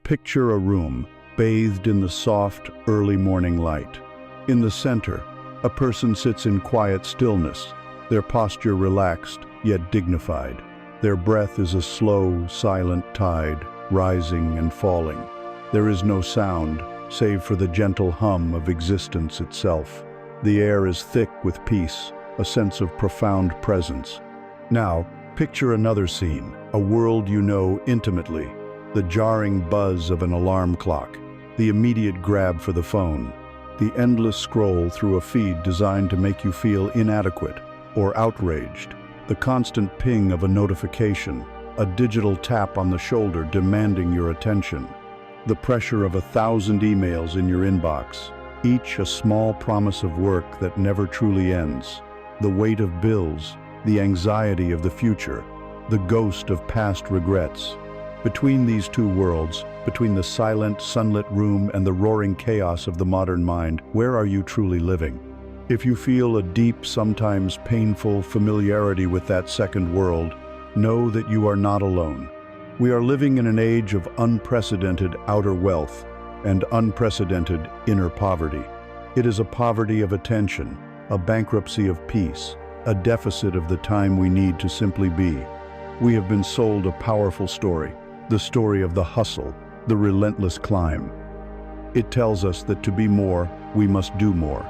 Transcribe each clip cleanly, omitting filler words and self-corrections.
Picture a room bathed in the soft, early morning light. In the center, a person sits in quiet stillness, their posture relaxed yet dignified. Their breath is a slow, silent tide, rising and falling. There is no sound, save for the gentle hum of existence itself. The air is thick with peace, a sense of profound presence. Now, picture another scene, a world you know intimately. The jarring buzz of an alarm clock, the immediate grab for the phone, the endless scroll through a feed designed to make you feel inadequate or outraged, the constant ping of a notification, a digital tap on the shoulder demanding your attention, the pressure of 1,000 emails in your inbox, each a small promise of work that never truly ends, the weight of bills, the anxiety of the future, the ghost of past regrets. Between these two worlds, between the silent, sunlit room and the roaring chaos of the modern mind, where are you truly living? If you feel a deep, sometimes painful familiarity with that second world, know that you are not alone. We are living in an age of unprecedented outer wealth and unprecedented inner poverty. It is a poverty of attention, a bankruptcy of peace, a deficit of the time we need to simply be. We have been sold a powerful story, the story of the hustle, the relentless climb. It tells us that to be more, we must do more.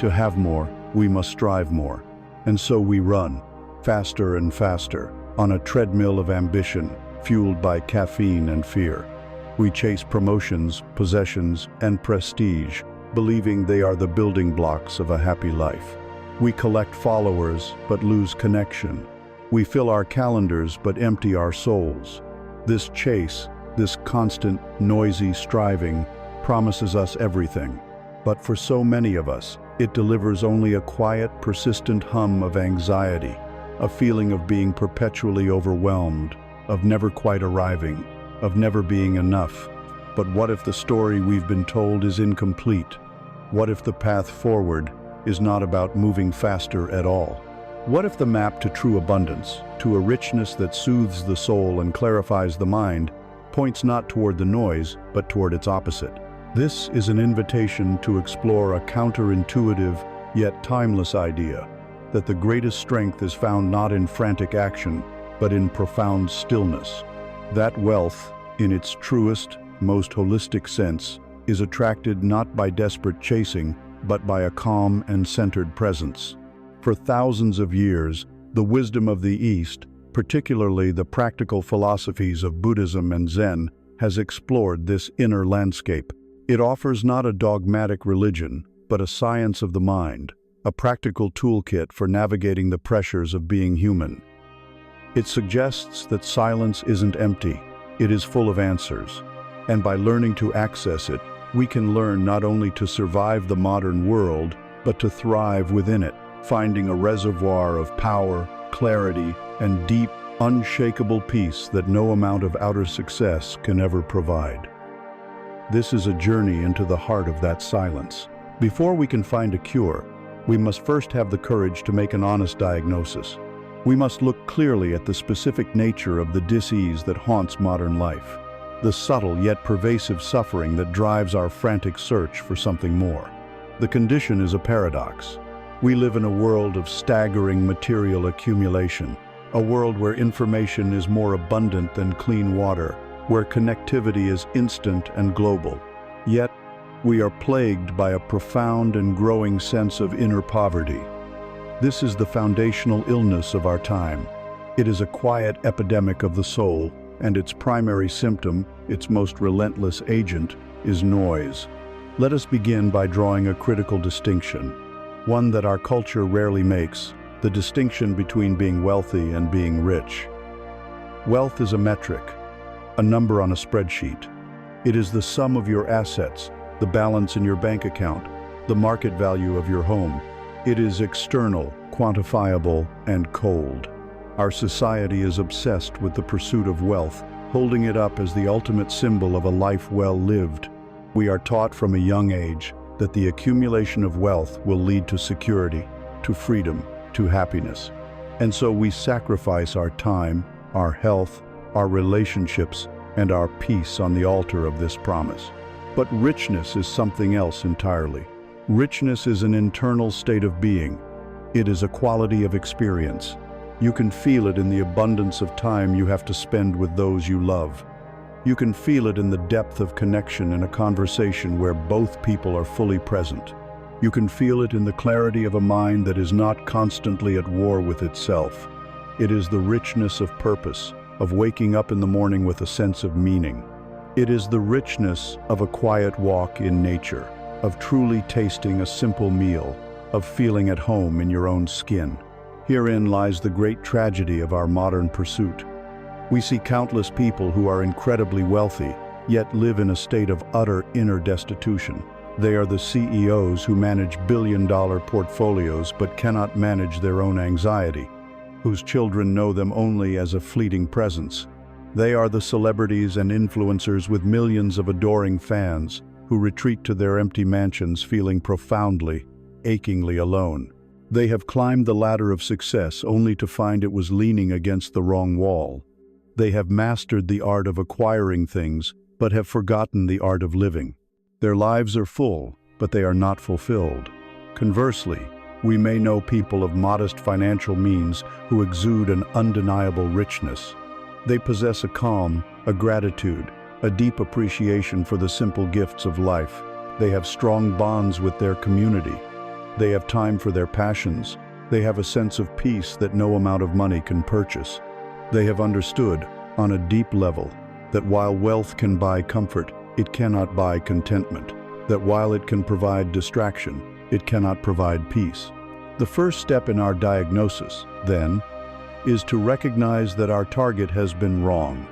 To have more, we must strive more. And so we run, faster and faster, on a treadmill of ambition, fueled by caffeine and fear. We chase promotions, possessions, and prestige, believing they are the building blocks of a happy life. We collect followers, but lose connection. We fill our calendars, but empty our souls. This chase, this constant, noisy striving, promises us everything. But for so many of us, it delivers only a quiet, persistent hum of anxiety, a feeling of being perpetually overwhelmed, of never quite arriving, of never being enough. But what if the story we've been told is incomplete? What if the path forward is not about moving faster at all? What if the map to true abundance, to a richness that soothes the soul and clarifies the mind, points not toward the noise, but toward its opposite? This is an invitation to explore a counterintuitive, yet timeless idea, that the greatest strength is found not in frantic action, but in profound stillness. That wealth, in its truest, most holistic sense, is attracted not by desperate chasing, but by a calm and centered presence. For thousands of years, the wisdom of the East, particularly the practical philosophies of Buddhism and Zen, has explored this inner landscape. It offers not a dogmatic religion, but a science of the mind, a practical toolkit for navigating the pressures of being human. It suggests that silence isn't empty, it is full of answers. And by learning to access it, we can learn not only to survive the modern world, but to thrive within it, finding a reservoir of power, clarity, and deep, unshakable peace that no amount of outer success can ever provide. This is a journey into the heart of that silence. Before we can find a cure, we must first have the courage to make an honest diagnosis. We must look clearly at the specific nature of the dis-ease that haunts modern life, the subtle yet pervasive suffering that drives our frantic search for something more. The condition is a paradox. We live in a world of staggering material accumulation, a world where information is more abundant than clean water, where connectivity is instant and global. Yet, we are plagued by a profound and growing sense of inner poverty. This is the foundational illness of our time. It is a quiet epidemic of the soul, and its primary symptom, its most relentless agent, is noise. Let us begin by drawing a critical distinction, one that our culture rarely makes, the distinction between being wealthy and being rich. Wealth is a metric, a number on a spreadsheet. It is the sum of your assets, the balance in your bank account, the market value of your home. It is external, quantifiable, and cold. Our society is obsessed with the pursuit of wealth, holding it up as the ultimate symbol of a life well lived. We are taught from a young age that the accumulation of wealth will lead to security, to freedom, to happiness. And so we sacrifice our time, our health, our relationships, and our peace on the altar of this promise. But richness is something else entirely. Richness is an internal state of being. It is a quality of experience. You can feel it in the abundance of time you have to spend with those you love. You can feel it in the depth of connection in a conversation where both people are fully present. You can feel it in the clarity of a mind that is not constantly at war with itself. It is the richness of purpose, of waking up in the morning with a sense of meaning. It is the richness of a quiet walk in nature, of truly tasting a simple meal, of feeling at home in your own skin. Herein lies the great tragedy of our modern pursuit. We see countless people who are incredibly wealthy, yet live in a state of utter inner destitution. They are the CEOs who manage billion-dollar portfolios but cannot manage their own anxiety, whose children know them only as a fleeting presence. They are the celebrities and influencers with millions of adoring fans who retreat to their empty mansions feeling profoundly, achingly alone. They have climbed the ladder of success only to find it was leaning against the wrong wall. They have mastered the art of acquiring things, but have forgotten the art of living. Their lives are full, but they are not fulfilled. Conversely, we may know people of modest financial means who exude an undeniable richness. They possess a calm, a gratitude, a deep appreciation for the simple gifts of life. They have strong bonds with their community. They have time for their passions. They have a sense of peace that no amount of money can purchase. They have understood, on a deep level, that while wealth can buy comfort, it cannot buy contentment. That while it can provide distraction, it cannot provide peace. The first step in our diagnosis, then, is to recognize that our target has been wrong.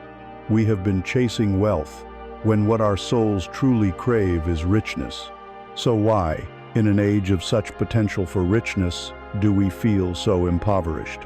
We have been chasing wealth, when what our souls truly crave is richness. So why, in an age of such potential for richness, do we feel so impoverished?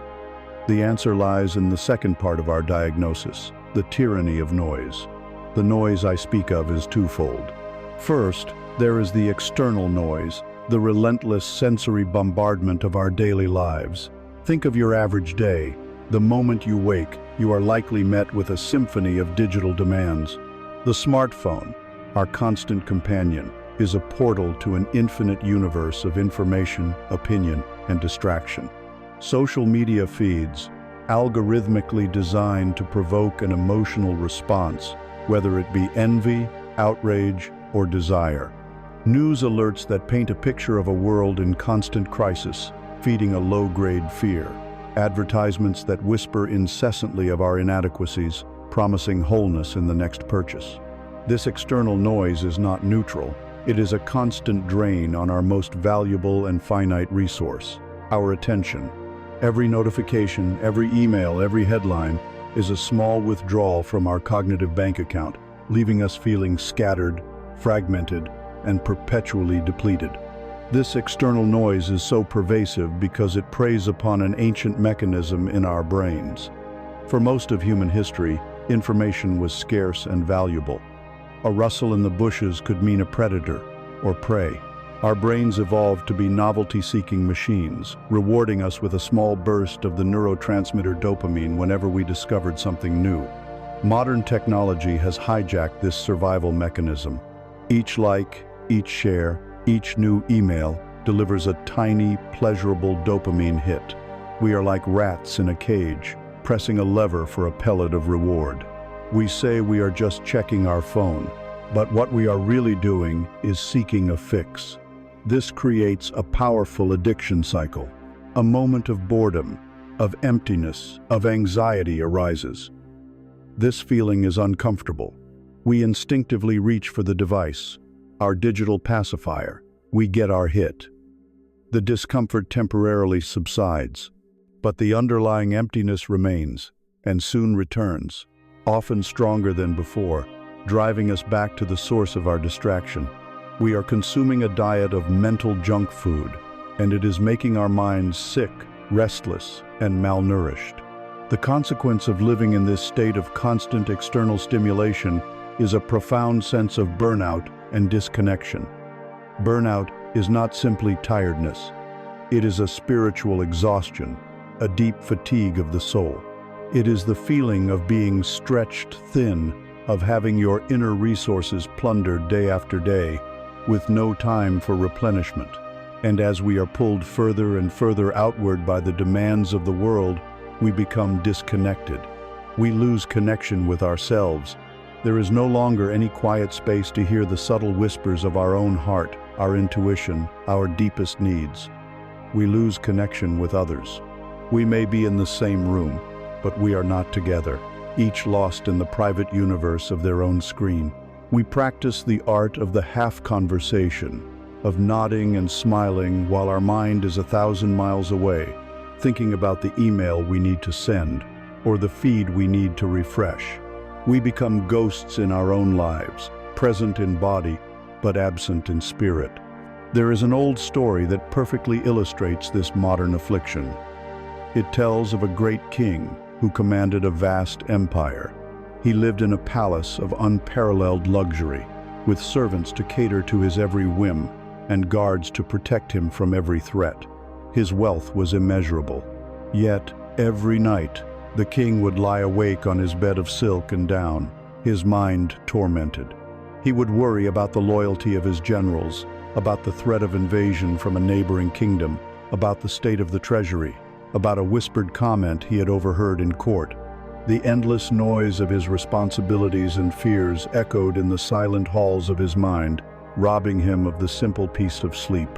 The answer lies in the second part of our diagnosis, the tyranny of noise. The noise I speak of is twofold. First, there is the external noise, the relentless sensory bombardment of our daily lives. Think of your average day. The moment you wake, you are likely met with a symphony of digital demands. The smartphone, our constant companion, is a portal to an infinite universe of information, opinion, and distraction. Social media feeds, algorithmically designed to provoke an emotional response, whether it be envy, outrage, or desire. News alerts that paint a picture of a world in constant crisis, feeding a low-grade fear. Advertisements that whisper incessantly of our inadequacies, promising wholeness in the next purchase. This external noise is not neutral. It is a constant drain on our most valuable and finite resource, our attention. Every notification, every email, every headline is a small withdrawal from our cognitive bank account, leaving us feeling scattered, fragmented, and perpetually depleted. This external noise is so pervasive because it preys upon an ancient mechanism in our brains. For most of human history, information was scarce and valuable. A rustle in the bushes could mean a predator or prey. Our brains evolved to be novelty-seeking machines, rewarding us with a small burst of the neurotransmitter dopamine whenever we discovered something new. Modern technology has hijacked this survival mechanism. Each like, each share, each new email delivers a tiny, pleasurable dopamine hit. We are like rats in a cage, pressing a lever for a pellet of reward. We say we are just checking our phone, but what we are really doing is seeking a fix. This creates a powerful addiction cycle. A moment of boredom, of emptiness, of anxiety arises. This feeling is uncomfortable. We instinctively reach for the device, our digital pacifier. We get our hit. The discomfort temporarily subsides, but the underlying emptiness remains and soon returns, often stronger than before, driving us back to the source of our distraction. We are consuming a diet of mental junk food, and it is making our minds sick, restless, and malnourished. The consequence of living in this state of constant external stimulation is a profound sense of burnout and disconnection. Burnout is not simply tiredness. It is a spiritual exhaustion, a deep fatigue of the soul. It is the feeling of being stretched thin, of having your inner resources plundered day after day, with no time for replenishment. And as we are pulled further and further outward by the demands of the world, we become disconnected. We lose connection with ourselves. There is no longer any quiet space to hear the subtle whispers of our own heart, our intuition, our deepest needs. We lose connection with others. We may be in the same room, but we are not together, each lost in the private universe of their own screen. We practice the art of the half-conversation, of nodding and smiling while our mind is 1,000 miles away, thinking about the email we need to send, or the feed we need to refresh. We become ghosts in our own lives, present in body, but absent in spirit. There is an old story that perfectly illustrates this modern affliction. It tells of a great king who commanded a vast empire. He lived in a palace of unparalleled luxury, with servants to cater to his every whim and guards to protect him from every threat. His wealth was immeasurable. Yet, every night, the king would lie awake on his bed of silk and down, his mind tormented. He would worry about the loyalty of his generals, about the threat of invasion from a neighboring kingdom, about the state of the treasury, about a whispered comment he had overheard in court. The endless noise of his responsibilities and fears echoed in the silent halls of his mind, robbing him of the simple peace of sleep.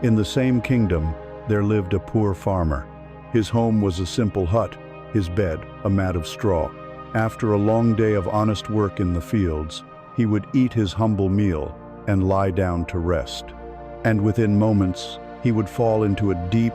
In the same kingdom, there lived a poor farmer. His home was a simple hut, his bed a mat of straw. After a long day of honest work in the fields, he would eat his humble meal and lie down to rest. And within moments, he would fall into a deep,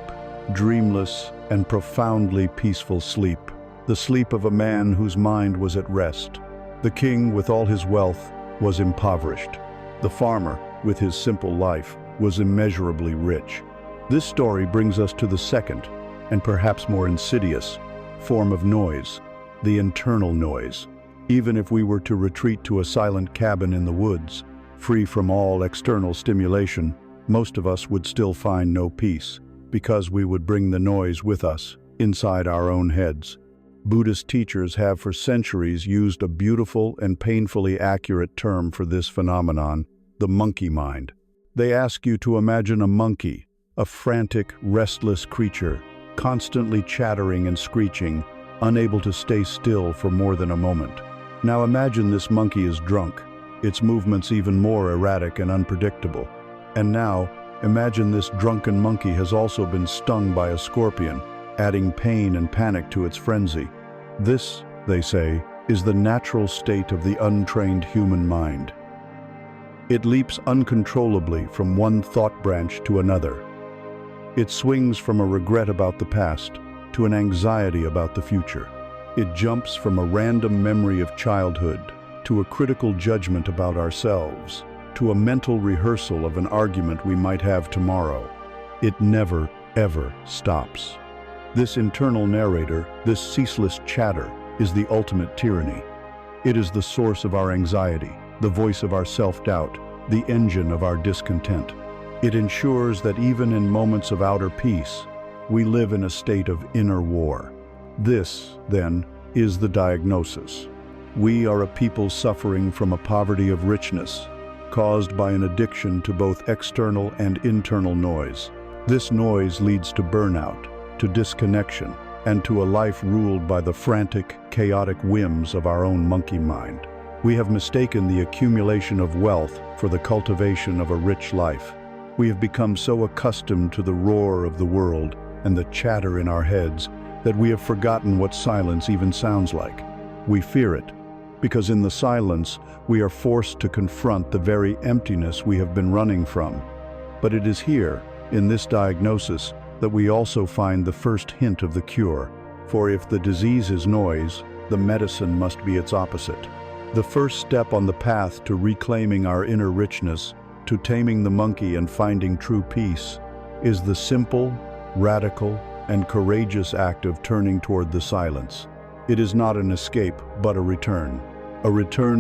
dreamless, and profoundly peaceful sleep, the sleep of a man whose mind was at rest. The king, with all his wealth, was impoverished. The farmer, with his simple life, was immeasurably rich. This story brings us to the second, and perhaps more insidious, form of noise, the internal noise. Even if we were to retreat to a silent cabin in the woods, free from all external stimulation, most of us would still find no peace, because we would bring the noise with us, inside our own heads. Buddhist teachers have for centuries used a beautiful and painfully accurate term for this phenomenon, the monkey mind. They ask you to imagine a monkey, a frantic, restless creature, constantly chattering and screeching, unable to stay still for more than a moment. Now imagine this monkey is drunk, its movements even more erratic and unpredictable. And now, imagine this drunken monkey has also been stung by a scorpion, adding pain and panic to its frenzy. This, they say, is the natural state of the untrained human mind. It leaps uncontrollably from one thought branch to another. It swings from a regret about the past to an anxiety about the future. It jumps from a random memory of childhood to a critical judgment about ourselves, to a mental rehearsal of an argument we might have tomorrow. It never, ever stops. This internal narrator, this ceaseless chatter, is the ultimate tyranny. It is the source of our anxiety, the voice of our self-doubt, the engine of our discontent. It ensures that even in moments of outer peace, we live in a state of inner war. This, then, is the diagnosis. We are a people suffering from a poverty of richness, caused by an addiction to both external and internal noise. This noise leads to burnout, to disconnection, and to a life ruled by the frantic, chaotic whims of our own monkey mind. We have mistaken the accumulation of wealth for the cultivation of a rich life. We have become so accustomed to the roar of the world and the chatter in our heads that we have forgotten what silence even sounds like. We fear it, because in the silence we are forced to confront the very emptiness we have been running from. But it is here, in this diagnosis, that we also find the first hint of the cure. For if the disease is noise, the medicine must be its opposite. The first step on the path to reclaiming our inner richness, to taming the monkey and finding true peace, is the simple, radical, and courageous act of turning toward the silence. It is not an escape, but a return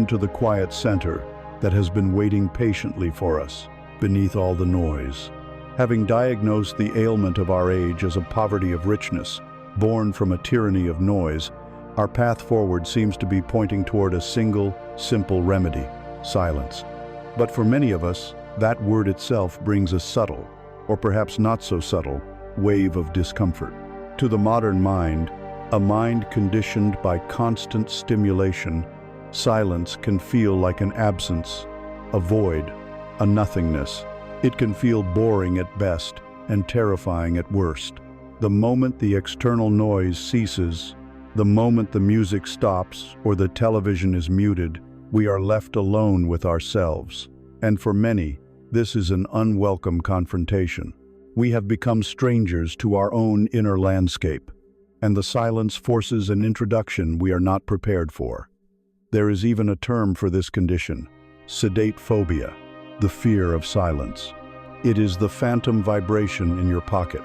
to the quiet center that has been waiting patiently for us, beneath all the noise. Having diagnosed the ailment of our age as a poverty of richness, born from a tyranny of noise, Our path forward seems to be pointing toward a single, simple remedy: silence. But for many of us, that word itself brings a subtle, or perhaps not so subtle, wave of discomfort. To the modern mind, a mind conditioned by constant stimulation, silence can feel like an absence, a void, a nothingness. It can feel boring at best and terrifying at worst. The moment the external noise ceases, the moment the music stops or the television is muted, we are left alone with ourselves. And for many, this is an unwelcome confrontation. We have become strangers to our own inner landscape, and the silence forces an introduction we are not prepared for. There is even a term for this condition: sedate phobia, the fear of silence. It is the phantom vibration in your pocket.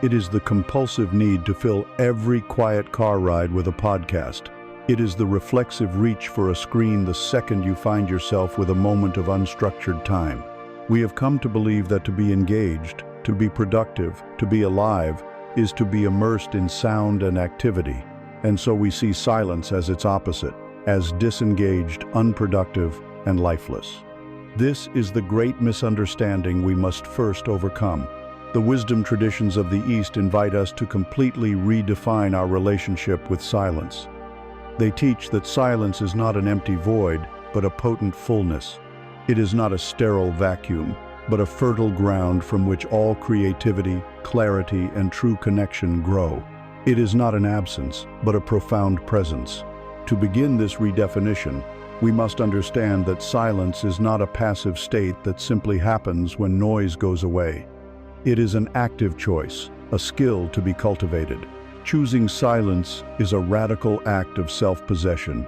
It is the compulsive need to fill every quiet car ride with a podcast. It is the reflexive reach for a screen the second you find yourself with a moment of unstructured time. We have come to believe that to be engaged, to be productive, to be alive, is to be immersed in sound and activity. And so we see silence as its opposite, as disengaged, unproductive, and lifeless. This is the great misunderstanding we must first overcome. The wisdom traditions of the East invite us to completely redefine our relationship with silence. They teach that silence is not an empty void, but a potent fullness. It is not a sterile vacuum, but a fertile ground from which all creativity, clarity, and true connection grow. It is not an absence, but a profound presence. To begin this redefinition, we must understand that silence is not a passive state that simply happens when noise goes away. It is an active choice, a skill to be cultivated. Choosing silence is a radical act of self-possession.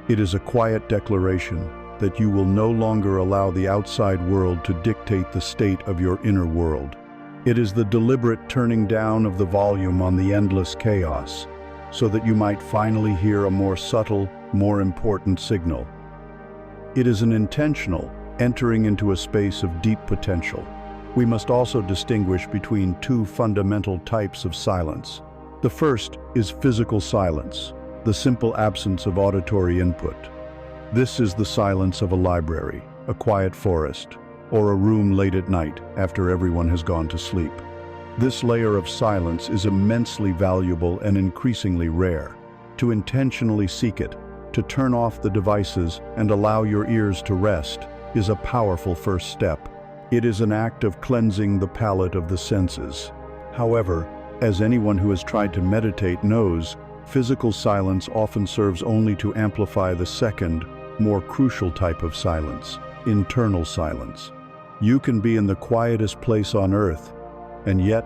It is a quiet declaration that you will no longer allow the outside world to dictate the state of your inner world. It is the deliberate turning down of the volume on the endless chaos, so that you might finally hear a more subtle, more important signal. It is an intentional entering into a space of deep potential. We must also distinguish between two fundamental types of silence. The first is physical silence, the simple absence of auditory input. This is the silence of a library, a quiet forest, or a room late at night after everyone has gone to sleep. This layer of silence is immensely valuable and increasingly rare. To intentionally seek it, to turn off the devices and allow your ears to rest, is a powerful first step. It is an act of cleansing the palate of the senses. However, as anyone who has tried to meditate knows, physical silence often serves only to amplify the second, more crucial type of silence: internal silence. You can be in the quietest place on earth, and yet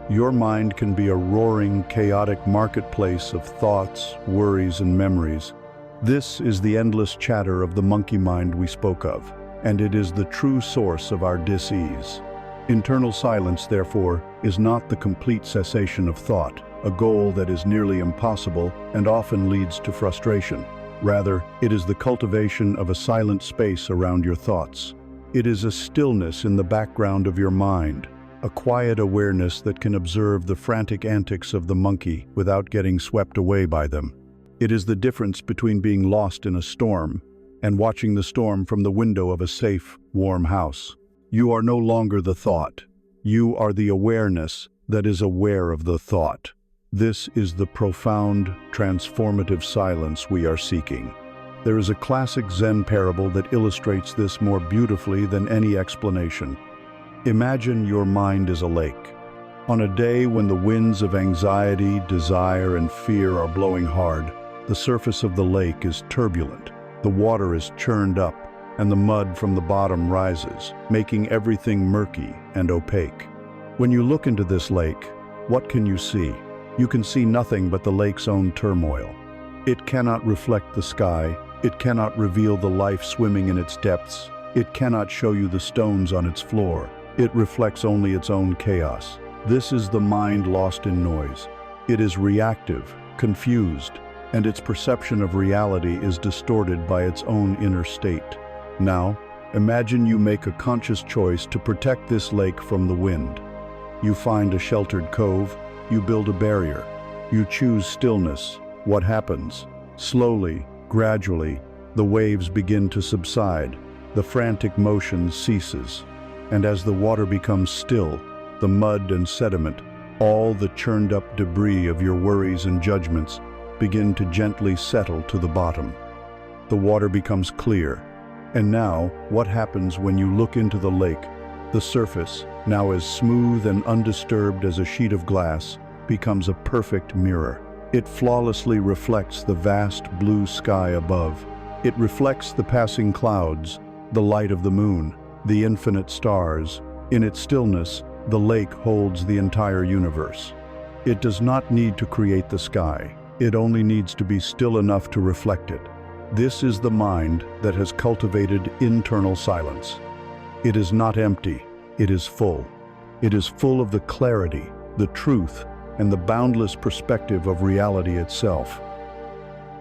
your mind can be a roaring, chaotic marketplace of thoughts, worries, and memories. This is the endless chatter of the monkey mind we spoke of, and it is the true source of our dis-ease. Internal silence, therefore, is not the complete cessation of thought, a goal that is nearly impossible and often leads to frustration. Rather, it is the cultivation of a silent space around your thoughts. It is a stillness in the background of your mind, a quiet awareness that can observe the frantic antics of the monkey without getting swept away by them. It is the difference between being lost in a storm and watching the storm from the window of a safe, warm house. You are no longer the thought. You are the awareness that is aware of the thought. This is the profound, transformative silence we are seeking. There is a classic Zen parable that illustrates this more beautifully than any explanation. Imagine your mind is a lake. On a day when the winds of anxiety, desire, and fear are blowing hard, the surface of the lake is turbulent. The water is churned up, and the mud from the bottom rises, making everything murky and opaque. When you look into this lake, what can you see? You can see nothing but the lake's own turmoil. It cannot reflect the sky. It cannot reveal the life swimming in its depths. It cannot show you the stones on its floor. It reflects only its own chaos. This is the mind lost in noise. It is reactive, confused, and its perception of reality is distorted by its own inner state. Now, imagine you make a conscious choice to protect this lake from the wind. You find a sheltered cove. You build a barrier. You choose stillness, what happens? Slowly, gradually, the waves begin to subside, the frantic motion ceases, and as the water becomes still, the mud and sediment, all the churned-up debris of your worries and judgments, begin to gently settle to the bottom. The water becomes clear. And now, what happens when you look into the lake? The surface, now as smooth and undisturbed as a sheet of glass, becomes a perfect mirror. It flawlessly reflects the vast blue sky above. It reflects the passing clouds, the light of the moon, the infinite stars. In its stillness, the lake holds the entire universe. It does not need to create the sky. It only needs to be still enough to reflect it. This is the mind that has cultivated internal silence. It is not empty, it is full. It is full of the clarity, the truth, and the boundless perspective of reality itself.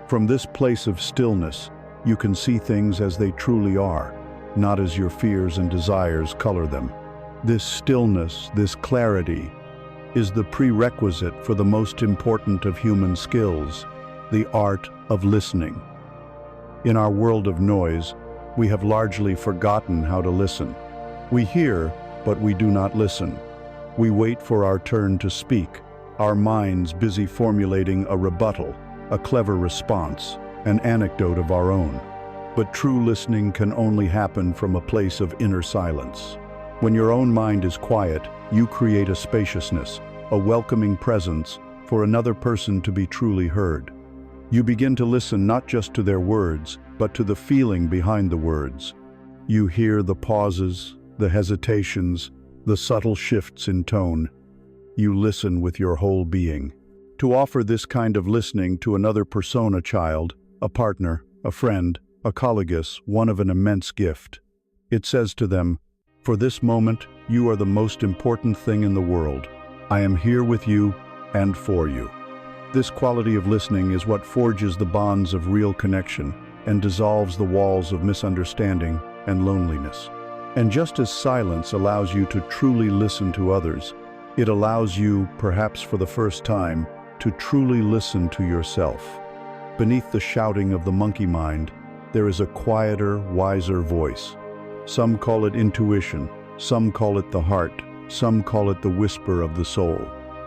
From this place of stillness, you can see things as they truly are, not as your fears and desires color them. This stillness, this clarity, is the prerequisite for the most important of human skills, the art of listening. In our world of noise, we have largely forgotten how to listen. We hear, but we do not listen. We wait for our turn to speak, our minds busy formulating a rebuttal, a clever response, an anecdote of our own. But true listening can only happen from a place of inner silence. When your own mind is quiet, you create a spaciousness, a welcoming presence for another person to be truly heard. You begin to listen not just to their words, but to the feeling behind the words. You hear the pauses, the hesitations, the subtle shifts in tone. You listen with your whole being. To offer this kind of listening to another persona child, a partner, a friend, a colleague, one of an immense gift. It says to them, "For this moment, you are the most important thing in the world. I am here with you and for you." This quality of listening is what forges the bonds of real connection and dissolves the walls of misunderstanding and loneliness. And just as silence allows you to truly listen to others, it allows you, perhaps for the first time, to truly listen to yourself. Beneath the shouting of the monkey mind, there is a quieter, wiser voice. Some call it intuition, some call it the heart, some call it the whisper of the soul.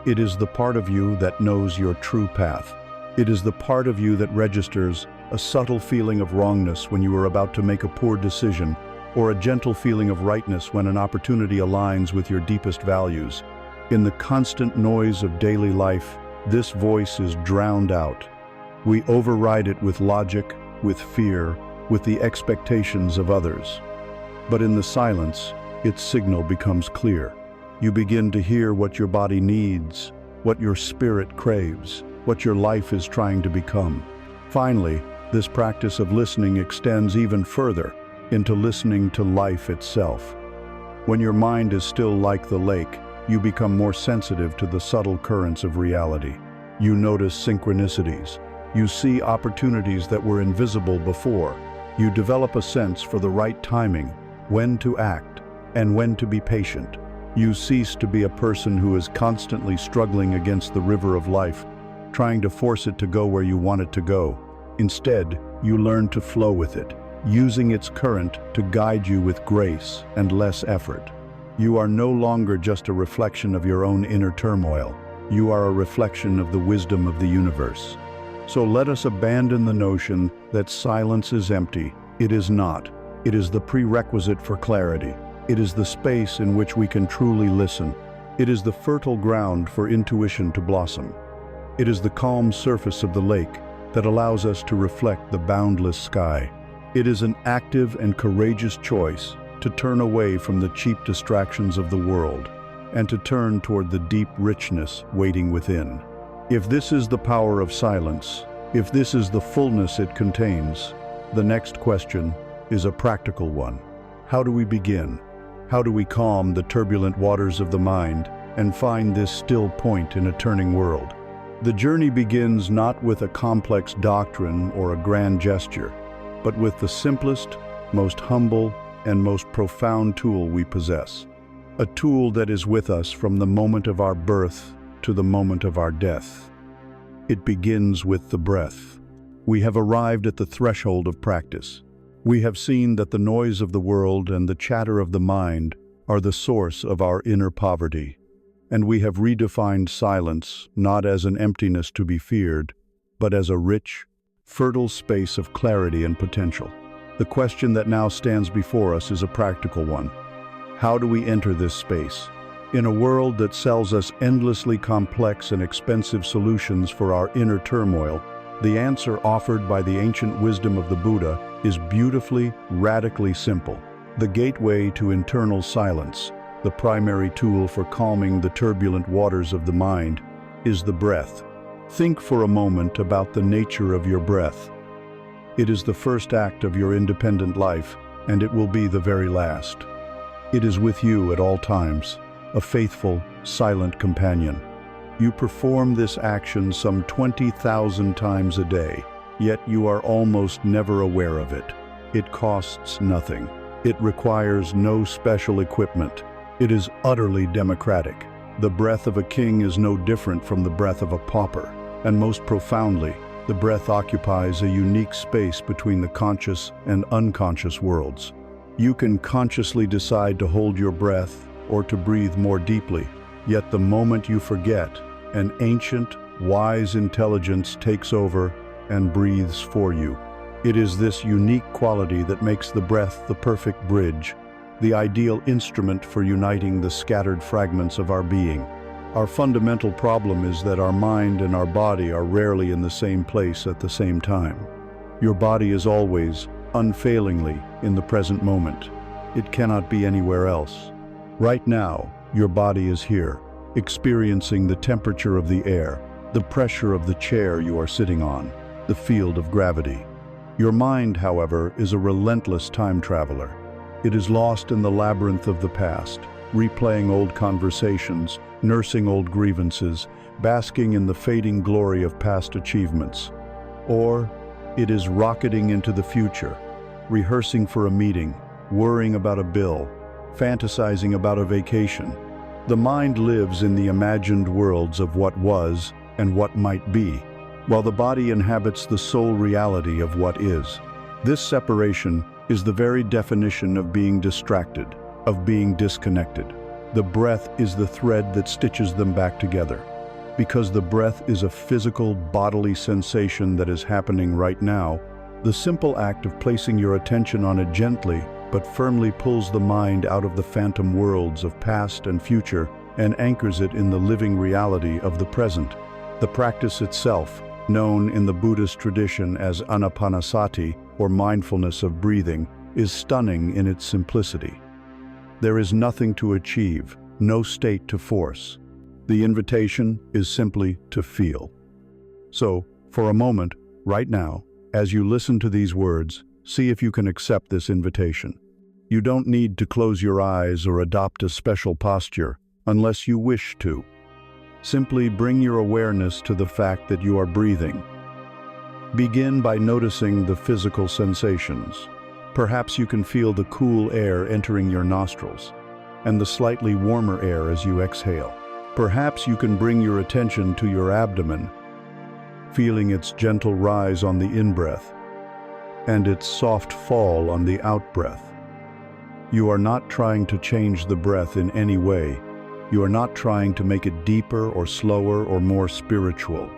It is the part of you that knows your true path. It is the part of you that registers a subtle feeling of wrongness when you are about to make a poor decision, or a gentle feeling of rightness when an opportunity aligns with your deepest values. In the constant noise of daily life, this voice is drowned out. We override it with logic, with fear, with the expectations of others. But in the silence, its signal becomes clear. You begin to hear what your body needs, what your spirit craves, what your life is trying to become. Finally, this practice of listening extends even further into listening to life itself. When your mind is still like the lake, you become more sensitive to the subtle currents of reality. You notice synchronicities. You see opportunities that were invisible before. You develop a sense for the right timing, when to act, and when to be patient. You cease to be a person who is constantly struggling against the river of life, trying to force it to go where you want it to go. Instead, you learn to flow with it, using its current to guide you with grace and less effort. You are no longer just a reflection of your own inner turmoil. You are a reflection of the wisdom of the universe. So let us abandon the notion that silence is empty. It is not. It is the prerequisite for clarity. It is the space in which we can truly listen. It is the fertile ground for intuition to blossom. It is the calm surface of the lake that allows us to reflect the boundless sky. It is an active and courageous choice to turn away from the cheap distractions of the world and to turn toward the deep richness waiting within. If this is the power of silence, if this is the fullness it contains, the next question is a practical one. How do we begin? How do we calm the turbulent waters of the mind and find this still point in a turning world? The journey begins not with a complex doctrine or a grand gesture, but with the simplest, most humble, and most profound tool we possess. A tool that is with us from the moment of our birth to the moment of our death. It begins with the breath. We have arrived at the threshold of practice. We have seen that the noise of the world and the chatter of the mind are the source of our inner poverty. And we have redefined silence not as an emptiness to be feared, but as a rich, fertile space of clarity and potential. The question that now stands before us is a practical one. How do we enter this space? In a world that sells us endlessly complex and expensive solutions for our inner turmoil, the answer offered by the ancient wisdom of the Buddha is beautifully, radically simple. The gateway to internal silence, the primary tool for calming the turbulent waters of the mind, is the breath. Think for a moment about the nature of your breath. It is the first act of your independent life, and it will be the very last. It is with you at all times, a faithful, silent companion. You perform this action some 20,000 times a day, yet you are almost never aware of it. It costs nothing. It requires no special equipment. It is utterly democratic. The breath of a king is no different from the breath of a pauper, and most profoundly, the breath occupies a unique space between the conscious and unconscious worlds. You can consciously decide to hold your breath or to breathe more deeply, yet the moment you forget, an ancient, wise intelligence takes over and breathes for you. It is this unique quality that makes the breath the perfect bridge, the ideal instrument for uniting the scattered fragments of our being. Our fundamental problem is that our mind and our body are rarely in the same place at the same time. Your body is always, unfailingly, in the present moment. It cannot be anywhere else. Right now, your body is here, experiencing the temperature of the air, the pressure of the chair you are sitting on, the field of gravity. Your mind, however, is a relentless time traveler. It is lost in the labyrinth of the past, replaying old conversations, nursing old grievances, basking in the fading glory of past achievements. Or it is rocketing into the future, rehearsing for a meeting, worrying about a bill, fantasizing about a vacation. The mind lives in the imagined worlds of what was and what might be, while the body inhabits the sole reality of what is. This separation is the very definition of being distracted, of being disconnected. The breath is the thread that stitches them back together. Because the breath is a physical, bodily sensation that is happening right now, the simple act of placing your attention on it gently but firmly pulls the mind out of the phantom worlds of past and future and anchors it in the living reality of the present. The practice itself, known in the Buddhist tradition as anapanasati, or mindfulness of breathing, is stunning in its simplicity. There is nothing to achieve, no state to force. The invitation is simply to feel. So, for a moment, right now, as you listen to these words, see if you can accept this invitation. You don't need to close your eyes or adopt a special posture, unless you wish to. Simply bring your awareness to the fact that you are breathing. Begin by noticing the physical sensations. Perhaps you can feel the cool air entering your nostrils, and the slightly warmer air as you exhale. Perhaps you can bring your attention to your abdomen, feeling its gentle rise on the in-breath, and its soft fall on the out-breath. You are not trying to change the breath in any way. You are not trying to make it deeper or slower or more spiritual.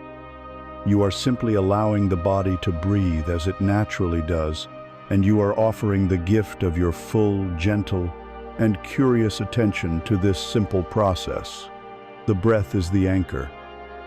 You are simply allowing the body to breathe as it naturally does, and you are offering the gift of your full, gentle, and curious attention to this simple process. The breath is the anchor.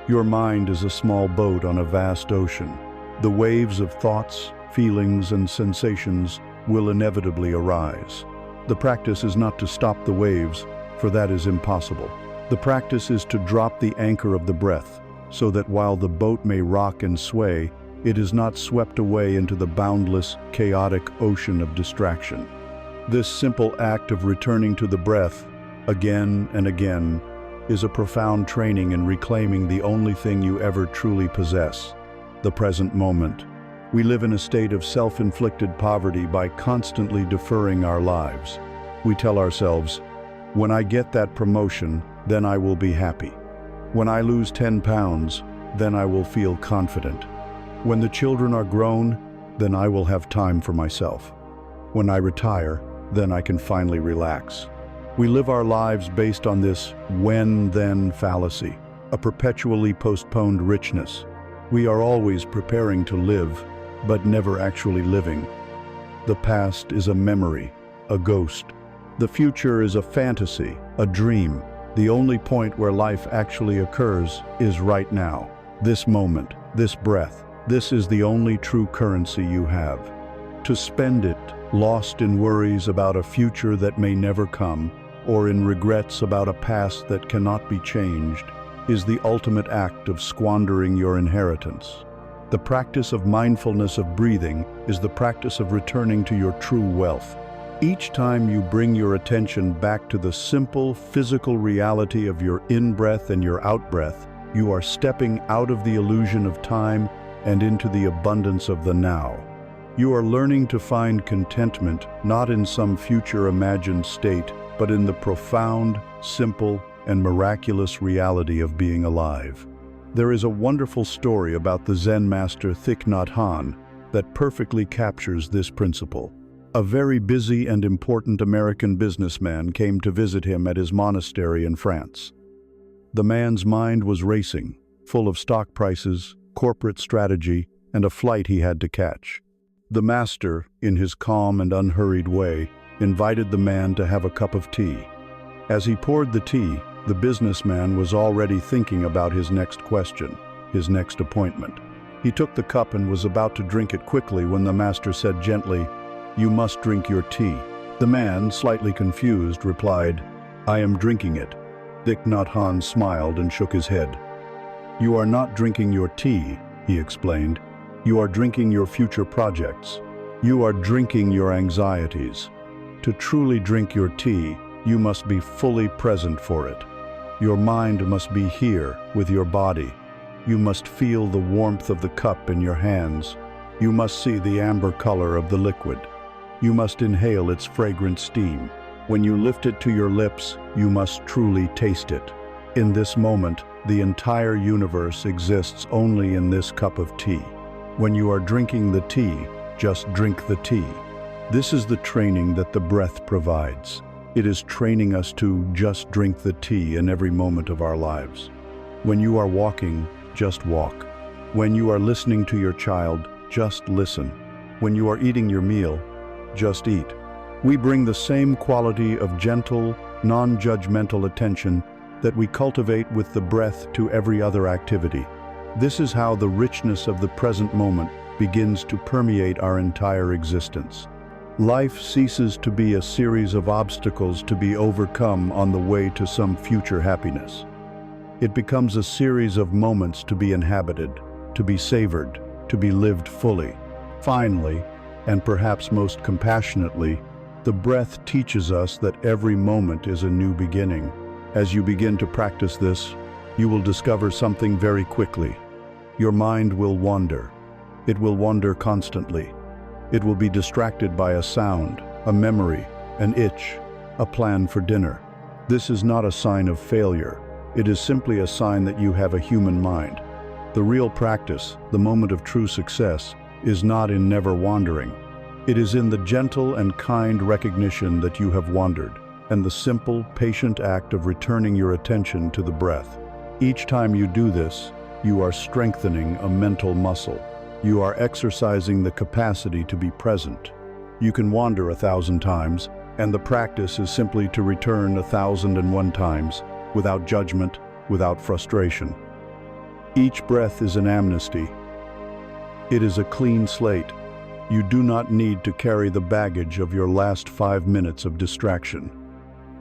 Your mind is a small boat on a vast ocean. The waves of thoughts, feelings, and sensations will inevitably arise. The practice is not to stop the waves, for that is impossible. The practice is to drop the anchor of the breath, so that while the boat may rock and sway, it is not swept away into the boundless, chaotic ocean of distraction. This simple act of returning to the breath, again and again, is a profound training in reclaiming the only thing you ever truly possess, the present moment. We live in a state of self-inflicted poverty by constantly deferring our lives. We tell ourselves, when I get that promotion, then I will be happy. When I lose 10 pounds, then I will feel confident. When the children are grown, then I will have time for myself. When I retire, then I can finally relax. We live our lives based on this when-then fallacy, a perpetually postponed richness. We are always preparing to live, but never actually living. The past is a memory, a ghost. The future is a fantasy, a dream. The only point where life actually occurs is right now. This moment, this breath. This is the only true currency you have. To spend it, lost in worries about a future that may never come, or in regrets about a past that cannot be changed, is the ultimate act of squandering your inheritance. The practice of mindfulness of breathing is the practice of returning to your true wealth. Each time you bring your attention back to the simple physical reality of your in-breath and your out-breath, you are stepping out of the illusion of time and into the abundance of the now. You are learning to find contentment not in some future imagined state, but in the profound, simple, and miraculous reality of being alive. There is a wonderful story about the Zen master Thich Nhat Hanh that perfectly captures this principle. A very busy and important American businessman came to visit him at his monastery in France. The man's mind was racing, full of stock prices, corporate strategy, and a flight he had to catch. The master, in his calm and unhurried way, invited the man to have a cup of tea. As he poured the tea, the businessman was already thinking about his next question, his next appointment. He took the cup and was about to drink it quickly when the master said gently, "You must drink your tea." The man, slightly confused, replied, "I am drinking it." Thich Nhat Hanh smiled and shook his head. "You are not drinking your tea," he explained. "You are drinking your future projects. You are drinking your anxieties. To truly drink your tea, you must be fully present for it. Your mind must be here with your body. You must feel the warmth of the cup in your hands. You must see the amber color of the liquid. You must inhale its fragrant steam. When you lift it to your lips, you must truly taste it. In this moment, the entire universe exists only in this cup of tea. When you are drinking the tea, just drink the tea. This is the training that the breath provides. It is training us to just drink the tea in every moment of our lives. When you are walking, just walk. When you are listening to your child, just listen. When you are eating your meal, just eat. We bring the same quality of gentle, non-judgmental attention that we cultivate with the breath to every other activity. This is how the richness of the present moment begins to permeate our entire existence. Life ceases to be a series of obstacles to be overcome on the way to some future happiness. It becomes a series of moments to be inhabited, to be savored, to be lived fully. Finally, and perhaps most compassionately, the breath teaches us that every moment is a new beginning. As you begin to practice this, you will discover something very quickly. Your mind will wander. It will wander constantly. It will be distracted by a sound, a memory, an itch, a plan for dinner. This is not a sign of failure. It is simply a sign that you have a human mind. The real practice, the moment of true success, is not in never wandering. It is in the gentle and kind recognition that you have wandered, and the simple, patient act of returning your attention to the breath. Each time you do this, you are strengthening a mental muscle. You are exercising the capacity to be present. You can wander 1,000 times, and the practice is simply to return 1,001 times, without judgment, without frustration. Each breath is an amnesty. It is a clean slate. You do not need to carry the baggage of your last 5 minutes of distraction.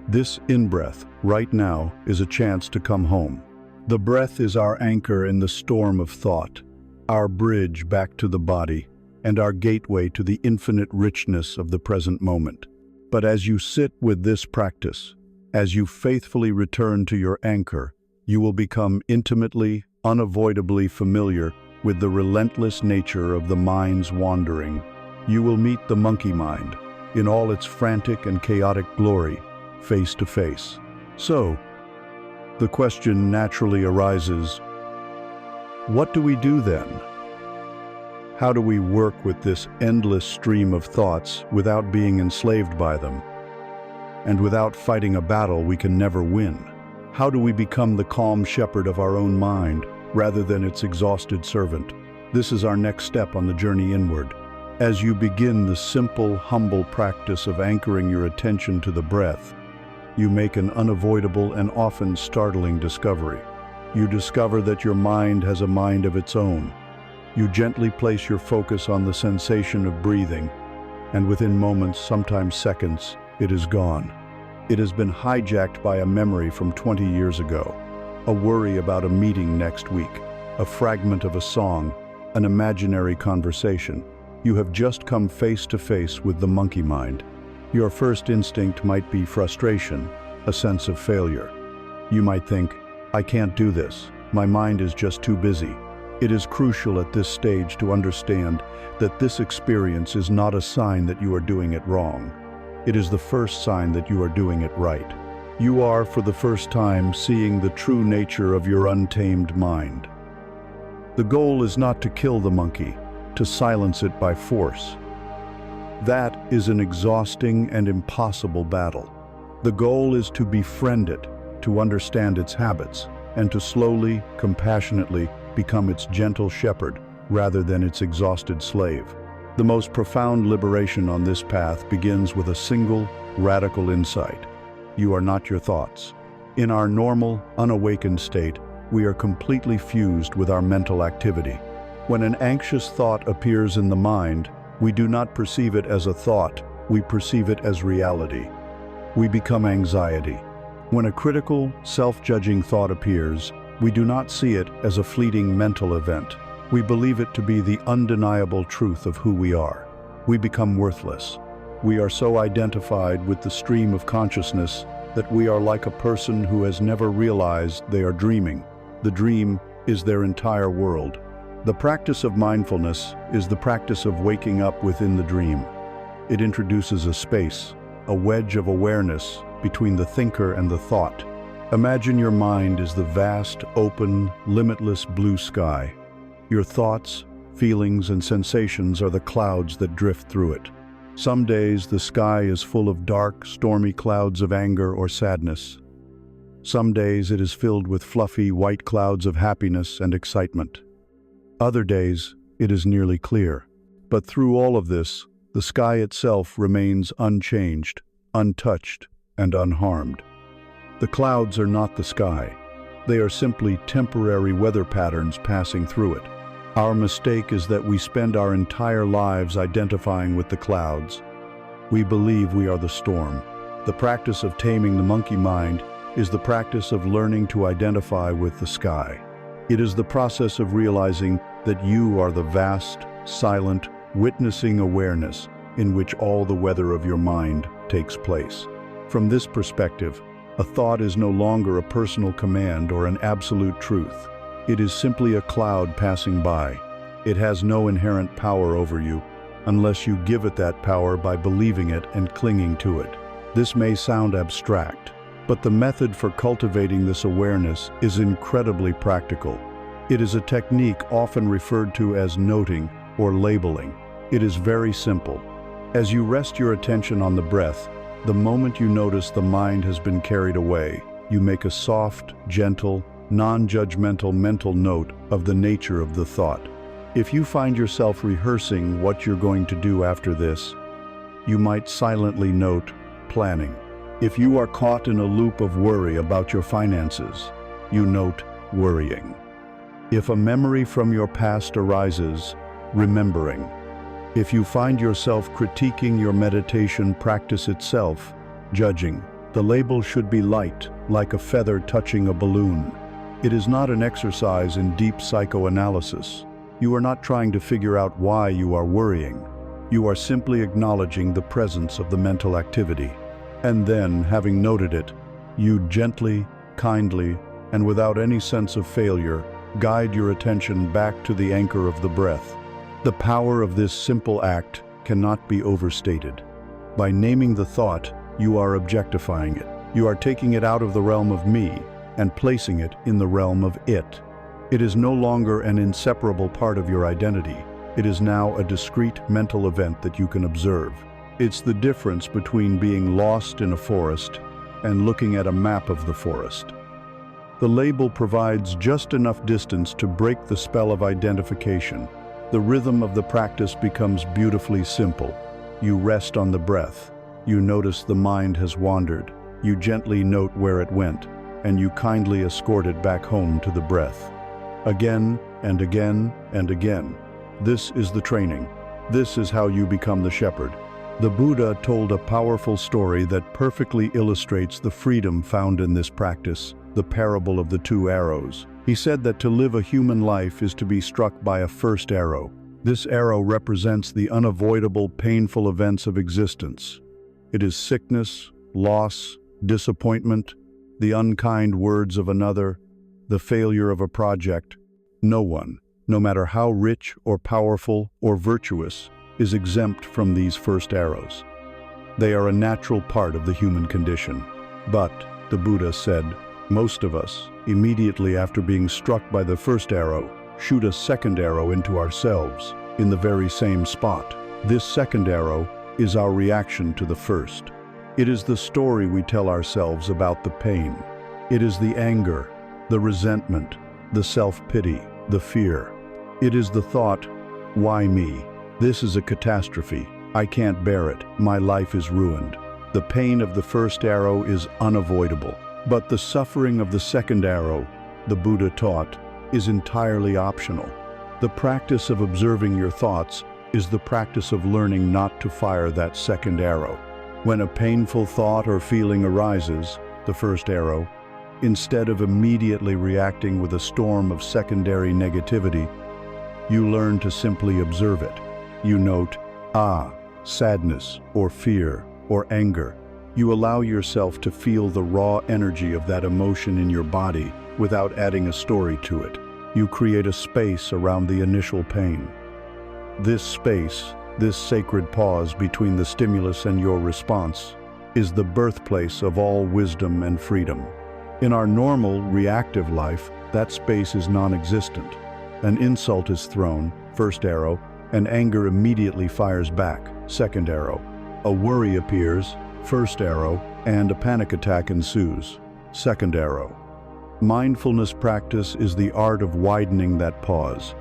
This in-breath, right now, is a chance to come home. The breath is our anchor in the storm of thought, our bridge back to the body, and our gateway to the infinite richness of the present moment. But as you sit with this practice, as you faithfully return to your anchor, you will become intimately, unavoidably familiar with the relentless nature of the mind's wandering. You will meet the monkey mind, in all its frantic and chaotic glory, face to face. So, the question naturally arises, What do we do then? How do we work with this endless stream of thoughts without being enslaved by them? And without fighting a battle we can never win? How do we become the calm shepherd of our own mind rather than its exhausted servant? This is our next step on the journey inward. As you begin the simple, humble practice of anchoring your attention to the breath, you make an unavoidable and often startling discovery. You discover that your mind has a mind of its own. You gently place your focus on the sensation of breathing, and within moments, sometimes seconds, it is gone. It has been hijacked by a memory from 20 years ago, a worry about a meeting next week, a fragment of a song, an imaginary conversation. You have just come face to face with the monkey mind. Your first instinct might be frustration, a sense of failure. You might think, I can't do this. My mind is just too busy. It is crucial at this stage to understand that this experience is not a sign that you are doing it wrong. It is the first sign that you are doing it right. You are, for the first time, seeing the true nature of your untamed mind. The goal is not to kill the monkey, to silence it by force. That is an exhausting and impossible battle. The goal is to befriend it, to understand its habits, and to slowly, compassionately become its gentle shepherd rather than its exhausted slave. The most profound liberation on this path begins with a single, radical insight. You are not your thoughts. In our normal, unawakened state, we are completely fused with our mental activity. When an anxious thought appears in the mind, we do not perceive it as a thought, we perceive it as reality. We become anxiety. When a critical, self-judging thought appears, we do not see it as a fleeting mental event. We believe it to be the undeniable truth of who we are. We become worthless. We are so identified with the stream of consciousness that we are like a person who has never realized they are dreaming. The dream is their entire world. The practice of mindfulness is the practice of waking up within the dream. It introduces a space, a wedge of awareness between the thinker and the thought. Imagine your mind is the vast, open, limitless blue sky. Your thoughts, feelings, and sensations are the clouds that drift through it. Some days the sky is full of dark, stormy clouds of anger or sadness. Some days it is filled with fluffy, white clouds of happiness and excitement. Other days it is nearly clear. But through all of this, the sky itself remains unchanged, untouched, and unharmed. The clouds are not the sky. They are simply temporary weather patterns passing through it. Our mistake is that we spend our entire lives identifying with the clouds. We believe we are the storm. The practice of taming the monkey mind is the practice of learning to identify with the sky. It is the process of realizing that you are the vast, silent, witnessing awareness in which all the weather of your mind takes place. From this perspective, a thought is no longer a personal command or an absolute truth. It is simply a cloud passing by. It has no inherent power over you unless you give it that power by believing it and clinging to it. This may sound abstract, but the method for cultivating this awareness is incredibly practical. It is a technique often referred to as noting or labeling. It is very simple. As you rest your attention on the breath, the moment you notice the mind has been carried away, you make a soft, gentle, non-judgmental mental note of the nature of the thought. If you find yourself rehearsing what you're going to do after this, you might silently note planning. If you are caught in a loop of worry about your finances, you note worrying. If a memory from your past arises, remembering. If you find yourself critiquing your meditation practice itself, judging. The label should be light, like a feather touching a balloon. It is not an exercise in deep psychoanalysis. You are not trying to figure out why you are worrying. You are simply acknowledging the presence of the mental activity. And then, having noted it, you gently, kindly, and without any sense of failure, guide your attention back to the anchor of the breath. The power of this simple act cannot be overstated. By naming the thought, you are objectifying it. You are taking it out of the realm of me and placing it in the realm of it. It is no longer an inseparable part of your identity. It is now a discrete mental event that you can observe. It's the difference between being lost in a forest and looking at a map of the forest. The label provides just enough distance to break the spell of identification. The rhythm of the practice becomes beautifully simple. You rest on the breath. You notice the mind has wandered. You gently note where it went, and you kindly escort it back home to the breath. Again and again and again. This is the training. This is how you become the shepherd. The Buddha told a powerful story that perfectly illustrates the freedom found in this practice, the parable of the two arrows. He said that to live a human life is to be struck by a first arrow. This arrow represents the unavoidable, painful events of existence. It is sickness, loss, disappointment, the unkind words of another, the failure of a project. No one, no matter how rich or powerful or virtuous, is exempt from these first arrows. They are a natural part of the human condition. But, the Buddha said, most of us, immediately after being struck by the first arrow, shoot a second arrow into ourselves, in the very same spot. This second arrow is our reaction to the first. It is the story we tell ourselves about the pain. It is the anger, the resentment, the self-pity, the fear. It is the thought, why me? This is a catastrophe. I can't bear it. My life is ruined. The pain of the first arrow is unavoidable. But the suffering of the second arrow, the Buddha taught, is entirely optional. The practice of observing your thoughts is the practice of learning not to fire that second arrow. When a painful thought or feeling arises, the first arrow, instead of immediately reacting with a storm of secondary negativity, you learn to simply observe it. You note, sadness or fear or anger. You allow yourself to feel the raw energy of that emotion in your body without adding a story to it. You create a space around the initial pain. This space, this sacred pause between the stimulus and your response, is the birthplace of all wisdom and freedom. In our normal, reactive life, that space is non-existent. An insult is thrown, first arrow, and anger immediately fires back, second arrow. A worry appears, first arrow, and a panic attack ensues, second arrow. Mindfulness practice is the art of widening that pause.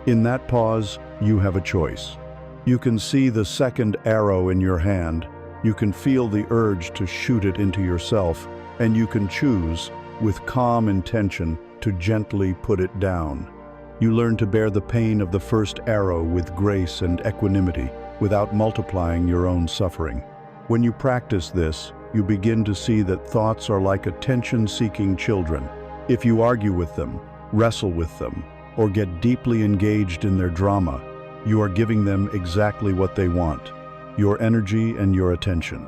In that pause, you have a choice. You can see the second arrow in your hand, you can feel the urge to shoot it into yourself, and you can choose, with calm intention, to gently put it down. You learn to bear the pain of the first arrow with grace and equanimity, without multiplying your own suffering. When you practice this, you begin to see that thoughts are like attention-seeking children. If you argue with them, wrestle with them, or get deeply engaged in their drama, you are giving them exactly what they want, your energy and your attention.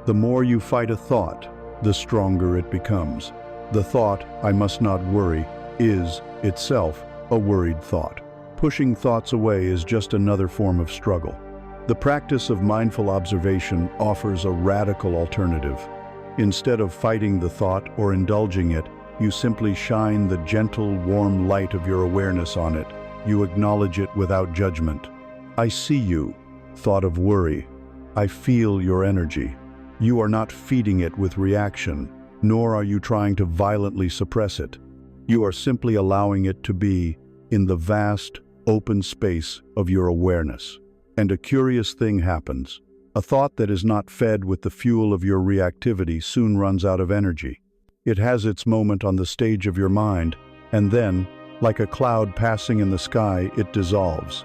The more you fight a thought, the stronger it becomes. The thought, I must not worry, is, itself, a worried thought. Pushing thoughts away is just another form of struggle. The practice of mindful observation offers a radical alternative. Instead of fighting the thought or indulging it, you simply shine the gentle, warm light of your awareness on it. You acknowledge it without judgment. I see you, thought of worry. I feel your energy. You are not feeding it with reaction, nor are you trying to violently suppress it. You are simply allowing it to be in the vast, open space of your awareness. And a curious thing happens. A thought that is not fed with the fuel of your reactivity soon runs out of energy. It has its moment on the stage of your mind, and then, like a cloud passing in the sky, it dissolves.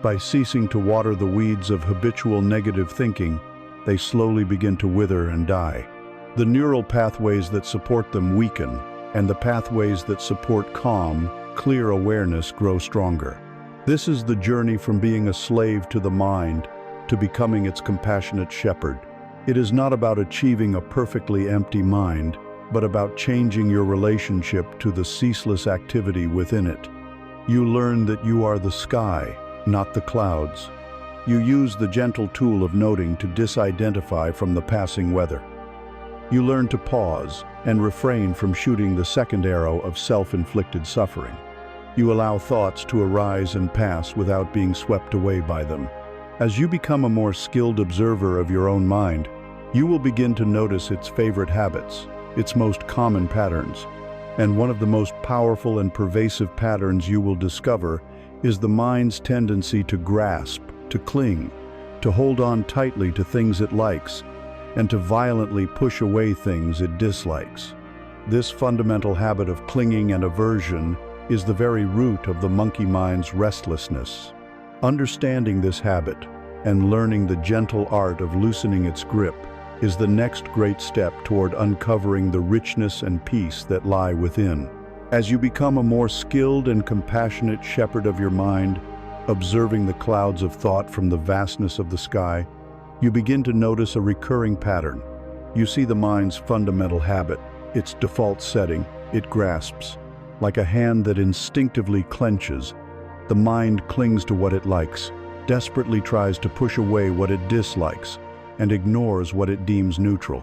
By ceasing to water the weeds of habitual negative thinking, they slowly begin to wither and die. The neural pathways that support them weaken, and the pathways that support calm, clear awareness grow stronger. This is the journey from being a slave to the mind to becoming its compassionate shepherd. It is not about achieving a perfectly empty mind, but about changing your relationship to the ceaseless activity within it. You learn that you are the sky, not the clouds. You use the gentle tool of noting to disidentify from the passing weather. You learn to pause and refrain from shooting the second arrow of self-inflicted suffering. You allow thoughts to arise and pass without being swept away by them. As you become a more skilled observer of your own mind, you will begin to notice its favorite habits, its most common patterns. And one of the most powerful and pervasive patterns you will discover is the mind's tendency to grasp, to cling, to hold on tightly to things it likes, and to violently push away things it dislikes. This fundamental habit of clinging and aversion is the very root of the monkey mind's restlessness. Understanding this habit and learning the gentle art of loosening its grip is the next great step toward uncovering the richness and peace that lie within. As you become a more skilled and compassionate shepherd of your mind, observing the clouds of thought from the vastness of the sky, you begin to notice a recurring pattern. You see the mind's fundamental habit, its default setting. It grasps. Like a hand that instinctively clenches, the mind clings to what it likes, desperately tries to push away what it dislikes, and ignores what it deems neutral.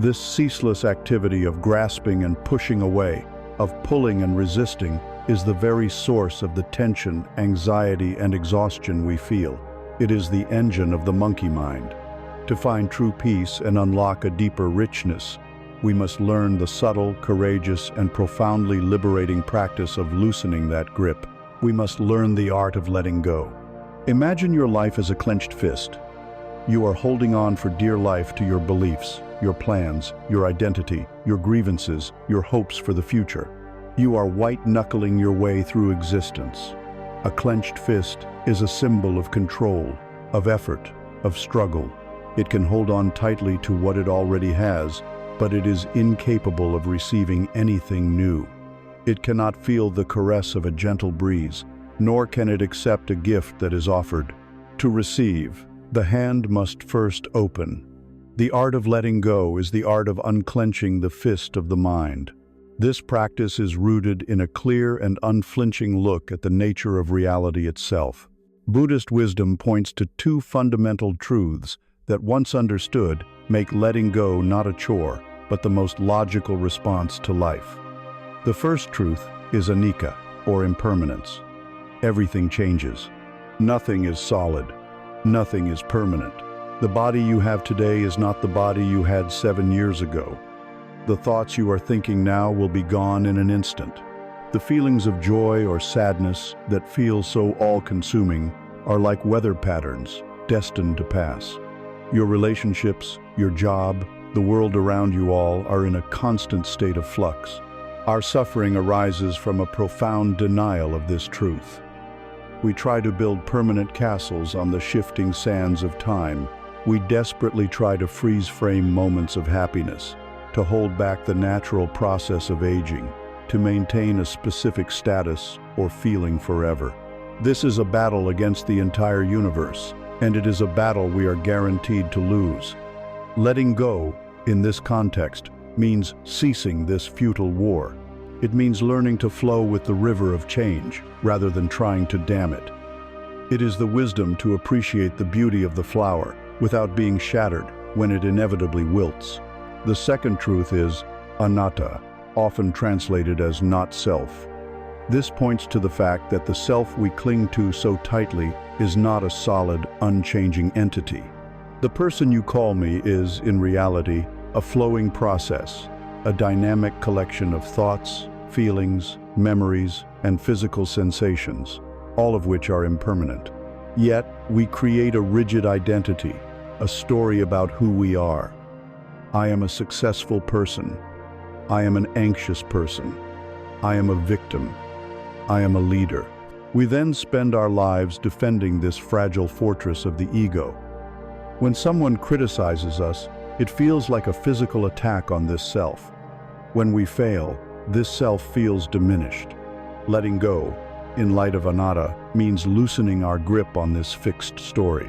This ceaseless activity of grasping and pushing away, of pulling and resisting, is the very source of the tension, anxiety, and exhaustion we feel. It is the engine of the monkey mind. To find true peace and unlock a deeper richness, we must learn the subtle, courageous, and profoundly liberating practice of loosening that grip. We must learn the art of letting go. Imagine your life as a clenched fist. You are holding on for dear life to your beliefs, your plans, your identity, your grievances, your hopes for the future. You are white-knuckling your way through existence. A clenched fist is a symbol of control, of effort, of struggle. It can hold on tightly to what it already has, but it is incapable of receiving anything new. It cannot feel the caress of a gentle breeze, nor can it accept a gift that is offered. To receive, the hand must first open. The art of letting go is the art of unclenching the fist of the mind. This practice is rooted in a clear and unflinching look at the nature of reality itself. Buddhist wisdom points to two fundamental truths that, once understood, make letting go not a chore, but the most logical response to life. The first truth is anicca, or impermanence. Everything changes. Nothing is solid. Nothing is permanent. The body you have today is not the body you had 7 years ago. The thoughts you are thinking now will be gone in an instant. The feelings of joy or sadness that feel so all-consuming are like weather patterns, destined to pass. Your relationships, your job, the world around you all are in a constant state of flux. Our suffering arises from a profound denial of this truth. We try to build permanent castles on the shifting sands of time. We desperately try to freeze-frame moments of happiness, to hold back the natural process of aging, to maintain a specific status or feeling forever. This is a battle against the entire universe, and it is a battle we are guaranteed to lose. Letting go, in this context, means ceasing this futile war. It means learning to flow with the river of change, rather than trying to dam it. It is the wisdom to appreciate the beauty of the flower, without being shattered when it inevitably wilts. The second truth is anatta, often translated as not self. This points to the fact that the self we cling to so tightly is not a solid, unchanging entity. The person you call me is, in reality, a flowing process, a dynamic collection of thoughts, feelings, memories, and physical sensations, all of which are impermanent. Yet, we create a rigid identity, a story about who we are. I am a successful person. I am an anxious person. I am a victim. I am a leader. We then spend our lives defending this fragile fortress of the ego. When someone criticizes us, it feels like a physical attack on this self. When we fail, this self feels diminished. Letting go, in light of anatta, means loosening our grip on this fixed story.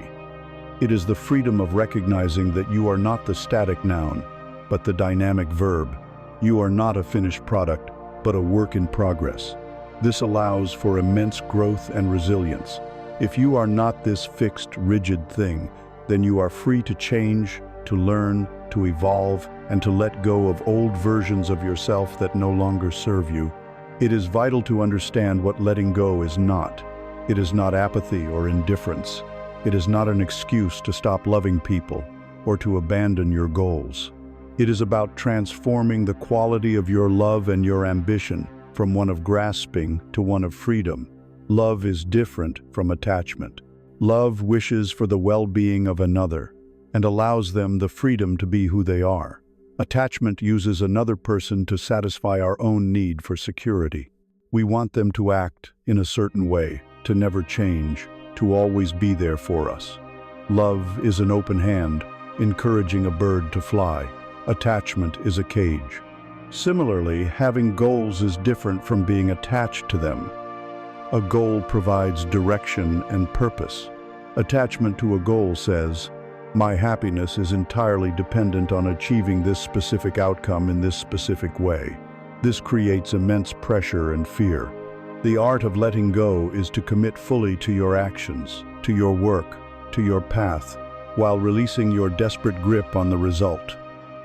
It is the freedom of recognizing that you are not the static noun, but the dynamic verb. You are not a finished product, but a work in progress. This allows for immense growth and resilience. If you are not this fixed, rigid thing, then you are free to change, to learn, to evolve, and to let go of old versions of yourself that no longer serve you. It is vital to understand what letting go is not. It is not apathy or indifference. It is not an excuse to stop loving people or to abandon your goals. It is about transforming the quality of your love and your ambition from one of grasping to one of freedom. Love is different from attachment. Love wishes for the well-being of another and allows them the freedom to be who they are. Attachment uses another person to satisfy our own need for security. We want them to act in a certain way, to never change, to always be there for us. Love is an open hand, encouraging a bird to fly. Attachment is a cage. Similarly, having goals is different from being attached to them. A goal provides direction and purpose. Attachment to a goal says, "My happiness is entirely dependent on achieving this specific outcome in this specific way." This creates immense pressure and fear. The art of letting go is to commit fully to your actions, to your work, to your path, while releasing your desperate grip on the result.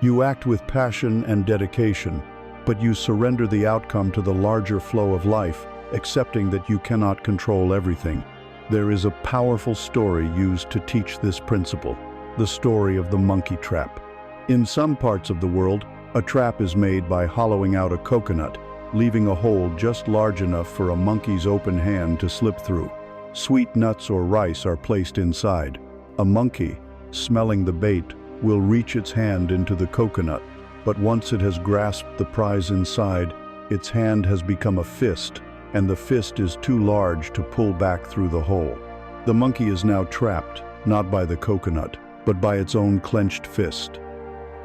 You act with passion and dedication, but you surrender the outcome to the larger flow of life, accepting that you cannot control everything. There is a powerful story used to teach this principle, the story of the monkey trap. In some parts of the world, a trap is made by hollowing out a coconut, leaving a hole just large enough for a monkey's open hand to slip through. Sweet nuts or rice are placed inside. A monkey, smelling the bait, will reach its hand into the coconut, but once it has grasped the prize inside, its hand has become a fist, and the fist is too large to pull back through the hole. The monkey is now trapped, not by the coconut, but by its own clenched fist.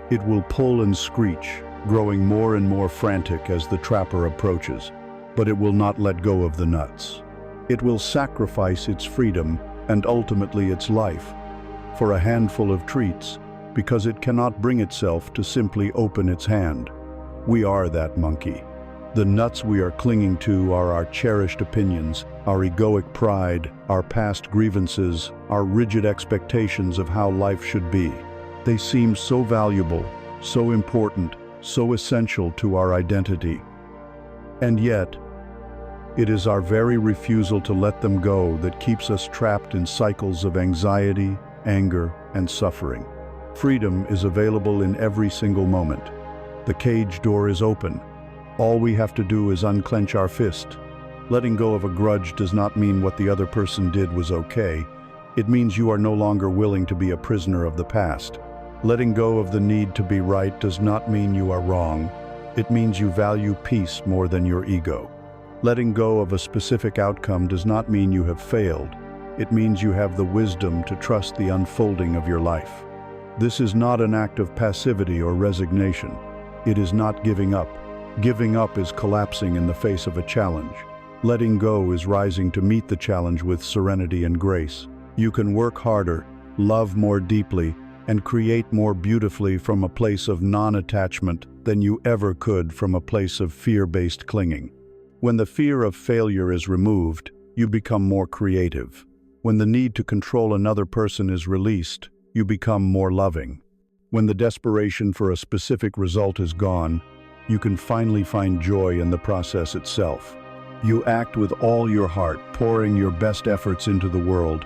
It will pull and screech, growing more and more frantic as the trapper approaches, but it will not let go of the nuts. It will sacrifice its freedom and ultimately its life for a handful of treats, because it cannot bring itself to simply open its hand. We are that monkey. The nuts we are clinging to are our cherished opinions, our egoic pride, our past grievances, our rigid expectations of how life should be. They seem so valuable, so important, so essential to our identity. And yet, it is our very refusal to let them go that keeps us trapped in cycles of anxiety, anger, and suffering. Freedom is available in every single moment. The cage door is open. All we have to do is unclench our fist. Letting go of a grudge does not mean what the other person did was okay. It means you are no longer willing to be a prisoner of the past. Letting go of the need to be right does not mean you are wrong. It means you value peace more than your ego. Letting go of a specific outcome does not mean you have failed. It means you have the wisdom to trust the unfolding of your life. This is not an act of passivity or resignation. It is not giving up. Giving up is collapsing in the face of a challenge. Letting go is rising to meet the challenge with serenity and grace. You can work harder, love more deeply, and create more beautifully from a place of non-attachment than you ever could from a place of fear-based clinging. When the fear of failure is removed, you become more creative. When the need to control another person is released, you become more loving. When the desperation for a specific result is gone, you can finally find joy in the process itself. You act with all your heart, pouring your best efforts into the world,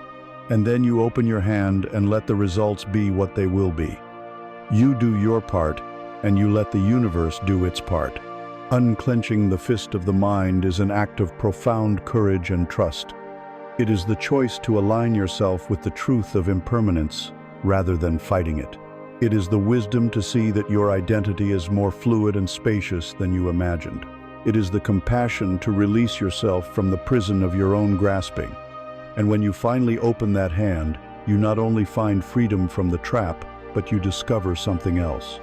and then you open your hand and let the results be what they will be. You do your part, and you let the universe do its part. Unclenching the fist of the mind is an act of profound courage and trust. It is the choice to align yourself with the truth of impermanence rather than fighting it. It is the wisdom to see that your identity is more fluid and spacious than you imagined. It is the compassion to release yourself from the prison of your own grasping. And when you finally open that hand, you not only find freedom from the trap, but you discover something else.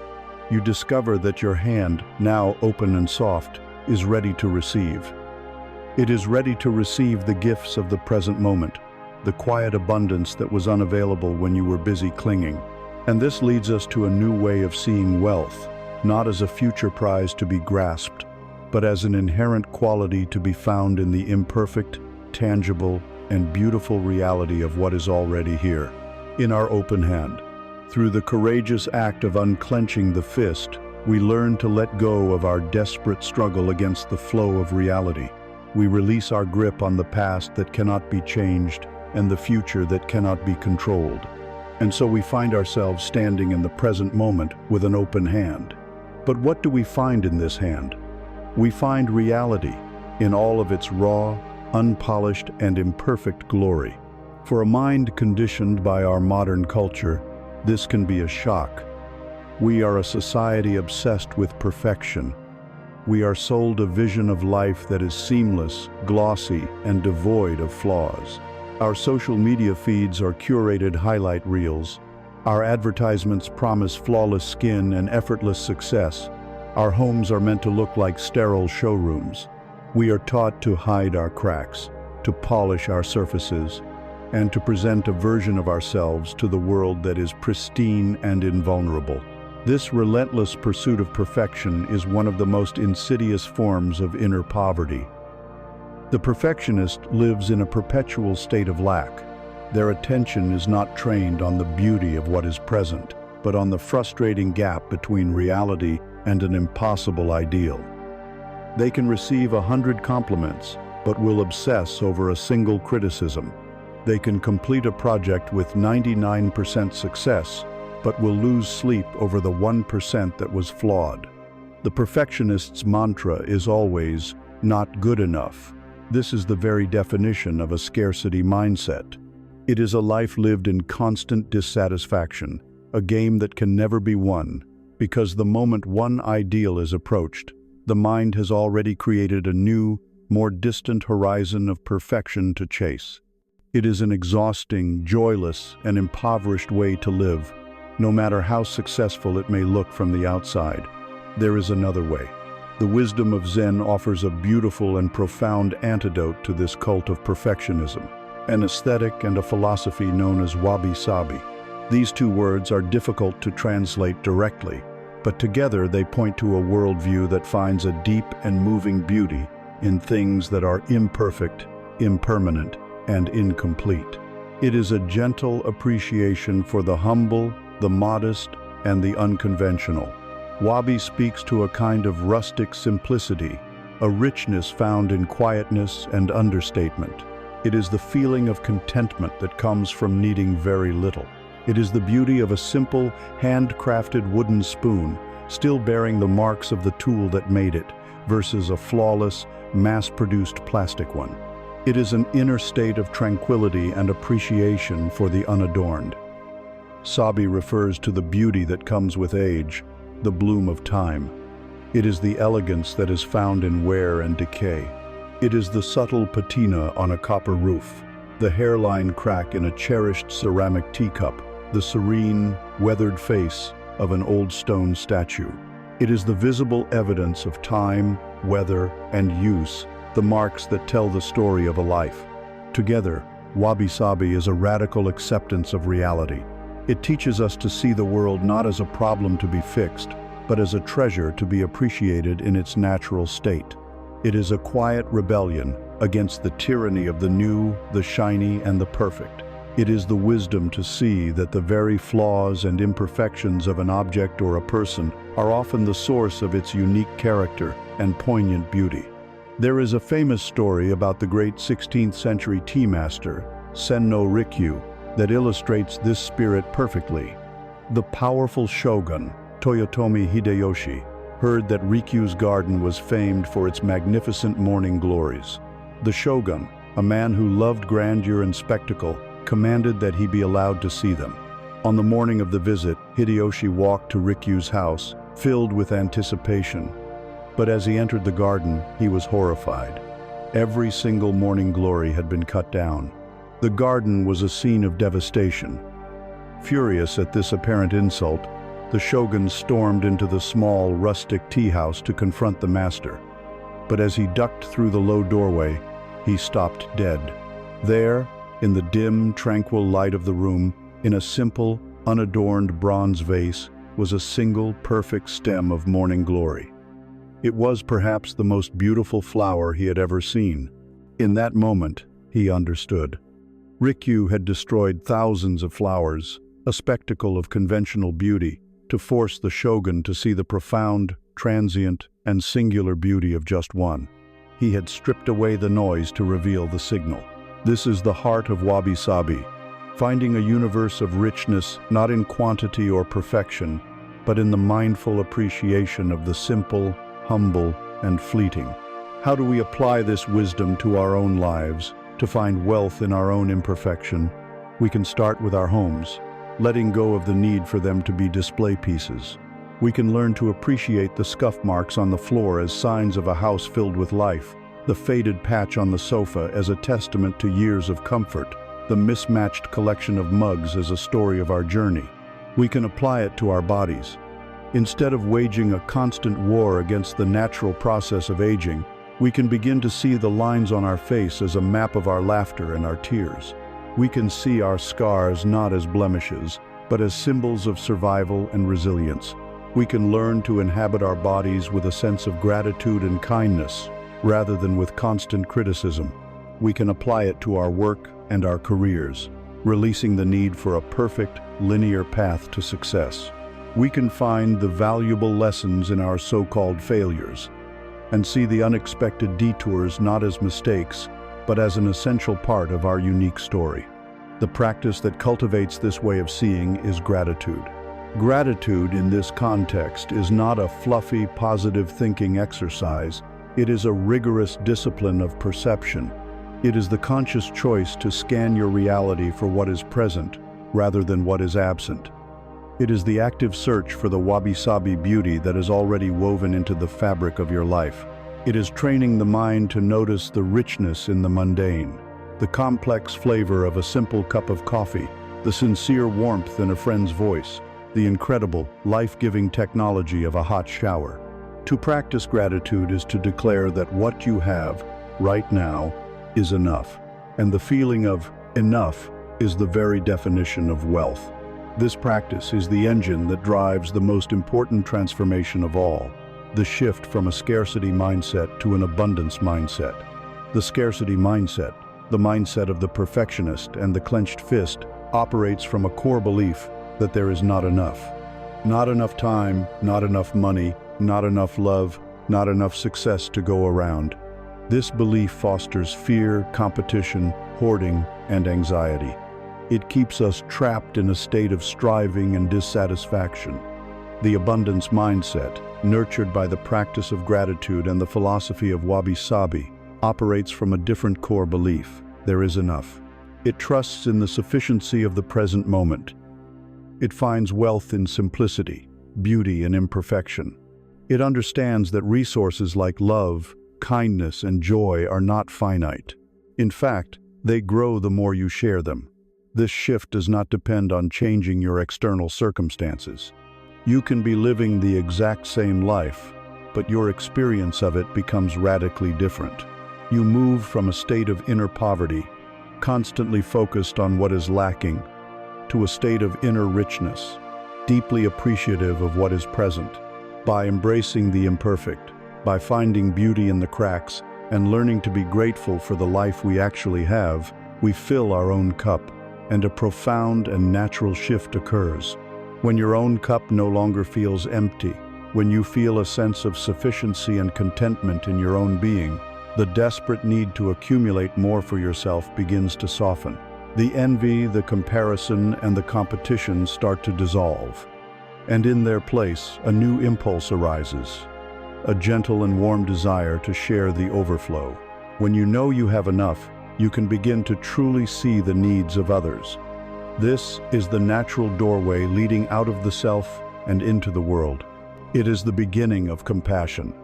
You discover that your hand, now open and soft, is ready to receive. It is ready to receive the gifts of the present moment, the quiet abundance that was unavailable when you were busy clinging. And this leads us to a new way of seeing wealth, not as a future prize to be grasped, but as an inherent quality to be found in the imperfect, tangible, and beautiful reality of what is already here, in our open hand. Through the courageous act of unclenching the fist, We learn to let go of our desperate struggle against the flow of reality. We release our grip on the past that cannot be changed and the future that cannot be controlled. And so we find ourselves standing in the present moment with an open hand. But what do we find in this hand? We find reality in all of its raw, unpolished, and imperfect glory. For a mind conditioned by our modern culture, this can be a shock. We are a society obsessed with perfection. We are sold a vision of life that is seamless, glossy, and devoid of flaws. Our social media feeds are curated highlight reels. Our advertisements promise flawless skin and effortless success. Our homes are meant to look like sterile showrooms. We are taught to hide our cracks, to polish our surfaces, and to present a version of ourselves to the world that is pristine and invulnerable. This relentless pursuit of perfection is one of the most insidious forms of inner poverty. The perfectionist lives in a perpetual state of lack. Their attention is not trained on the beauty of what is present, but on the frustrating gap between reality and an impossible ideal. They can receive 100 compliments, but will obsess over a single criticism. They can complete a project with 99% success, but will lose sleep over the 1% that was flawed. The perfectionist's mantra is always, "not good enough." This is the very definition of a scarcity mindset. It is a life lived in constant dissatisfaction, a game that can never be won, because the moment one ideal is approached, the mind has already created a new, more distant horizon of perfection to chase. It is an exhausting, joyless, and impoverished way to live, no matter how successful it may look from the outside. There is another way. The wisdom of Zen offers a beautiful and profound antidote to this cult of perfectionism, an aesthetic and a philosophy known as wabi-sabi. These two words are difficult to translate directly, but together they point to a worldview that finds a deep and moving beauty in things that are imperfect, impermanent, and incomplete. It is a gentle appreciation for the humble, the modest, and the unconventional. Wabi speaks to a kind of rustic simplicity, a richness found in quietness and understatement. It is the feeling of contentment that comes from needing very little. It is the beauty of a simple, handcrafted wooden spoon, still bearing the marks of the tool that made it, versus a flawless, mass-produced plastic one. It is an inner state of tranquility and appreciation for the unadorned. Sabi refers to the beauty that comes with age, the bloom of time. It is the elegance that is found in wear and decay. It is the subtle patina on a copper roof, the hairline crack in a cherished ceramic teacup, the serene, weathered face of an old stone statue. It is the visible evidence of time, weather, and use, the marks that tell the story of a life. Together, wabi-sabi is a radical acceptance of reality. It teaches us to see the world not as a problem to be fixed, but as a treasure to be appreciated in its natural state. It is a quiet rebellion against the tyranny of the new, the shiny, and the perfect. It is the wisdom to see that the very flaws and imperfections of an object or a person are often the source of its unique character and poignant beauty. There is a famous story about the great 16th century tea master, Senno Rikyu, that illustrates this spirit perfectly. The powerful shogun, Toyotomi Hideyoshi, heard that Rikyu's garden was famed for its magnificent morning glories. The shogun, a man who loved grandeur and spectacle, commanded that he be allowed to see them. On the morning of the visit, Hideyoshi walked to Rikyu's house, filled with anticipation. But as he entered the garden, he was horrified. Every single morning glory had been cut down. The garden was a scene of devastation. Furious at this apparent insult, the shogun stormed into the small, rustic tea house to confront the master. But as he ducked through the low doorway, he stopped dead. There, in the dim, tranquil light of the room, in a simple, unadorned bronze vase, was a single, perfect stem of morning glory. It was perhaps the most beautiful flower he had ever seen. In that moment, he understood. Rikyu had destroyed thousands of flowers, a spectacle of conventional beauty, to force the shogun to see the profound, transient, and singular beauty of just one. He had stripped away the noise to reveal the signal. This is the heart of wabi-sabi, finding a universe of richness not in quantity or perfection, but in the mindful appreciation of the simple, humble, and fleeting. How do we apply this wisdom to our own lives, to find wealth in our own imperfection? We can start with our homes, letting go of the need for them to be display pieces. We can learn to appreciate the scuff marks on the floor as signs of a house filled with life, the faded patch on the sofa as a testament to years of comfort, the mismatched collection of mugs as a story of our journey. We can apply it to our bodies. Instead of waging a constant war against the natural process of aging, we can begin to see the lines on our face as a map of our laughter and our tears. We can see our scars not as blemishes, but as symbols of survival and resilience. We can learn to inhabit our bodies with a sense of gratitude and kindness, rather than with constant criticism. We can apply it to our work and our careers, releasing the need for a perfect, linear path to success. We can find the valuable lessons in our so-called failures, and see the unexpected detours not as mistakes, but as an essential part of our unique story. The practice that cultivates this way of seeing is gratitude. Gratitude in this context is not a fluffy, positive thinking exercise. It is a rigorous discipline of perception. It is the conscious choice to scan your reality for what is present, rather than what is absent. It is the active search for the wabi-sabi beauty that is already woven into the fabric of your life. It is training the mind to notice the richness in the mundane, the complex flavor of a simple cup of coffee, the sincere warmth in a friend's voice, the incredible, life-giving technology of a hot shower. To practice gratitude is to declare that what you have, right now, is enough. And the feeling of enough is the very definition of wealth. This practice is the engine that drives the most important transformation of all, the shift from a scarcity mindset to an abundance mindset. The scarcity mindset, the mindset of the perfectionist and the clenched fist, operates from a core belief that there is not enough. Not enough time, not enough money, not enough love, not enough success to go around. This belief fosters fear, competition, hoarding, and anxiety. It keeps us trapped in a state of striving and dissatisfaction. The abundance mindset, nurtured by the practice of gratitude and the philosophy of wabi-sabi, operates from a different core belief: there is enough. It trusts in the sufficiency of the present moment. It finds wealth in simplicity, beauty in imperfection. It understands that resources like love, kindness, and joy are not finite. In fact, they grow the more you share them. This shift does not depend on changing your external circumstances. You can be living the exact same life, but your experience of it becomes radically different. You move from a state of inner poverty, constantly focused on what is lacking, to a state of inner richness, deeply appreciative of what is present. By embracing the imperfect, by finding beauty in the cracks, and learning to be grateful for the life we actually have, we fill our own cup, and a profound and natural shift occurs. When your own cup no longer feels empty, when you feel a sense of sufficiency and contentment in your own being, the desperate need to accumulate more for yourself begins to soften. The envy, the comparison, and the competition start to dissolve. And in their place, a new impulse arises, a gentle and warm desire to share the overflow. When you know you have enough, you can begin to truly see the needs of others. This is the natural doorway leading out of the self and into the world. It is the beginning of compassion.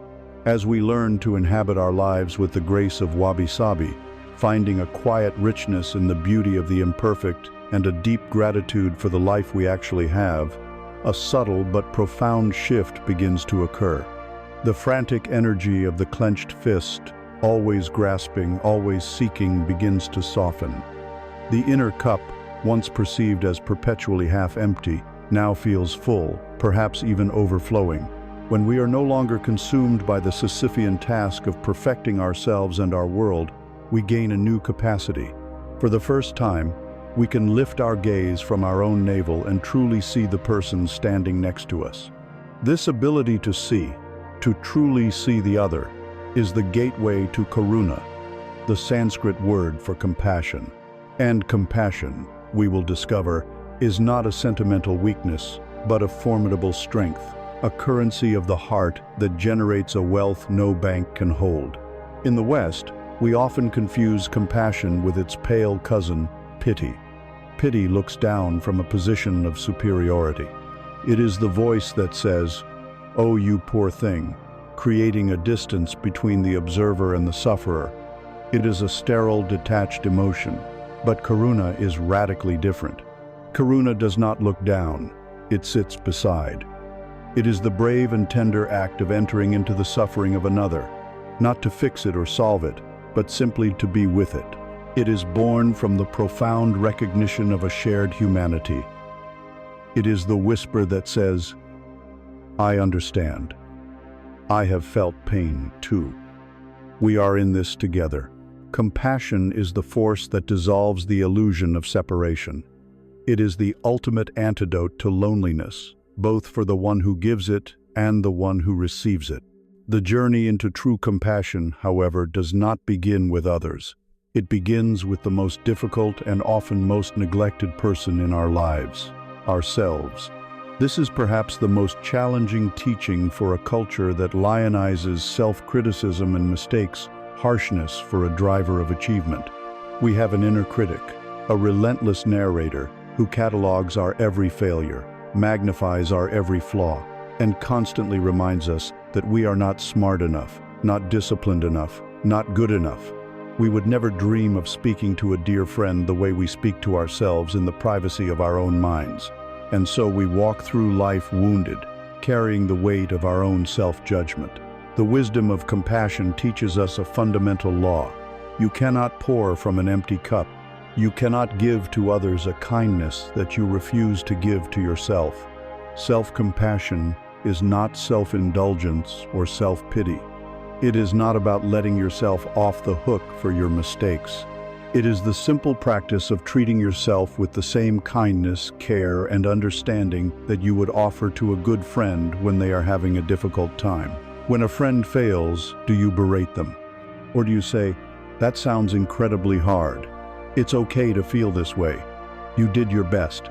As we learn to inhabit our lives with the grace of wabi-sabi, finding a quiet richness in the beauty of the imperfect and a deep gratitude for the life we actually have, a subtle but profound shift begins to occur. The frantic energy of the clenched fist, always grasping, always seeking, begins to soften. The inner cup, once perceived as perpetually half-empty, now feels full, perhaps even overflowing. When we are no longer consumed by the Sisyphean task of perfecting ourselves and our world, we gain a new capacity. For the first time, We can lift our gaze from our own navel and truly see the person standing next to us. This ability to see, to truly see the other, is the gateway to karuna, the Sanskrit word for compassion. And compassion, we will discover, is not a sentimental weakness, but a formidable strength, a currency of the heart that generates a wealth no bank can hold. In the West, we often confuse compassion with its pale cousin, pity. Pity looks down from a position of superiority. It is the voice that says, "Oh, you poor thing," creating a distance between the observer and the sufferer. It is a sterile, detached emotion, but karuna is radically different. Karuna does not look down, it sits beside. It is the brave and tender act of entering into the suffering of another, not to fix it or solve it, but simply to be with it. It is born from the profound recognition of a shared humanity. It is the whisper that says, "I understand. I have felt pain too. We are in this together." Compassion is the force that dissolves the illusion of separation. It is the ultimate antidote to loneliness, both for the one who gives it and the one who receives it. The journey into true compassion, however, does not begin with others. It begins with the most difficult and often most neglected person in our lives, ourselves. This is perhaps the most challenging teaching for a culture that lionizes self-criticism and mistakes harshness for a driver of achievement. We have an inner critic, a relentless narrator who catalogs our every failure, magnifies our every flaw, and constantly reminds us that we are not smart enough, not disciplined enough, not good enough. We would never dream of speaking to a dear friend the way we speak to ourselves in the privacy of our own minds. And so we walk through life wounded, carrying the weight of our own self-judgment. The wisdom of compassion teaches us a fundamental law. You cannot pour from an empty cup. You cannot give to others a kindness that you refuse to give to yourself. Self-compassion is not self-indulgence or self-pity. It is not about letting yourself off the hook for your mistakes. It is the simple practice of treating yourself with the same kindness, care, and understanding that you would offer to a good friend when they are having a difficult time. When a friend fails, do you berate them? Or do you say, "That sounds incredibly hard. It's okay to feel this way. You did your best,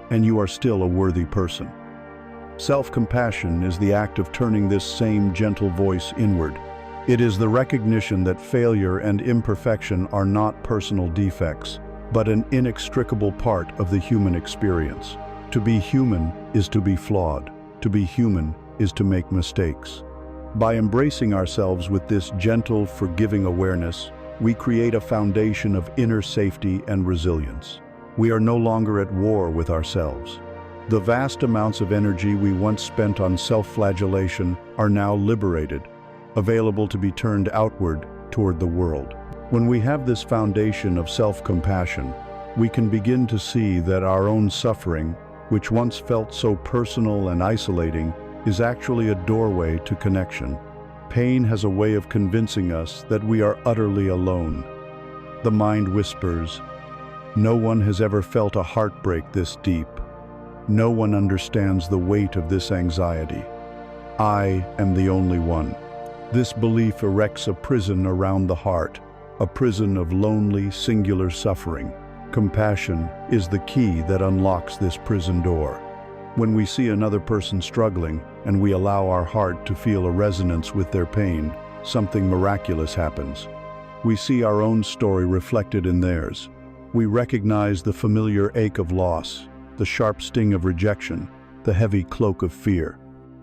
and you are still a worthy person"? Self-compassion is the act of turning this same gentle voice inward. It is the recognition that failure and imperfection are not personal defects, but an inextricable part of the human experience. To be human is to be flawed. To be human is to make mistakes. By embracing ourselves with this gentle, forgiving awareness, we create a foundation of inner safety and resilience. We are no longer at war with ourselves. The vast amounts of energy we once spent on self-flagellation are now liberated, available to be turned outward toward the world. When we have this foundation of self-compassion, we can begin to see that our own suffering, which once felt so personal and isolating, is actually a doorway to connection. Pain has a way of convincing us that we are utterly alone. The mind whispers, "No one has ever felt a heartbreak this deep. No one understands the weight of this anxiety. I am the only one." This belief erects a prison around the heart, a prison of lonely, singular suffering. Compassion is the key that unlocks this prison door. When we see another person struggling and we allow our heart to feel a resonance with their pain, something miraculous happens. We see our own story reflected in theirs. We recognize the familiar ache of loss, the sharp sting of rejection, the heavy cloak of fear.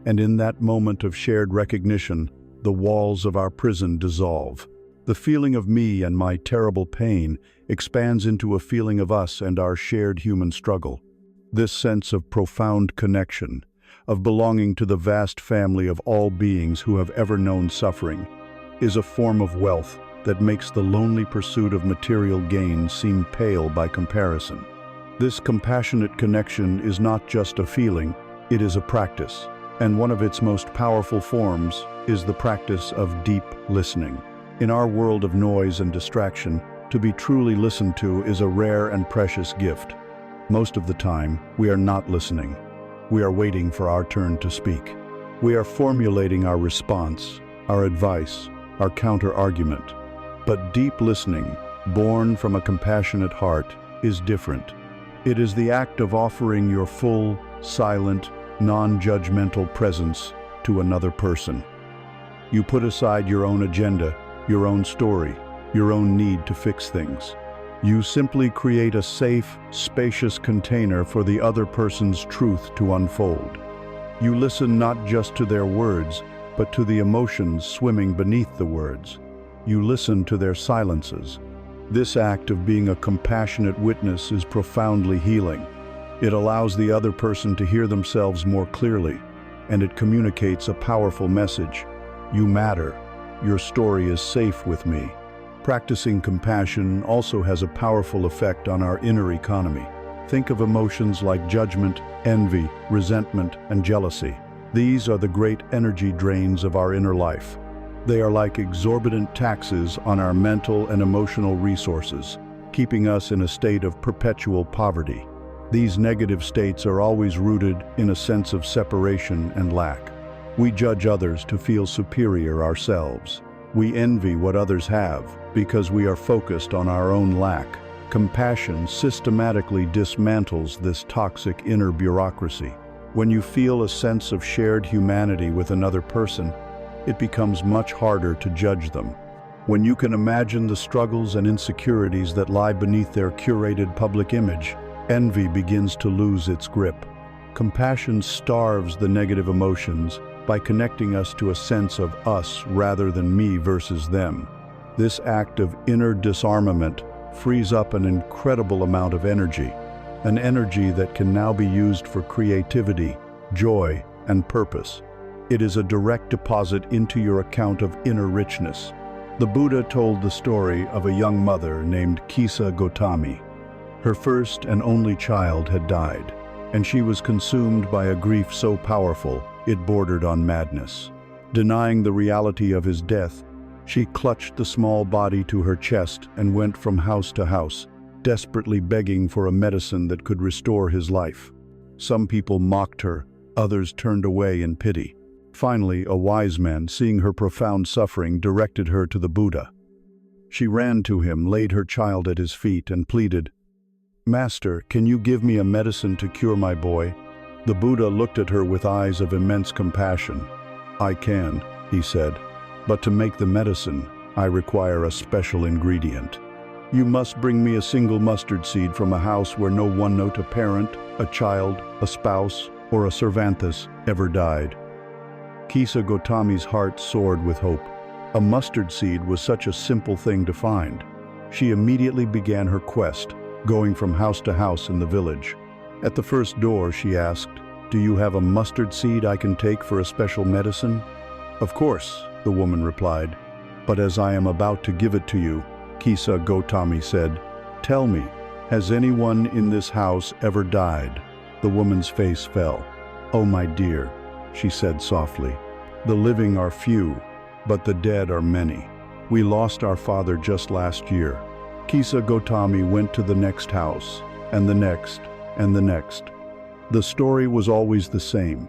And in that moment of shared recognition, the walls of our prison dissolve. The feeling of me and my terrible pain expands into a feeling of us and our shared human struggle. This sense of profound connection, of belonging to the vast family of all beings who have ever known suffering, is a form of wealth that makes the lonely pursuit of material gain seem pale by comparison. This compassionate connection is not just a feeling, it is a practice, and one of its most powerful forms is the practice of deep listening. In our world of noise and distraction, To be truly listened to is a rare and precious gift. Most of the time, we are not listening. We are waiting for our turn to speak. We are formulating our response, our advice, our counter-argument. But deep listening, born from a compassionate heart, is different. It is the act of offering your full, silent, non-judgmental presence to another person. You put aside your own agenda, your own story, your own need to fix things. You simply create a safe, spacious container for the other person's truth to unfold. You listen not just to their words, but to the emotions swimming beneath the words. You listen to their silences. This act of being a compassionate witness is profoundly healing. It allows the other person to hear themselves more clearly, and it communicates a powerful message. You matter. Your story is safe with me. Practicing compassion also has a powerful effect on our inner economy. Think of emotions like judgment, envy, resentment, and jealousy. These are the great energy drains of our inner life. They are like exorbitant taxes on our mental and emotional resources, keeping us in a state of perpetual poverty. These negative states are always rooted in a sense of separation and lack. We judge others to feel superior ourselves. We envy what others have because we are focused on our own lack. Compassion systematically dismantles this toxic inner bureaucracy. When you feel a sense of shared humanity with another person, it becomes much harder to judge them. When you can imagine the struggles and insecurities that lie beneath their curated public image, envy begins to lose its grip. Compassion starves the negative emotions by connecting us to a sense of us rather than me versus them. This act of inner disarmament frees up an incredible amount of energy, an energy that can now be used for creativity, joy, and purpose. It is a direct deposit into your account of inner richness. The Buddha told the story of a young mother named Kisa Gotami. Her first and only child had died, and she was consumed by a grief so powerful it bordered on madness. Denying the reality of his death, she clutched the small body to her chest and went from house to house, desperately begging for a medicine that could restore his life. Some people mocked her, others turned away in pity. Finally, a wise man, seeing her profound suffering, directed her to the Buddha. She ran to him, laid her child at his feet, and pleaded, "Master, can you give me a medicine to cure my boy?" The Buddha looked at her with eyes of immense compassion. "I can," he said, "but to make the medicine, I require a special ingredient. You must bring me a single mustard seed from a house where no one note a parent, a child, a spouse, or a Cervantes ever died." Kisa Gotami's heart soared with hope. A mustard seed was such a simple thing to find. She immediately began her quest, going from house to house in the village. At the first door, she asked, "Do you have a mustard seed I can take for a special medicine?" "Of course," the woman replied. "But as I am about to give it to you," Kisa Gotami said, "tell me, has anyone in this house ever died?" The woman's face fell. "Oh, my dear," she said softly, "the living are few, but the dead are many. We lost our father just last year." Kisa Gotami went to the next house, and the next, and the next. The story was always the same.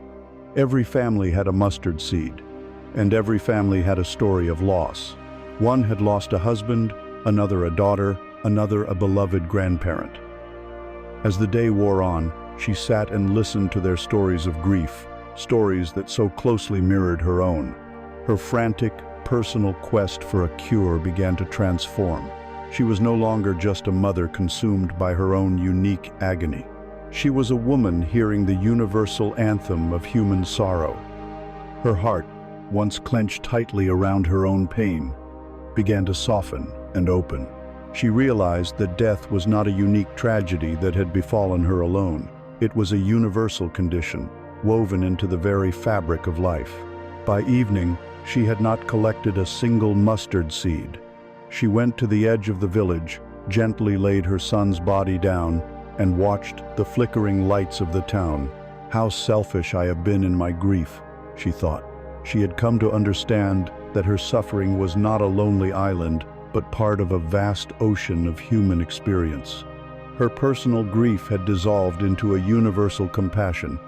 Every family had a mustard seed, and every family had a story of loss. One had lost a husband, another a daughter, another a beloved grandparent. As the day wore on, she sat and listened to their stories of grief, stories that so closely mirrored her own. Her frantic, personal quest for a cure began to transform. She was no longer just a mother consumed by her own unique agony. She was a woman hearing the universal anthem of human sorrow. Her heart, once clenched tightly around her own pain, began to soften and open. She realized that death was not a unique tragedy that had befallen her alone. It was a universal condition, woven into the very fabric of life. By evening, she had not collected a single mustard seed. She went to the edge of the village, gently laid her son's body down, and watched the flickering lights of the town. "How selfish I have been in my grief," she thought. She had come to understand that her suffering was not a lonely island, but part of a vast ocean of human experience. Her personal grief had dissolved into a universal compassion.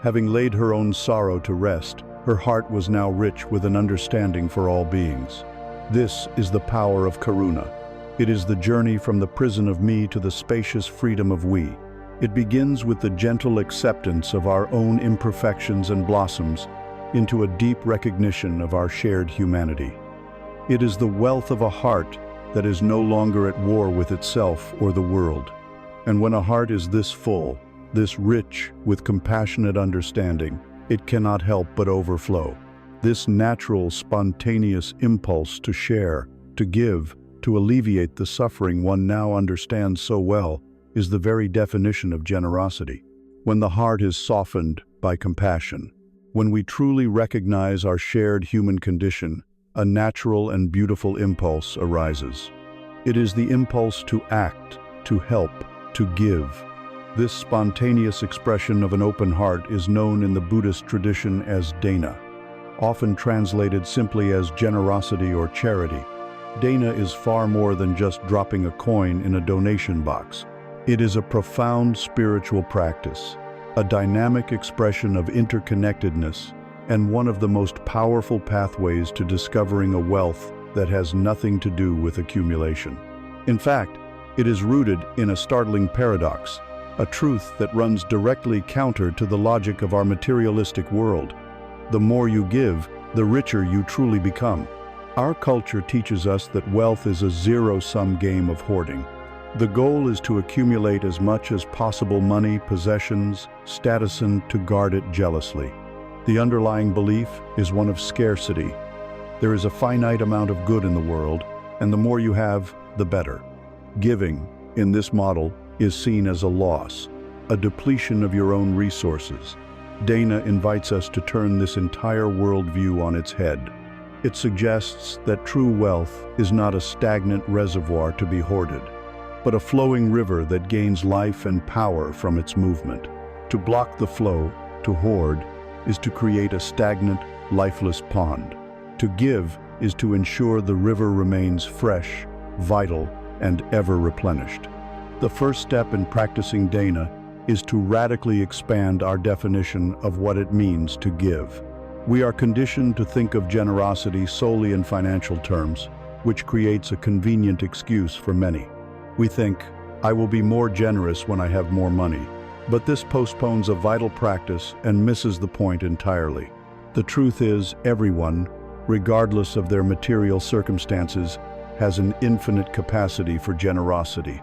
Having laid her own sorrow to rest, her heart was now rich with an understanding for all beings. This is the power of Karuna. It is the journey from the prison of me to the spacious freedom of we. It begins with the gentle acceptance of our own imperfections and blossoms into a deep recognition of our shared humanity. It is the wealth of a heart that is no longer at war with itself or the world. And when a heart is this full, this rich with compassionate understanding, it cannot help but overflow. This natural, spontaneous impulse to share, to give, to alleviate the suffering one now understands so well is the very definition of generosity. When the heart is softened by compassion, when we truly recognize our shared human condition, a natural and beautiful impulse arises. It is the impulse to act, to help, to give. This spontaneous expression of an open heart is known in the Buddhist tradition as dana, often translated simply as generosity or charity. Dana is far more than just dropping a coin in a donation box. It is a profound spiritual practice, a dynamic expression of interconnectedness, and one of the most powerful pathways to discovering a wealth that has nothing to do with accumulation. In fact, it is rooted in a startling paradox, a truth that runs directly counter to the logic of our materialistic world. The more you give, the richer you truly become. Our culture teaches us that wealth is a zero-sum game of hoarding. The goal is to accumulate as much as possible money, possessions, status, and to guard it jealously. The underlying belief is one of scarcity. There is a finite amount of good in the world, and the more you have, the better. Giving, in this model, is seen as a loss, a depletion of your own resources. Dana invites us to turn this entire worldview on its head. It suggests that true wealth is not a stagnant reservoir to be hoarded, but a flowing river that gains life and power from its movement. To block the flow, to hoard, is to create a stagnant, lifeless pond. To give is to ensure the river remains fresh, vital, and ever replenished. The first step in practicing dana is to radically expand our definition of what it means to give. We are conditioned to think of generosity solely in financial terms, which creates a convenient excuse for many. We think, I will be more generous when I have more money. But this postpones a vital practice and misses the point entirely. The truth is, everyone, regardless of their material circumstances, has an infinite capacity for generosity.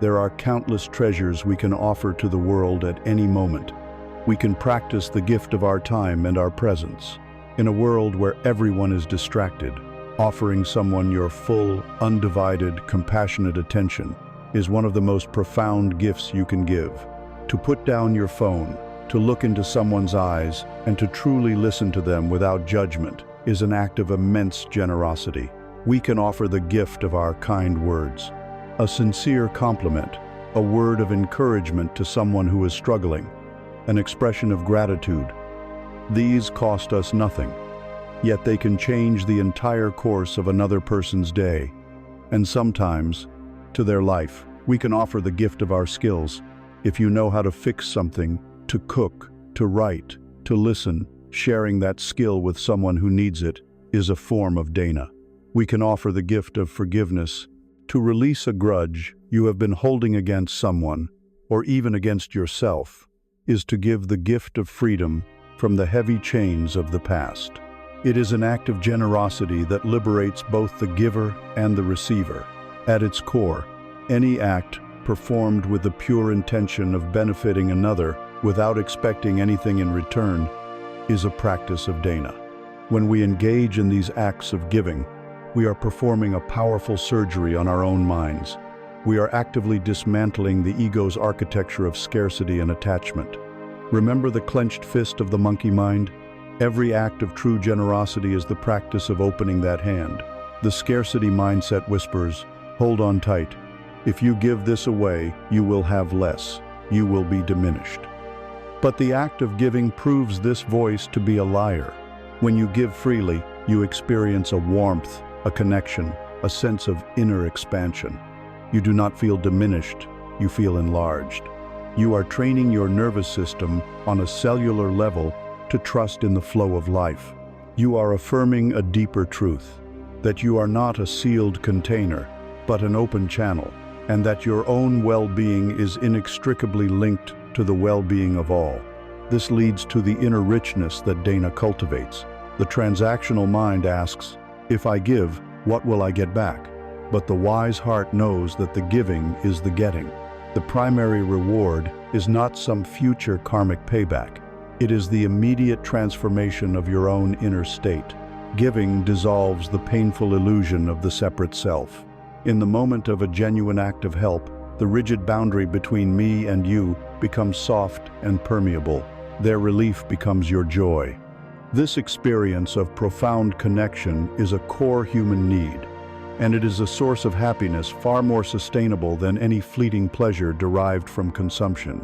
There are countless treasures we can offer to the world at any moment. We can practice the gift of our time and our presence. In a world where everyone is distracted, offering someone your full, undivided, compassionate attention is one of the most profound gifts you can give. To put down your phone, to look into someone's eyes, and to truly listen to them without judgment is an act of immense generosity. We can offer the gift of our kind words, a sincere compliment, a word of encouragement to someone who is struggling, an expression of gratitude. These cost us nothing, yet they can change the entire course of another person's day, and sometimes, to their life. We can offer the gift of our skills. If you know how to fix something, to cook, to write, to listen, sharing that skill with someone who needs it is a form of dana. We can offer the gift of forgiveness. To release a grudge you have been holding against someone, or even against yourself, is to give the gift of freedom from the heavy chains of the past. It is an act of generosity that liberates both the giver and the receiver. At its core, any act performed with the pure intention of benefiting another without expecting anything in return is a practice of dana. When we engage in these acts of giving, we are performing a powerful surgery on our own minds. We are actively dismantling the ego's architecture of scarcity and attachment. Remember the clenched fist of the monkey mind? Every act of true generosity is the practice of opening that hand. The scarcity mindset whispers, hold on tight. If you give this away, you will have less. You will be diminished. But the act of giving proves this voice to be a liar. When you give freely, you experience a warmth, a connection, a sense of inner expansion. You do not feel diminished, you feel enlarged. You are training your nervous system on a cellular level to trust in the flow of life. You are affirming a deeper truth, that you are not a sealed container, but an open channel, and that your own well-being is inextricably linked to the well-being of all. This leads to the inner richness that Dana cultivates. The transactional mind asks, if I give, what will I get back? But the wise heart knows that the giving is the getting. The primary reward is not some future karmic payback. It is the immediate transformation of your own inner state. Giving dissolves the painful illusion of the separate self. In the moment of a genuine act of help, the rigid boundary between me and you becomes soft and permeable. Their relief becomes your joy. This experience of profound connection is a core human need, and it is a source of happiness far more sustainable than any fleeting pleasure derived from consumption.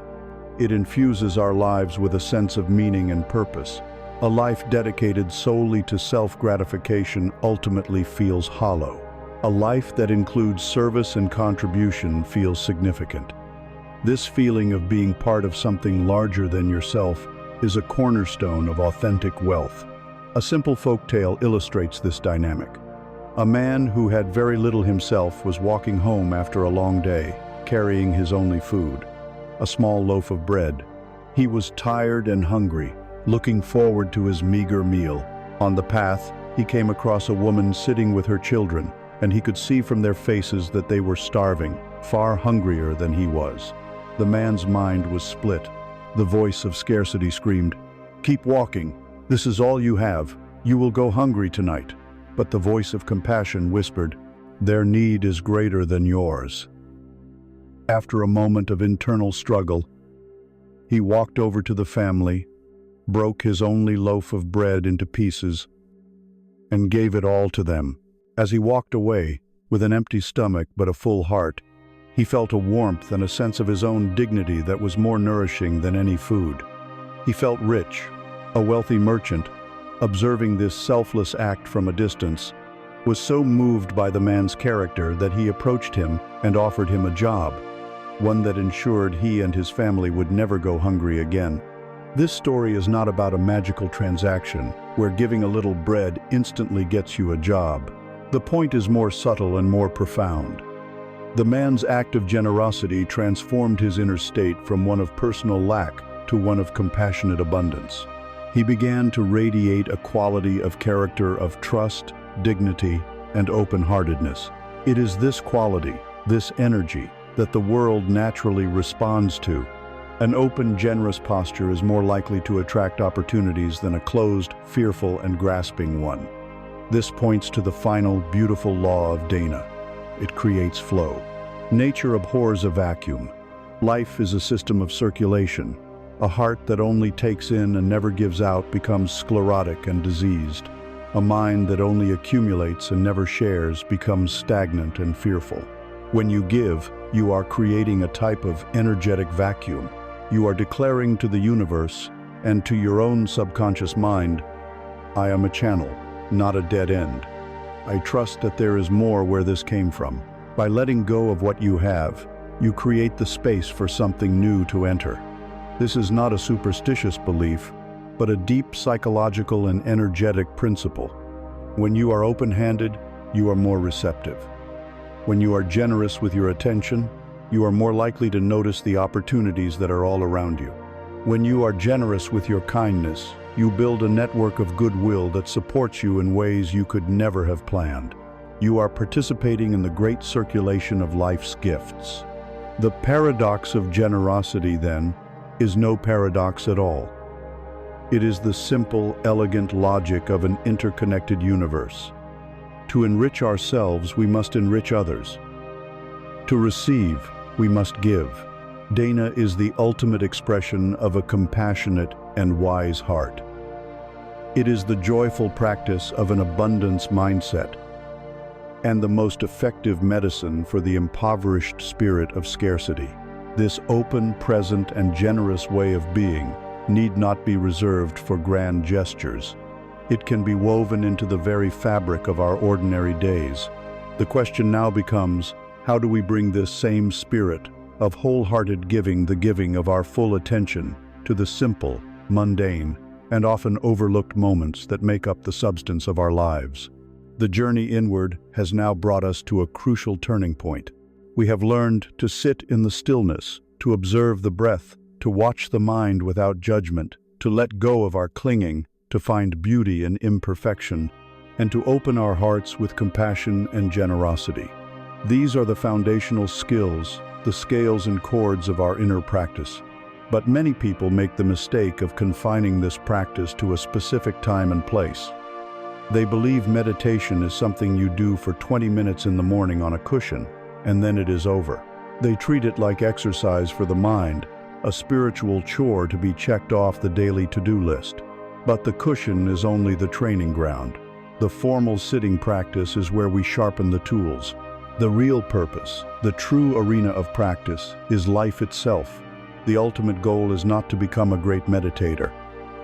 It infuses our lives with a sense of meaning and purpose. A life dedicated solely to self-gratification ultimately feels hollow. A life that includes service and contribution feels significant. This feeling of being part of something larger than yourself is a cornerstone of authentic wealth. A simple folktale illustrates this dynamic. A man who had very little himself was walking home after a long day, carrying his only food, a small loaf of bread. He was tired and hungry, looking forward to his meager meal. On the path, he came across a woman sitting with her children, and he could see from their faces that they were starving, far hungrier than he was. The man's mind was split. The voice of scarcity screamed, "Keep walking. This is all you have. You will go hungry tonight." But the voice of compassion whispered, "Their need is greater than yours." After a moment of internal struggle, he walked over to the family, broke his only loaf of bread into pieces, and gave it all to them. As he walked away, with an empty stomach but a full heart, he felt a warmth and a sense of his own dignity that was more nourishing than any food. He felt rich, a wealthy merchant, observing this selfless act from a distance, was so moved by the man's character that he approached him and offered him a job, one that ensured he and his family would never go hungry again. This story is not about a magical transaction where giving a little bread instantly gets you a job. The point is more subtle and more profound. The man's act of generosity transformed his inner state from one of personal lack to one of compassionate abundance. He began to radiate a quality of character of trust, dignity, and open-heartedness. It is this quality, this energy, that the world naturally responds to. An open, generous posture is more likely to attract opportunities than a closed, fearful, and grasping one. This points to the final, beautiful law of Dana. It creates flow. Nature abhors a vacuum. Life is a system of circulation. A heart that only takes in and never gives out becomes sclerotic and diseased. A mind that only accumulates and never shares becomes stagnant and fearful. When you give, you are creating a type of energetic vacuum. You are declaring to the universe and to your own subconscious mind, "I am a channel, not a dead end. I trust that there is more where this came from." By letting go of what you have, you create the space for something new to enter. This is not a superstitious belief, but a deep psychological and energetic principle. When you are open-handed, you are more receptive. When you are generous with your attention, you are more likely to notice the opportunities that are all around you. When you are generous with your kindness, you build a network of goodwill that supports you in ways you could never have planned. You are participating in the great circulation of life's gifts. The paradox of generosity, then, is no paradox at all. It is the simple, elegant logic of an interconnected universe. To enrich ourselves, we must enrich others. To receive, we must give. Dana is the ultimate expression of a compassionate and wise heart. It is the joyful practice of an abundance mindset and the most effective medicine for the impoverished spirit of scarcity. This open, present, and generous way of being need not be reserved for grand gestures. It can be woven into the very fabric of our ordinary days. The question now becomes, how do we bring this same spirit of wholehearted giving, the giving of our full attention, to the simple, mundane, and often overlooked moments that make up the substance of our lives? The journey inward has now brought us to a crucial turning point. We have learned to sit in the stillness, to observe the breath, to watch the mind without judgment, to let go of our clinging, to find beauty in imperfection, and to open our hearts with compassion and generosity. These are the foundational skills, the scales and chords of our inner practice. But many people make the mistake of confining this practice to a specific time and place. They believe meditation is something you do for 20 minutes in the morning on a cushion, and then it is over. They treat it like exercise for the mind, a spiritual chore to be checked off the daily to-do list. But the cushion is only the training ground. The formal sitting practice is where we sharpen the tools. The real purpose, the true arena of practice, is life itself. The ultimate goal is not to become a great meditator.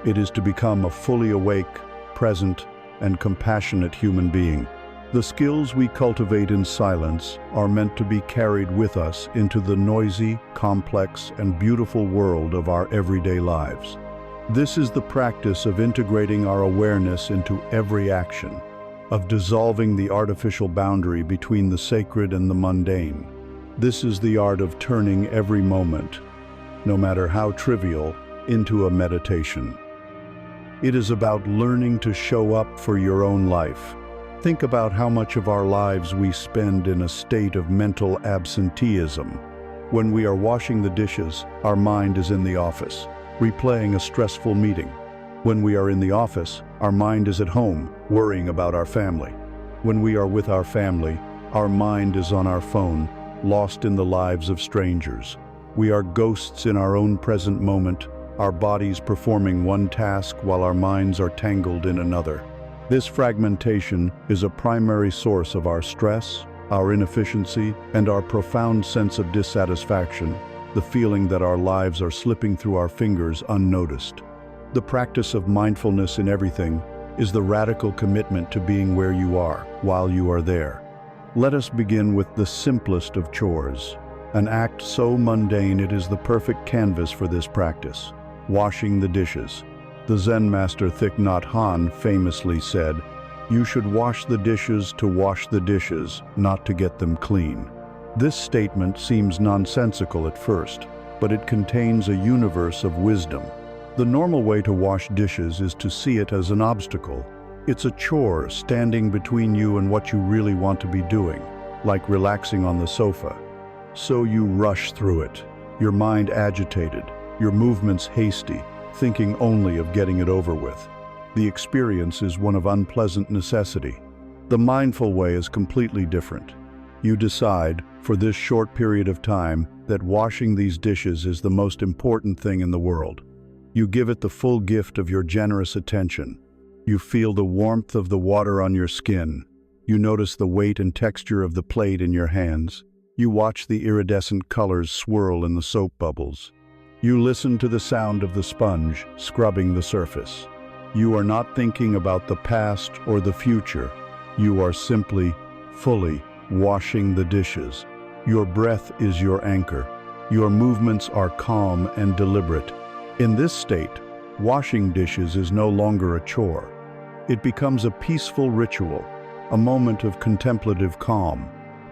It is to become a fully awake, present, and compassionate human being. The skills we cultivate in silence are meant to be carried with us into the noisy, complex, and beautiful world of our everyday lives. This is the practice of integrating our awareness into every action, of dissolving the artificial boundary between the sacred and the mundane. This is the art of turning every moment, no matter how trivial, into a meditation. It is about learning to show up for your own life. Think about how much of our lives we spend in a state of mental absenteeism. When we are washing the dishes, our mind is in the office, replaying a stressful meeting. When we are in the office, our mind is at home, worrying about our family. When we are with our family, our mind is on our phone, lost in the lives of strangers. We are ghosts in our own present moment, our bodies performing one task while our minds are tangled in another. This fragmentation is a primary source of our stress, our inefficiency, and our profound sense of dissatisfaction, the feeling that our lives are slipping through our fingers unnoticed. The practice of mindfulness in everything is the radical commitment to being where you are, while you are there. Let us begin with the simplest of chores, an act so mundane it is the perfect canvas for this practice: washing the dishes. The Zen master Thich Nhat Hanh famously said, "You should wash the dishes to wash the dishes, not to get them clean." This statement seems nonsensical at first, but it contains a universe of wisdom. The normal way to wash dishes is to see it as an obstacle. It's a chore standing between you and what you really want to be doing, like relaxing on the sofa. So you rush through it, your mind agitated, your movements hasty, thinking only of getting it over with. The experience is one of unpleasant necessity. The mindful way is completely different. You decide, for this short period of time, that washing these dishes is the most important thing in the world. You give it the full gift of your generous attention. You feel the warmth of the water on your skin. You notice the weight and texture of the plate in your hands. You watch the iridescent colors swirl in the soap bubbles. You listen to the sound of the sponge scrubbing the surface. You are not thinking about the past or the future. You are simply, fully washing the dishes. Your breath is your anchor. Your movements are calm and deliberate. In this state, washing dishes is no longer a chore. It becomes a peaceful ritual, a moment of contemplative calm.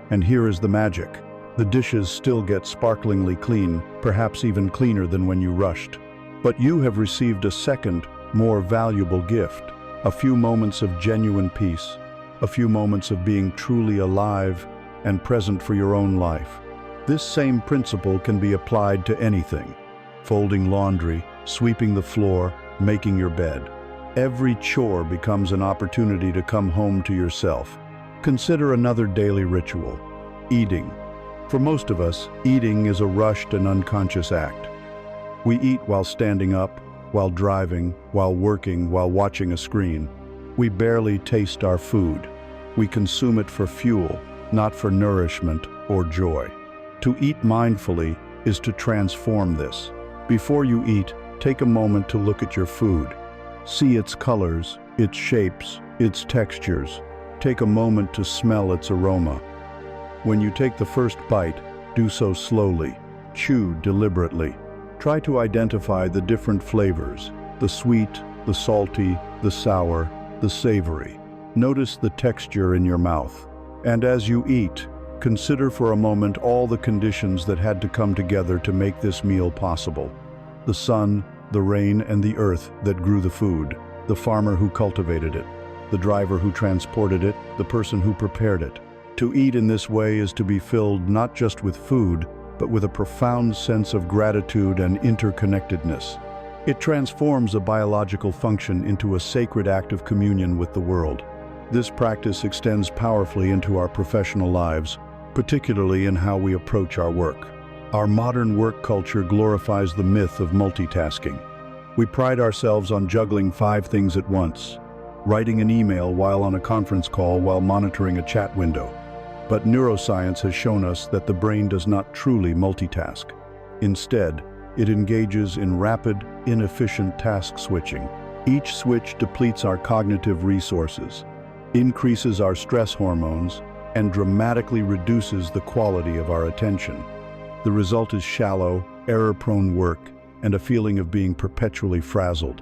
And here is the magic. The dishes still get sparklingly clean, perhaps even cleaner than when you rushed. But you have received a second, more valuable gift, a few moments of genuine peace, a few moments of being truly alive and present for your own life. This same principle can be applied to anything: folding laundry, sweeping the floor, making your bed. Every chore becomes an opportunity to come home to yourself. Consider another daily ritual: eating. For most of us, eating is a rushed and unconscious act. We eat while standing up, while driving, while working, while watching a screen. We barely taste our food. We consume it for fuel, not for nourishment or joy. To eat mindfully is to transform this. Before you eat, take a moment to look at your food. See its colors, its shapes, its textures. Take a moment to smell its aroma. When you take the first bite, do so slowly. Chew deliberately. Try to identify the different flavors, the sweet, the salty, the sour, the savory. Notice the texture in your mouth. And as you eat, consider for a moment all the conditions that had to come together to make this meal possible. The sun, the rain, and the earth that grew the food, the farmer who cultivated it, the driver who transported it, the person who prepared it. To eat in this way is to be filled not just with food, but with a profound sense of gratitude and interconnectedness. It transforms a biological function into a sacred act of communion with the world. This practice extends powerfully into our professional lives, particularly in how we approach our work. Our modern work culture glorifies the myth of multitasking. We pride ourselves on juggling 5 things at once, writing an email while on a conference call while monitoring a chat window. But neuroscience has shown us that the brain does not truly multitask. Instead, it engages in rapid, inefficient task switching. Each switch depletes our cognitive resources, increases our stress hormones, and dramatically reduces the quality of our attention. The result is shallow, error-prone work and a feeling of being perpetually frazzled.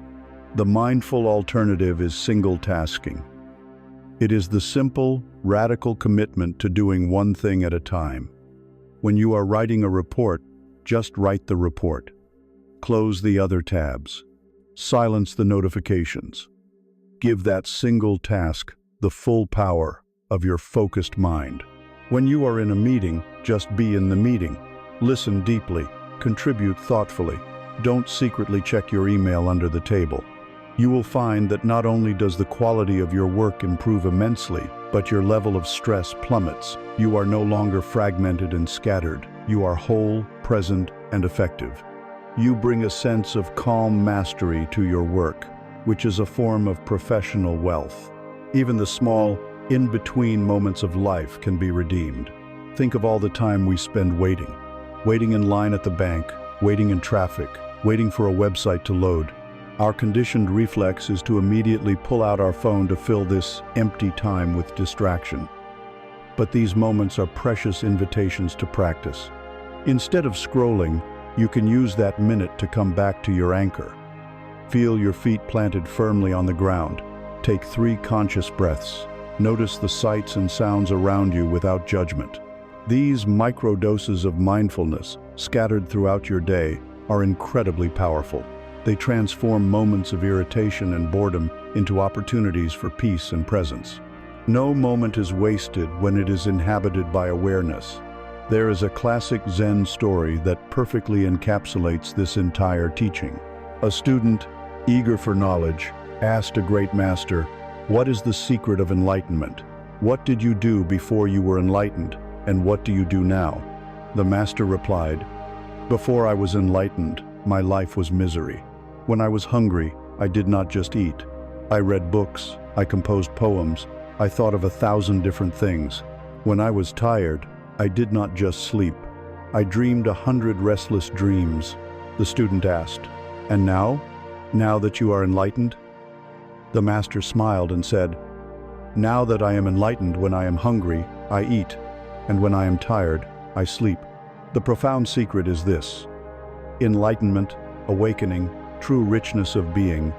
The mindful alternative is single tasking. It is the simple, radical commitment to doing one thing at a time. When you are writing a report, just write the report. Close the other tabs. Silence the notifications. Give that single task the full power of your focused mind. When you are in a meeting, just be in the meeting. Listen deeply. Contribute thoughtfully. Don't secretly check your email under the table. You will find that not only does the quality of your work improve immensely, but your level of stress plummets. You are no longer fragmented and scattered. You are whole, present, and effective. You bring a sense of calm mastery to your work, which is a form of professional wealth. Even the small, in-between moments of life can be redeemed. Think of all the time we spend waiting. Waiting in line at the bank, waiting in traffic, waiting for a website to load. Our conditioned reflex is to immediately pull out our phone to fill this empty time with distraction. But these moments are precious invitations to practice. Instead of scrolling, you can use that minute to come back to your anchor. Feel your feet planted firmly on the ground. Take 3 conscious breaths. Notice the sights and sounds around you without judgment. These microdoses of mindfulness, scattered throughout your day, are incredibly powerful. They transform moments of irritation and boredom into opportunities for peace and presence. No moment is wasted when it is inhabited by awareness. There is a classic Zen story that perfectly encapsulates this entire teaching. A student, eager for knowledge, asked a great master, "What is the secret of enlightenment? What did you do before you were enlightened, and what do you do now?" The master replied, "Before I was enlightened, my life was misery. When I was hungry, I did not just eat. I read books, I composed poems, I thought of 1,000 different things. When I was tired, I did not just sleep. I dreamed 100 restless dreams." The student asked, "And now? Now that you are enlightened?" The master smiled and said, "Now that I am enlightened, when I am hungry, I eat, and when I am tired, I sleep." The profound secret is this: enlightenment, awakening, true richness of being,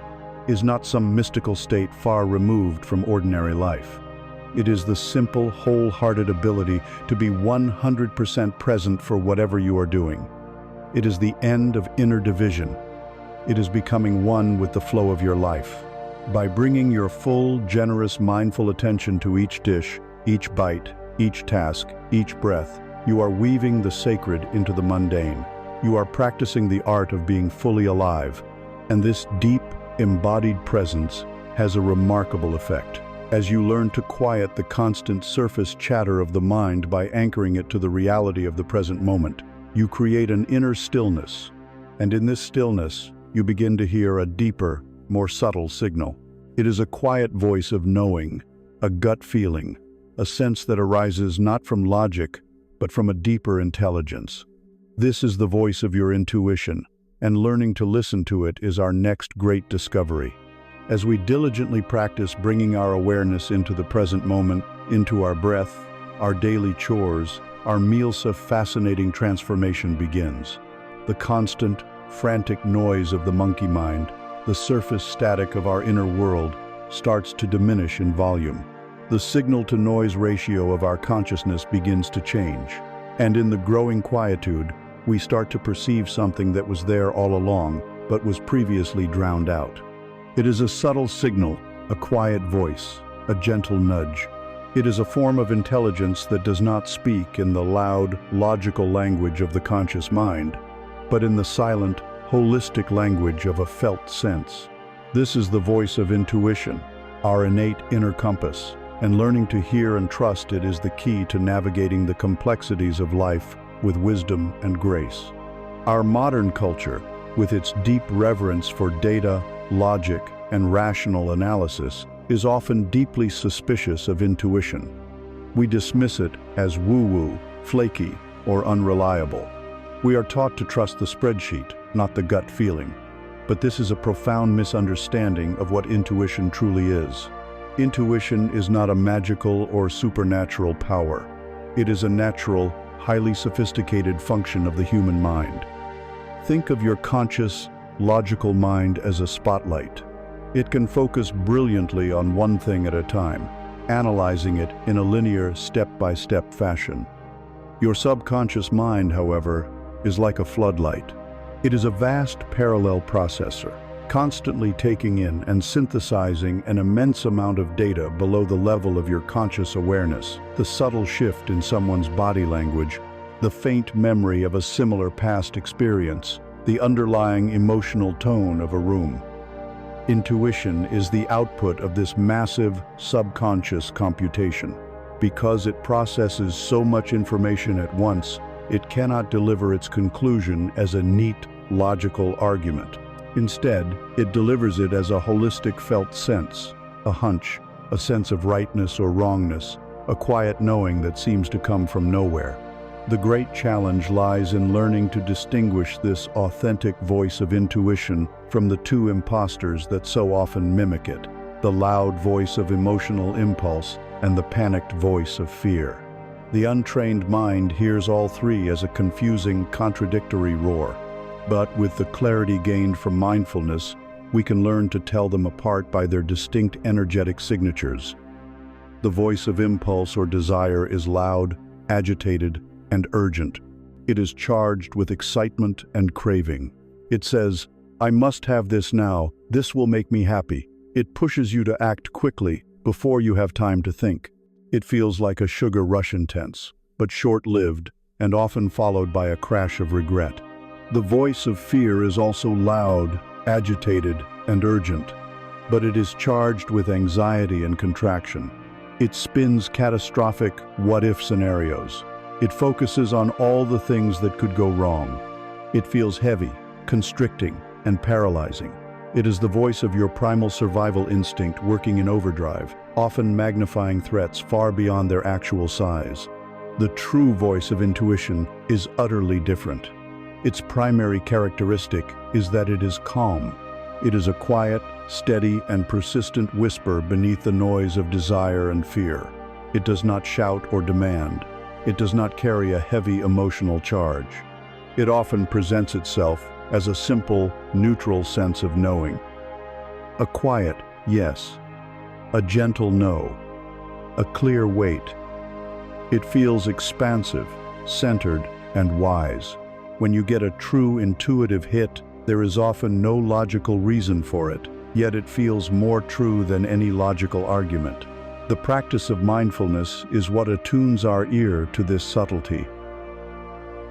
is not some mystical state far removed from ordinary life. It is the simple, wholehearted ability to be 100% present for whatever you are doing. It is the end of inner division. It is becoming one with the flow of your life. By bringing your full, generous, mindful attention to each dish, each bite, each task, each breath, you are weaving the sacred into the mundane. You are practicing the art of being fully alive, and this deep, embodied presence has a remarkable effect. As you learn to quiet the constant surface chatter of the mind by anchoring it to the reality of the present moment, you create an inner stillness, and in this stillness, you begin to hear a deeper, more subtle signal. It is a quiet voice of knowing, a gut feeling, a sense that arises not from logic, but from a deeper intelligence. This is the voice of your intuition, and learning to listen to it is our next great discovery. As we diligently practice bringing our awareness into the present moment, into our breath, our daily chores, our meals, a fascinating transformation begins. The constant, frantic noise of the monkey mind, the surface static of our inner world, starts to diminish in volume. The signal-to-noise ratio of our consciousness begins to change. And in the growing quietude, we start to perceive something that was there all along, but was previously drowned out. It is a subtle signal, a quiet voice, a gentle nudge. It is a form of intelligence that does not speak in the loud, logical language of the conscious mind, but in the silent, holistic language of a felt sense. This is the voice of intuition, our innate inner compass, and learning to hear and trust it is the key to navigating the complexities of life with wisdom and grace. Our modern culture, with its deep reverence for data, logic, and rational analysis, is often deeply suspicious of intuition. We dismiss it as woo-woo, flaky, or unreliable. We are taught to trust the spreadsheet, not the gut feeling. But this is a profound misunderstanding of what intuition truly is. Intuition is not a magical or supernatural power. It is a natural, highly sophisticated function of the human mind. Think of your conscious, logical mind as a spotlight. It can focus brilliantly on one thing at a time, analyzing it in a linear, step-by-step fashion. Your subconscious mind, however, is like a floodlight. It is a vast parallel processor, constantly taking in and synthesizing an immense amount of data below the level of your conscious awareness. The subtle shift in someone's body language, the faint memory of a similar past experience, the underlying emotional tone of a room. Intuition is the output of this massive subconscious computation. Because it processes so much information at once, it cannot deliver its conclusion as a neat, logical argument. Instead, it delivers it as a holistic felt sense, a hunch, a sense of rightness or wrongness, a quiet knowing that seems to come from nowhere. The great challenge lies in learning to distinguish this authentic voice of intuition from the two imposters that so often mimic it, the loud voice of emotional impulse and the panicked voice of fear. The untrained mind hears all three as a confusing, contradictory roar. But with the clarity gained from mindfulness, we can learn to tell them apart by their distinct energetic signatures. The voice of impulse or desire is loud, agitated, and urgent. It is charged with excitement and craving. It says, "I must have this now, this will make me happy." It pushes you to act quickly, before you have time to think. It feels like a sugar rush, intense, but short-lived, and often followed by a crash of regret. The voice of fear is also loud, agitated, and urgent, but it is charged with anxiety and contraction. It spins catastrophic what-if scenarios. It focuses on all the things that could go wrong. It feels heavy, constricting, and paralyzing. It is the voice of your primal survival instinct working in overdrive, often magnifying threats far beyond their actual size. The true voice of intuition is utterly different. Its primary characteristic is that it is calm. It is a quiet, steady, and persistent whisper beneath the noise of desire and fear. It does not shout or demand. It does not carry a heavy emotional charge. It often presents itself as a simple, neutral sense of knowing. A quiet yes, a gentle no, a clear wait. It feels expansive, centered, and wise. When you get a true intuitive hit, there is often no logical reason for it, yet it feels more true than any logical argument. The practice of mindfulness is what attunes our ear to this subtlety.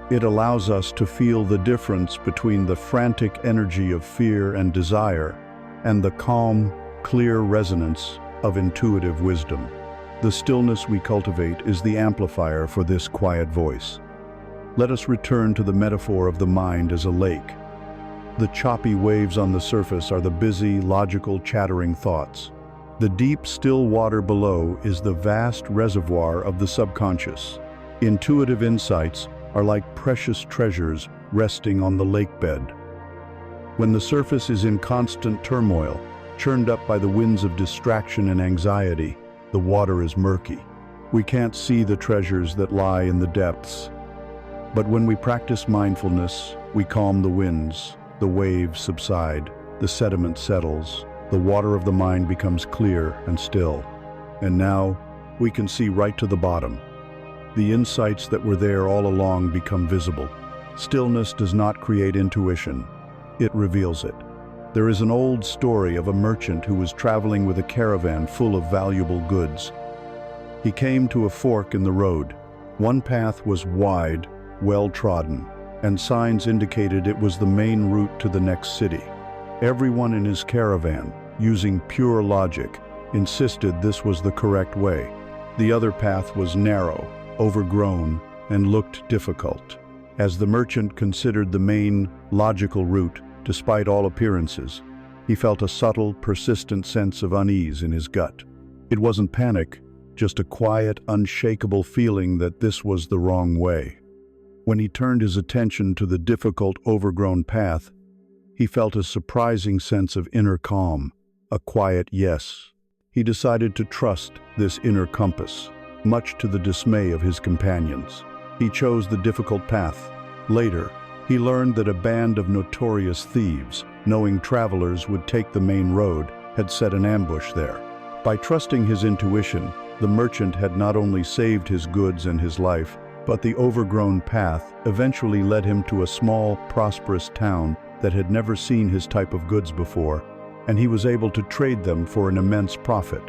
It allows us to feel the difference between the frantic energy of fear and desire and the calm, clear resonance of intuitive wisdom. The stillness we cultivate is the amplifier for this quiet voice. Let us return to the metaphor of the mind as a lake. The choppy waves on the surface are the busy, logical, chattering thoughts. The deep, still water below is the vast reservoir of the subconscious. Intuitive insights are like precious treasures resting on the lake bed. When the surface is in constant turmoil, churned up by the winds of distraction and anxiety. The water is murky. We can't see the treasures that lie in the depths. But when we practice mindfulness, we calm the winds, the waves subside, the sediment settles, the water of the mind becomes clear and still. And now, we can see right to the bottom. The insights that were there all along become visible. Stillness does not create intuition, it reveals it. There is an old story of a merchant who was traveling with a caravan full of valuable goods. He came to a fork in the road. One path was wide, well-trodden, and signs indicated it was the main route to the next city. Everyone in his caravan, using pure logic, insisted this was the correct way. The other path was narrow, overgrown, and looked difficult. As the merchant considered the main, logical route, despite all appearances, he felt a subtle, persistent sense of unease in his gut. It wasn't panic, just a quiet, unshakable feeling that this was the wrong way. When he turned his attention to the difficult, overgrown path, he felt a surprising sense of inner calm, a quiet yes. He decided to trust this inner compass, much to the dismay of his companions. He chose the difficult path. Later, he learned that a band of notorious thieves, knowing travelers would take the main road, had set an ambush there. By trusting his intuition, the merchant had not only saved his goods and his life, but the overgrown path eventually led him to a small, prosperous town that had never seen his type of goods before, and he was able to trade them for an immense profit.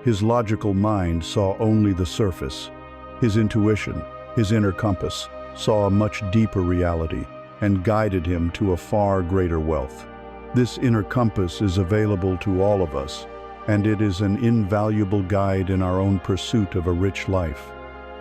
His logical mind saw only the surface. His intuition, his inner compass, saw a much deeper reality and guided him to a far greater wealth. This inner compass is available to all of us, and it is an invaluable guide in our own pursuit of a rich life.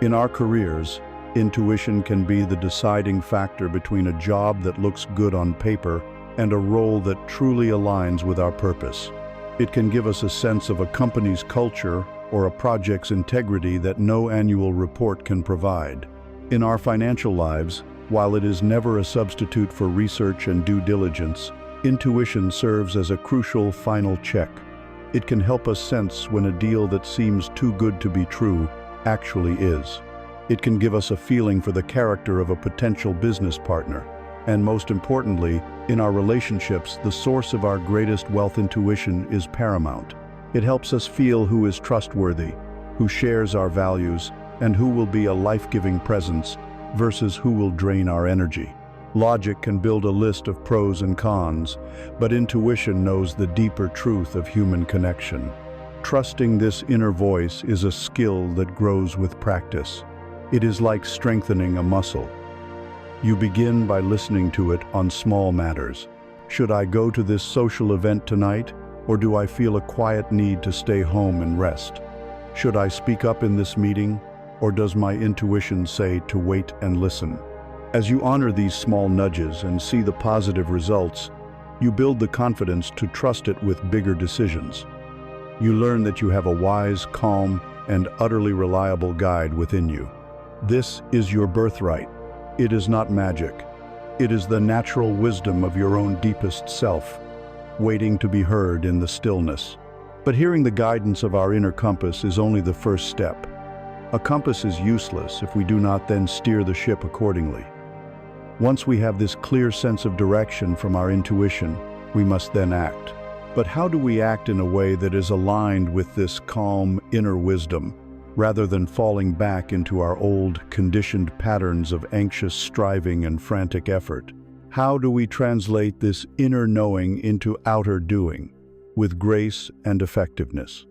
In our careers, intuition can be the deciding factor between a job that looks good on paper and a role that truly aligns with our purpose. It can give us a sense of a company's culture or a project's integrity that no annual report can provide. In our financial lives, while it is never a substitute for research and due diligence, intuition serves as a crucial final check. It can help us sense when a deal that seems too good to be true actually is. It can give us a feeling for the character of a potential business partner. And most importantly, in our relationships, the source of our greatest wealth, intuition, is paramount. It helps us feel who is trustworthy, who shares our values, and who will be a life-giving presence versus who will drain our energy. Logic can build a list of pros and cons, but intuition knows the deeper truth of human connection. Trusting this inner voice is a skill that grows with practice. It is like strengthening a muscle. You begin by listening to it on small matters. Should I go to this social event tonight, or do I feel a quiet need to stay home and rest? Should I speak up in this meeting, or does my intuition say to wait and listen? As you honor these small nudges and see the positive results, you build the confidence to trust it with bigger decisions. You learn that you have a wise, calm, and utterly reliable guide within you. This is your birthright. It is not magic. It is the natural wisdom of your own deepest self, waiting to be heard in the stillness. But hearing the guidance of our inner compass is only the first step. A compass is useless if we do not then steer the ship accordingly. Once we have this clear sense of direction from our intuition, we must then act. But how do we act in a way that is aligned with this calm inner wisdom, rather than falling back into our old, conditioned patterns of anxious striving and frantic effort? How do we translate this inner knowing into outer doing, with grace and effectiveness?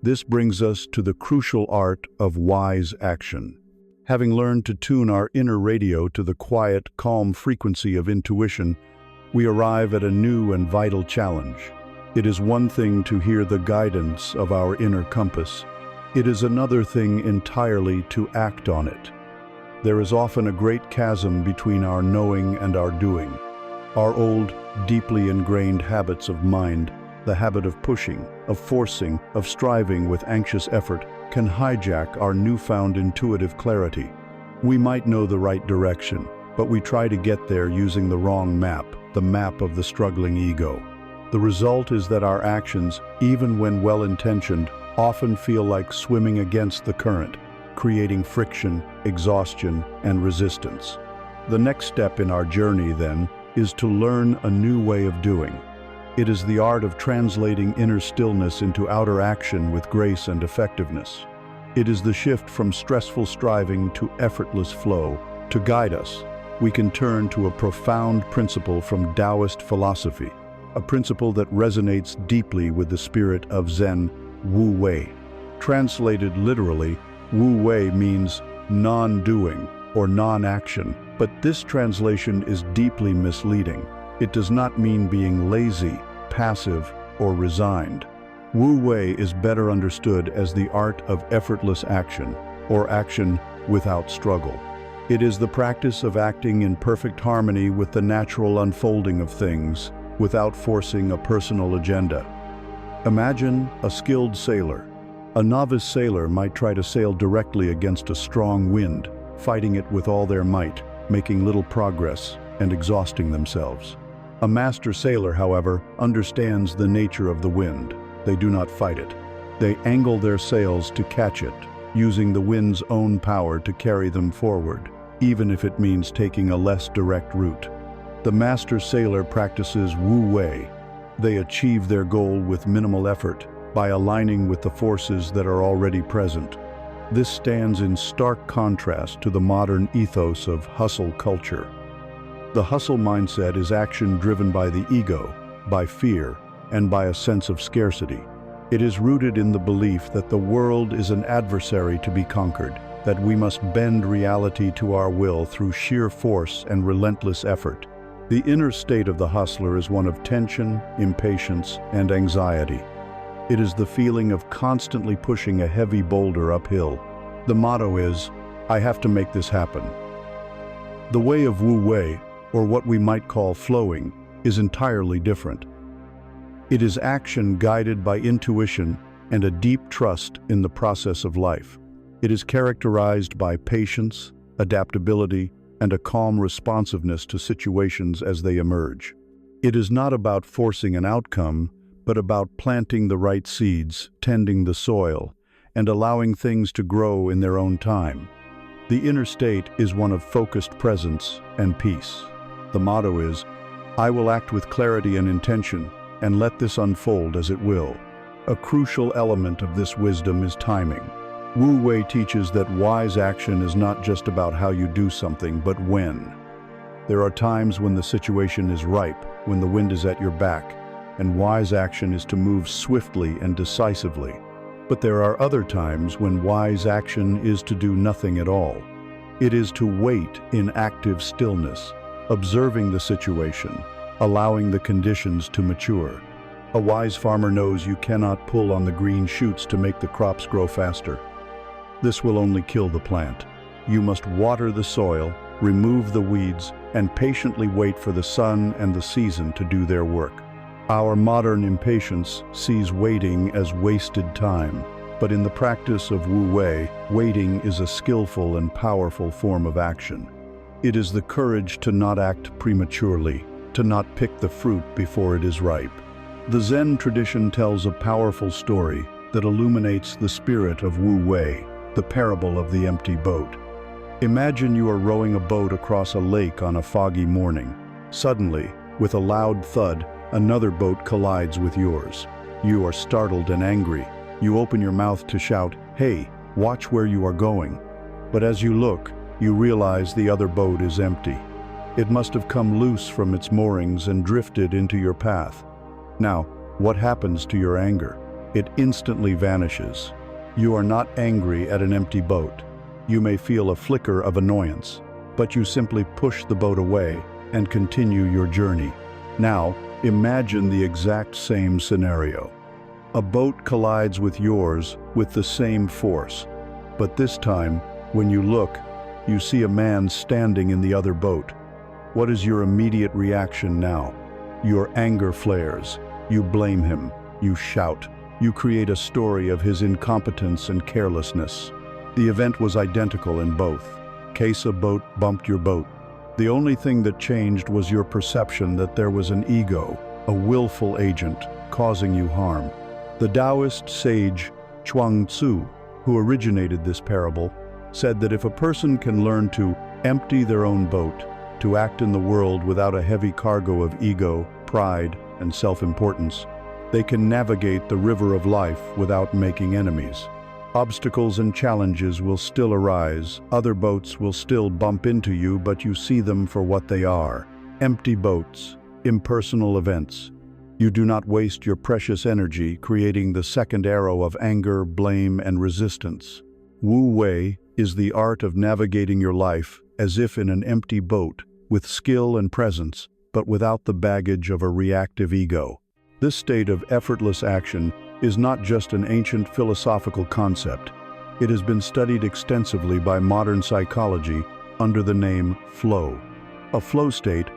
This brings us to the crucial art of wise action. Having learned to tune our inner radio to the quiet, calm frequency of intuition, we arrive at a new and vital challenge. It is one thing to hear the guidance of our inner compass. It is another thing entirely to act on it. There is often a great chasm between our knowing and our doing. Our old, deeply ingrained habits of mind, the habit of pushing, of forcing, of striving with anxious effort, can hijack our newfound intuitive clarity. We might know the right direction, but we try to get there using the wrong map, the map of the struggling ego. The result is that our actions, even when well-intentioned, often feel like swimming against the current, creating friction, exhaustion, and resistance. The next step in our journey, then, is to learn a new way of doing. It is the art of translating inner stillness into outer action with grace and effectiveness. It is the shift from stressful striving to effortless flow. To guide us, we can turn to a profound principle from Taoist philosophy, a principle that resonates deeply with the spirit of Zen, Wu Wei. Translated literally, Wu Wei means non-doing or non-action, but this translation is deeply misleading. It does not mean being lazy, passive, or resigned. Wu Wei is better understood as the art of effortless action, or action without struggle. It is the practice of acting in perfect harmony with the natural unfolding of things, without forcing a personal agenda. Imagine a skilled sailor. A novice sailor might try to sail directly against a strong wind, fighting it with all their might, making little progress and exhausting themselves. A master sailor, however, understands the nature of the wind. They do not fight it. They angle their sails to catch it, using the wind's own power to carry them forward, even if it means taking a less direct route. The master sailor practices Wu Wei. They achieve their goal with minimal effort by aligning with the forces that are already present. This stands in stark contrast to the modern ethos of hustle culture. The hustle mindset is action driven by the ego, by fear, and by a sense of scarcity. It is rooted in the belief that the world is an adversary to be conquered, that we must bend reality to our will through sheer force and relentless effort. The inner state of the hustler is one of tension, impatience, and anxiety. It is the feeling of constantly pushing a heavy boulder uphill. The motto is, "I have to make this happen." The way of Wu Wei, or what we might call flowing, is entirely different. It is action guided by intuition and a deep trust in the process of life. It is characterized by patience, adaptability, and a calm responsiveness to situations as they emerge. It is not about forcing an outcome, but about planting the right seeds, tending the soil, and allowing things to grow in their own time. The inner state is one of focused presence and peace. The motto is, "I will act with clarity and intention, and let this unfold as it will." A crucial element of this wisdom is timing. Wu Wei teaches that wise action is not just about how you do something, but when. There are times when the situation is ripe, when the wind is at your back, and wise action is to move swiftly and decisively. But there are other times when wise action is to do nothing at all. It is to wait in active stillness, observing the situation, allowing the conditions to mature. A wise farmer knows you cannot pull on the green shoots to make the crops grow faster. This will only kill the plant. You must water the soil, remove the weeds, and patiently wait for the sun and the season to do their work. Our modern impatience sees waiting as wasted time, but in the practice of Wu Wei, waiting is a skillful and powerful form of action. It is the courage to not act prematurely, to not pick the fruit before it is ripe. The Zen tradition tells a powerful story that illuminates the spirit of Wu Wei, the parable of the empty boat. Imagine you are rowing a boat across a lake on a foggy morning. Suddenly, with a loud thud, another boat collides with yours. You are startled and angry. You open your mouth to shout, "Hey, watch where you are going." But as you look, you realize the other boat is empty. It must have come loose from its moorings and drifted into your path. Now, what happens to your anger? It instantly vanishes. You are not angry at an empty boat. You may feel a flicker of annoyance, but you simply push the boat away and continue your journey. Now, imagine the exact same scenario. A boat collides with yours with the same force, but this time, when you look, you see a man standing in the other boat. What is your immediate reaction now? Your anger flares. You blame him. You shout. You create a story of his incompetence and carelessness. The event was identical in both. Case a boat bumped your boat. The only thing that changed was your perception that there was an ego, a willful agent causing you harm. The Taoist sage Chuang Tzu, who originated this parable, said that if a person can learn to empty their own boat, to act in the world without a heavy cargo of ego, pride, and self-importance, they can navigate the river of life without making enemies. Obstacles and challenges will still arise, other boats will still bump into you, but you see them for what they are: empty boats, impersonal events. You do not waste your precious energy creating the second arrow of anger, blame, and resistance. Wu Wei is the art of navigating your life as if in an empty boat, with skill and presence, but without the baggage of a reactive ego. This state of effortless action is not just an ancient philosophical concept. It has been studied extensively by modern psychology under the name flow. A flow state,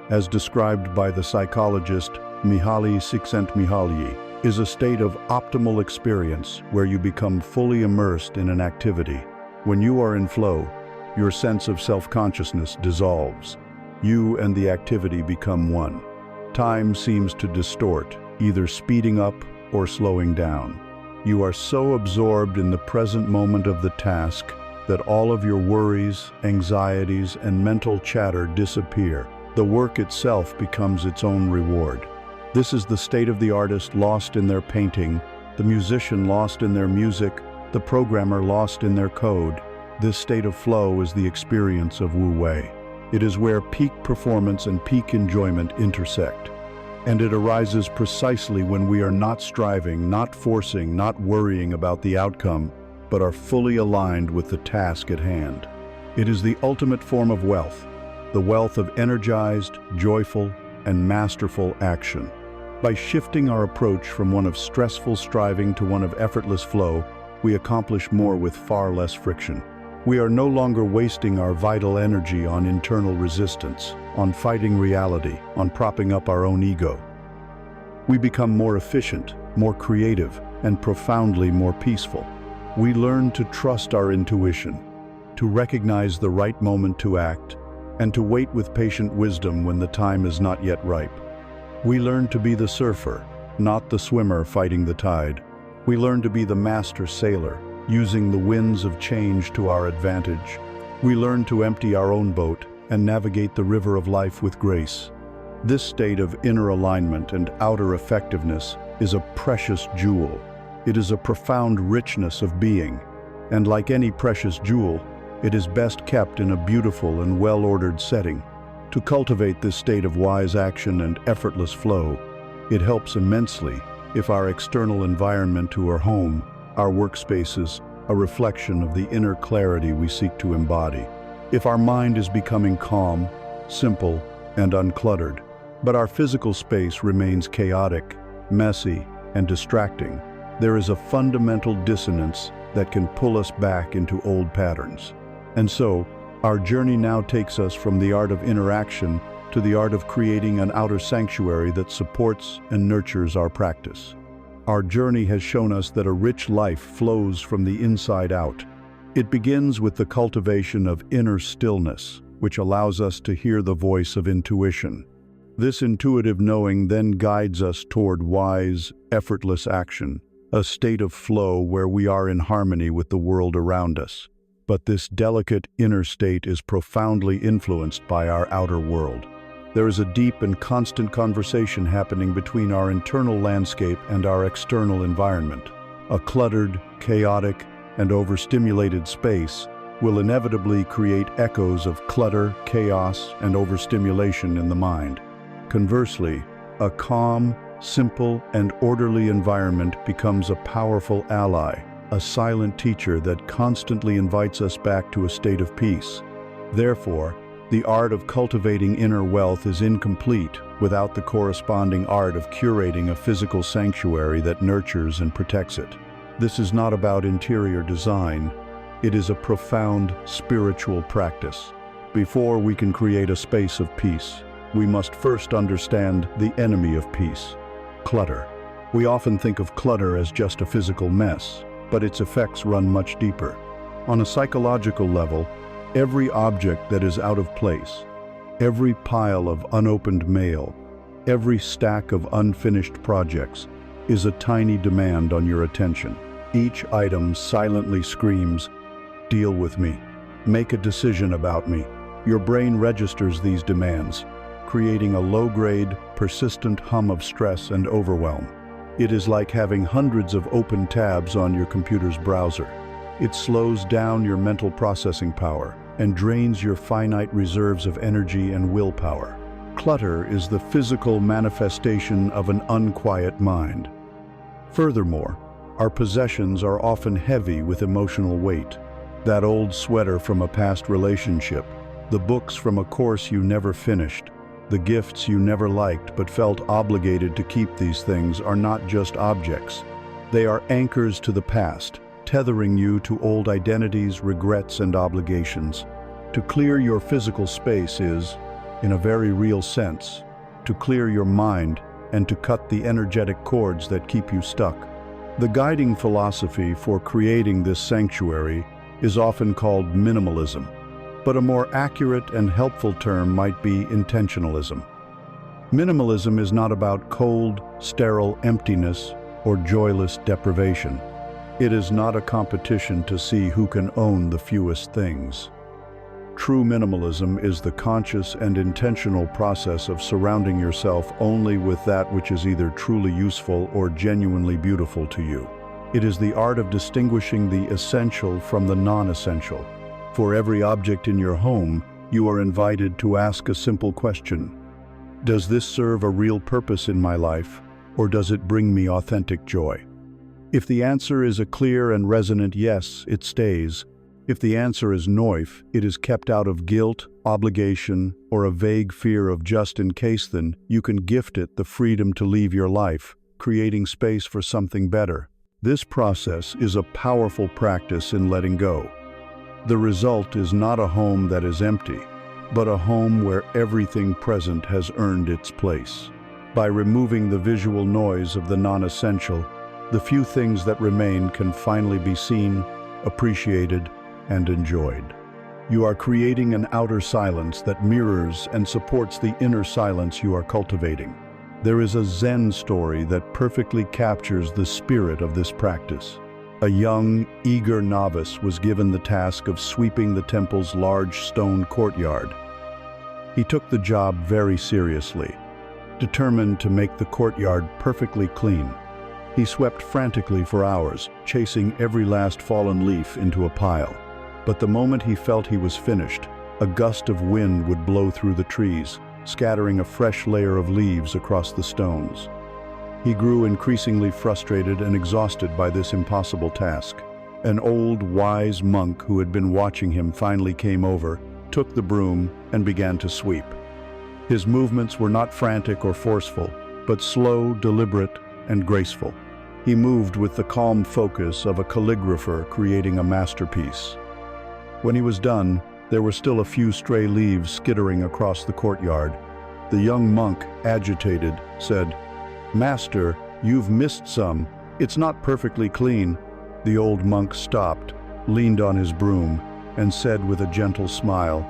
as described by the psychologist Mihaly Csikszentmihalyi, is a state of optimal experience where you become fully immersed in an activity. When you are in flow, your sense of self-consciousness dissolves. You and the activity become one. Time seems to distort, either speeding up or slowing down. You are so absorbed in the present moment of the task that all of your worries, anxieties, and mental chatter disappear. The work itself becomes its own reward. This is the state of the artist lost in their painting, the musician lost in their music, the programmer lost in their code. This state of flow is the experience of Wu Wei. It is where peak performance and peak enjoyment intersect. And it arises precisely when we are not striving, not forcing, not worrying about the outcome, but are fully aligned with the task at hand. It is the ultimate form of wealth, the wealth of energized, joyful, and masterful action. By shifting our approach from one of stressful striving to one of effortless flow, we accomplish more with far less friction. We are no longer wasting our vital energy on internal resistance, on fighting reality, on propping up our own ego. We become more efficient, more creative, and profoundly more peaceful. We learn to trust our intuition, to recognize the right moment to act, and to wait with patient wisdom when the time is not yet ripe. We learn to be the surfer, not the swimmer fighting the tide. We learn to be the master sailor, using the winds of change to our advantage. We learn to empty our own boat and navigate the river of life with grace. This state of inner alignment and outer effectiveness is a precious jewel. It is a profound richness of being, and like any precious jewel, it is best kept in a beautiful and well-ordered setting. To cultivate this state of wise action and effortless flow, it helps immensely if our external environment to our home, our workspaces, a reflection of the inner clarity we seek to embody. If our mind is becoming calm, simple, and uncluttered, but our physical space remains chaotic, messy, and distracting, there is a fundamental dissonance that can pull us back into old patterns. And so, our journey now takes us from the art of interaction to the art of creating an outer sanctuary that supports and nurtures our practice. Our journey has shown us that a rich life flows from the inside out. It begins with the cultivation of inner stillness, which allows us to hear the voice of intuition. This intuitive knowing then guides us toward wise, effortless action, a state of flow where we are in harmony with the world around us. But this delicate inner state is profoundly influenced by our outer world. There is a deep and constant conversation happening between our internal landscape and our external environment. A cluttered, chaotic, and overstimulated space will inevitably create echoes of clutter, chaos, and overstimulation in the mind. Conversely, a calm, simple, and orderly environment becomes a powerful ally, a silent teacher that constantly invites us back to a state of peace. Therefore, the art of cultivating inner wealth is incomplete without the corresponding art of curating a physical sanctuary that nurtures and protects it. This is not about interior design. It is a profound spiritual practice. Before we can create a space of peace, we must first understand the enemy of peace: clutter. We often think of clutter as just a physical mess, but its effects run much deeper. On a psychological level, every object that is out of place, every pile of unopened mail, Every stack of unfinished projects is a tiny demand on your attention. Each item silently screams, "Deal with me. Make a decision about me." Your brain registers these demands, creating a low-grade, persistent hum of stress and overwhelm. It is like having hundreds of open tabs on your computer's browser. It slows down your mental processing power and drains your finite reserves of energy and willpower. Clutter is the physical manifestation of an unquiet mind. Furthermore, our possessions are often heavy with emotional weight. That old sweater from a past relationship, the books from a course you never finished, the gifts you never liked but felt obligated to keep. These things are not just objects. They are anchors to the past, tethering you to old identities, regrets, and obligations. To clear your physical space is, in a very real sense, to clear your mind and to cut the energetic cords that keep you stuck. The guiding philosophy for creating this sanctuary is often called minimalism, but a more accurate and helpful term might be intentionalism. Minimalism is not about cold, sterile emptiness or joyless deprivation. It is not a competition to see who can own the fewest things. True minimalism is the conscious and intentional process of surrounding yourself only with that which is either truly useful or genuinely beautiful to you. It is the art of distinguishing the essential from the non-essential. For every object in your home, you are invited to ask a simple question. Does this serve a real purpose in my life, or does it bring me authentic joy? If the answer is a clear and resonant yes, it stays. If the answer is noif, it is kept out of guilt, obligation, or a vague fear of just in case. Then you can gift it the freedom to leave your life, creating space for something better. This process is a powerful practice in letting go. The result is not a home that is empty, but a home where everything present has earned its place. By removing the visual noise of the non-essential, the few things that remain can finally be seen, appreciated, and enjoyed. You are creating an outer silence that mirrors and supports the inner silence you are cultivating. There is a Zen story that perfectly captures the spirit of this practice. A young, eager novice was given the task of sweeping the temple's large stone courtyard. He took the job very seriously, determined to make the courtyard perfectly clean. He swept frantically for hours, chasing every last fallen leaf into a pile. But the moment he felt he was finished, a gust of wind would blow through the trees, scattering a fresh layer of leaves across the stones. He grew increasingly frustrated and exhausted by this impossible task. An old, wise monk who had been watching him finally came over, took the broom, and began to sweep. His movements were not frantic or forceful, but slow, deliberate, and graceful. He moved with the calm focus of a calligrapher creating a masterpiece. When he was done, there were still a few stray leaves skittering across the courtyard. The young monk, agitated, said, "Master, you've missed some. It's not perfectly clean." The old monk stopped, leaned on his broom, and said with a gentle smile,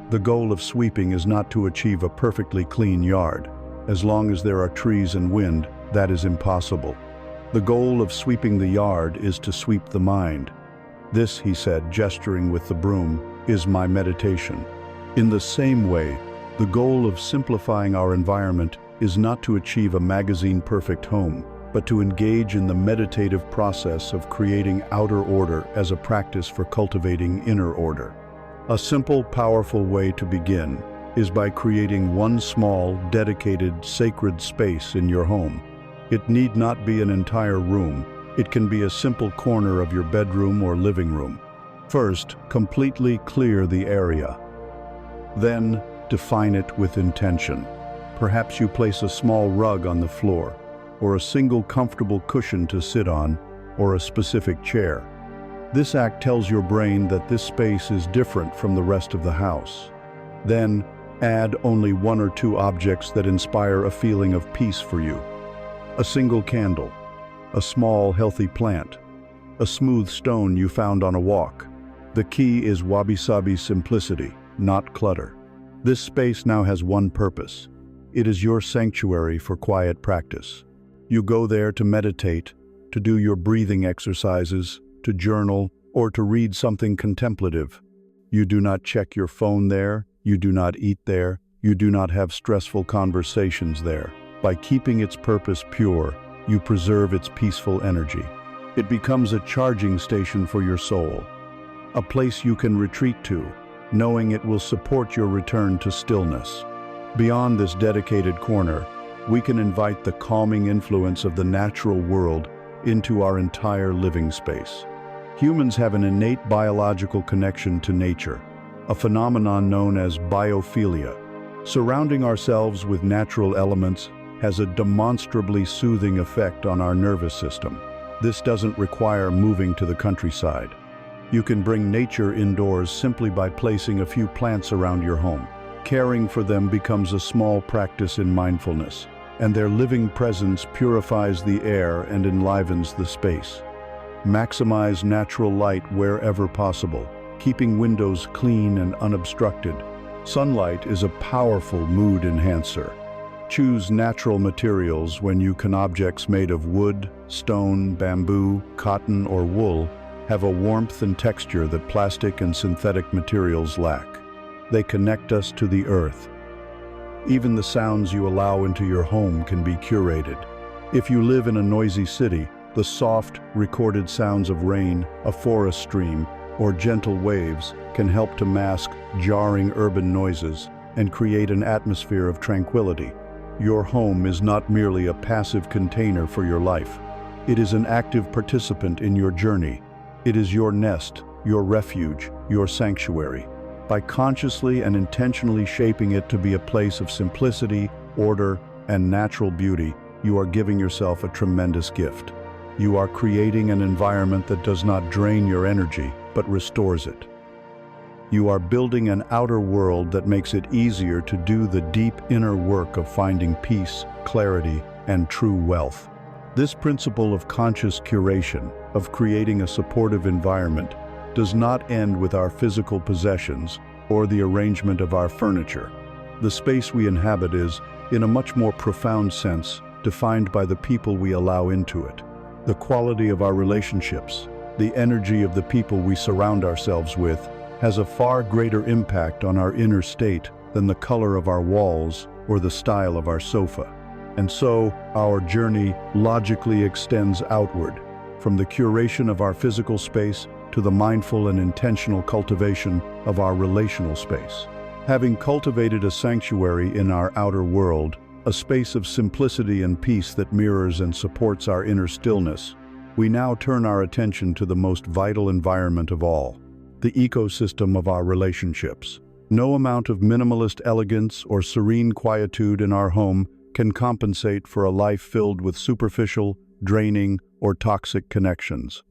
"The goal of sweeping is not to achieve a perfectly clean yard. As long as there are trees and wind, that is impossible. The goal of sweeping the yard is to sweep the mind. This," he said, gesturing with the broom, "is my meditation." In the same way, the goal of simplifying our environment is not to achieve a magazine-perfect home, but to engage in the meditative process of creating outer order as a practice for cultivating inner order. A simple, powerful way to begin is by creating one small, dedicated, sacred space in your home. It need not be an entire room. It can be a simple corner of your bedroom or living room. First, completely clear the area. Then, define it with intention. Perhaps you place a small rug on the floor, or a single comfortable cushion to sit on, or a specific chair. This act tells your brain that this space is different from the rest of the house. Then, add only one or two objects that inspire a feeling of peace for you. A single candle, a small, healthy plant, a smooth stone you found on a walk. The key is wabi-sabi simplicity, not clutter. This space now has one purpose: It is your sanctuary for quiet practice. You go there to meditate, to do your breathing exercises, to journal, or to read something contemplative. You do not check your phone there, you do not eat there, you do not have stressful conversations there. By keeping its purpose pure, you preserve its peaceful energy. It becomes a charging station for your soul, a place you can retreat to, knowing it will support your return to stillness. Beyond this dedicated corner, we can invite the calming influence of the natural world into our entire living space. Humans have an innate biological connection to nature, a phenomenon known as biophilia. Surrounding ourselves with natural elements has a demonstrably soothing effect on our nervous system. This doesn't require moving to the countryside. You can bring nature indoors simply by placing a few plants around your home. Caring for them becomes a small practice in mindfulness, and their living presence purifies the air and enlivens the space. Maximize natural light wherever possible, keeping windows clean and unobstructed. Sunlight is a powerful mood enhancer. Choose natural materials when you can. Objects made of wood, stone, bamboo, cotton, or wool have a warmth and texture that plastic and synthetic materials lack. They connect us to the earth. Even the sounds you allow into your home can be curated. If you live in a noisy city, the soft, recorded sounds of rain, a forest stream, or gentle waves can help to mask jarring urban noises and create an atmosphere of tranquility. Your home is not merely a passive container for your life. It is an active participant in your journey. It is your nest, your refuge, your sanctuary. By consciously and intentionally shaping it to be a place of simplicity, order, and natural beauty, you are giving yourself a tremendous gift. You are creating an environment that does not drain your energy, but restores it. You are building an outer world that makes it easier to do the deep inner work of finding peace, clarity, and true wealth. This principle of conscious curation, of creating a supportive environment, does not end with our physical possessions or the arrangement of our furniture. The space we inhabit is, in a much more profound sense, defined by the people we allow into it. The quality of our relationships, the energy of the people we surround ourselves with, has a far greater impact on our inner state than the color of our walls or the style of our sofa. And so, our journey logically extends outward, from the curation of our physical space to the mindful and intentional cultivation of our relational space. Having cultivated a sanctuary in our outer world, a space of simplicity and peace that mirrors and supports our inner stillness, we now turn our attention to the most vital environment of all, the ecosystem of our relationships. No amount of minimalist elegance or serene quietude in our home can compensate for a life filled with superficial, draining, or toxic connections.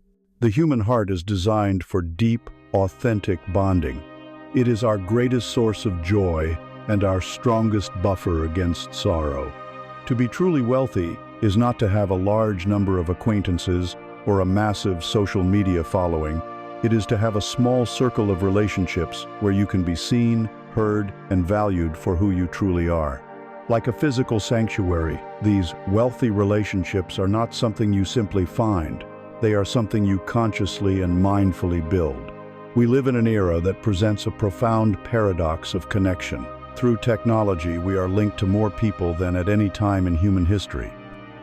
The human heart is designed for deep, authentic bonding. It is our greatest source of joy and our strongest buffer against sorrow. To be truly wealthy is not to have a large number of acquaintances or a massive social media following. It is to have a small circle of relationships where you can be seen, heard, and valued for who you truly are. Like a physical sanctuary, these wealthy relationships are not something you simply find. They are something you consciously and mindfully build. We live in an era that presents a profound paradox of connection. Through technology, we are linked to more people than at any time in human history.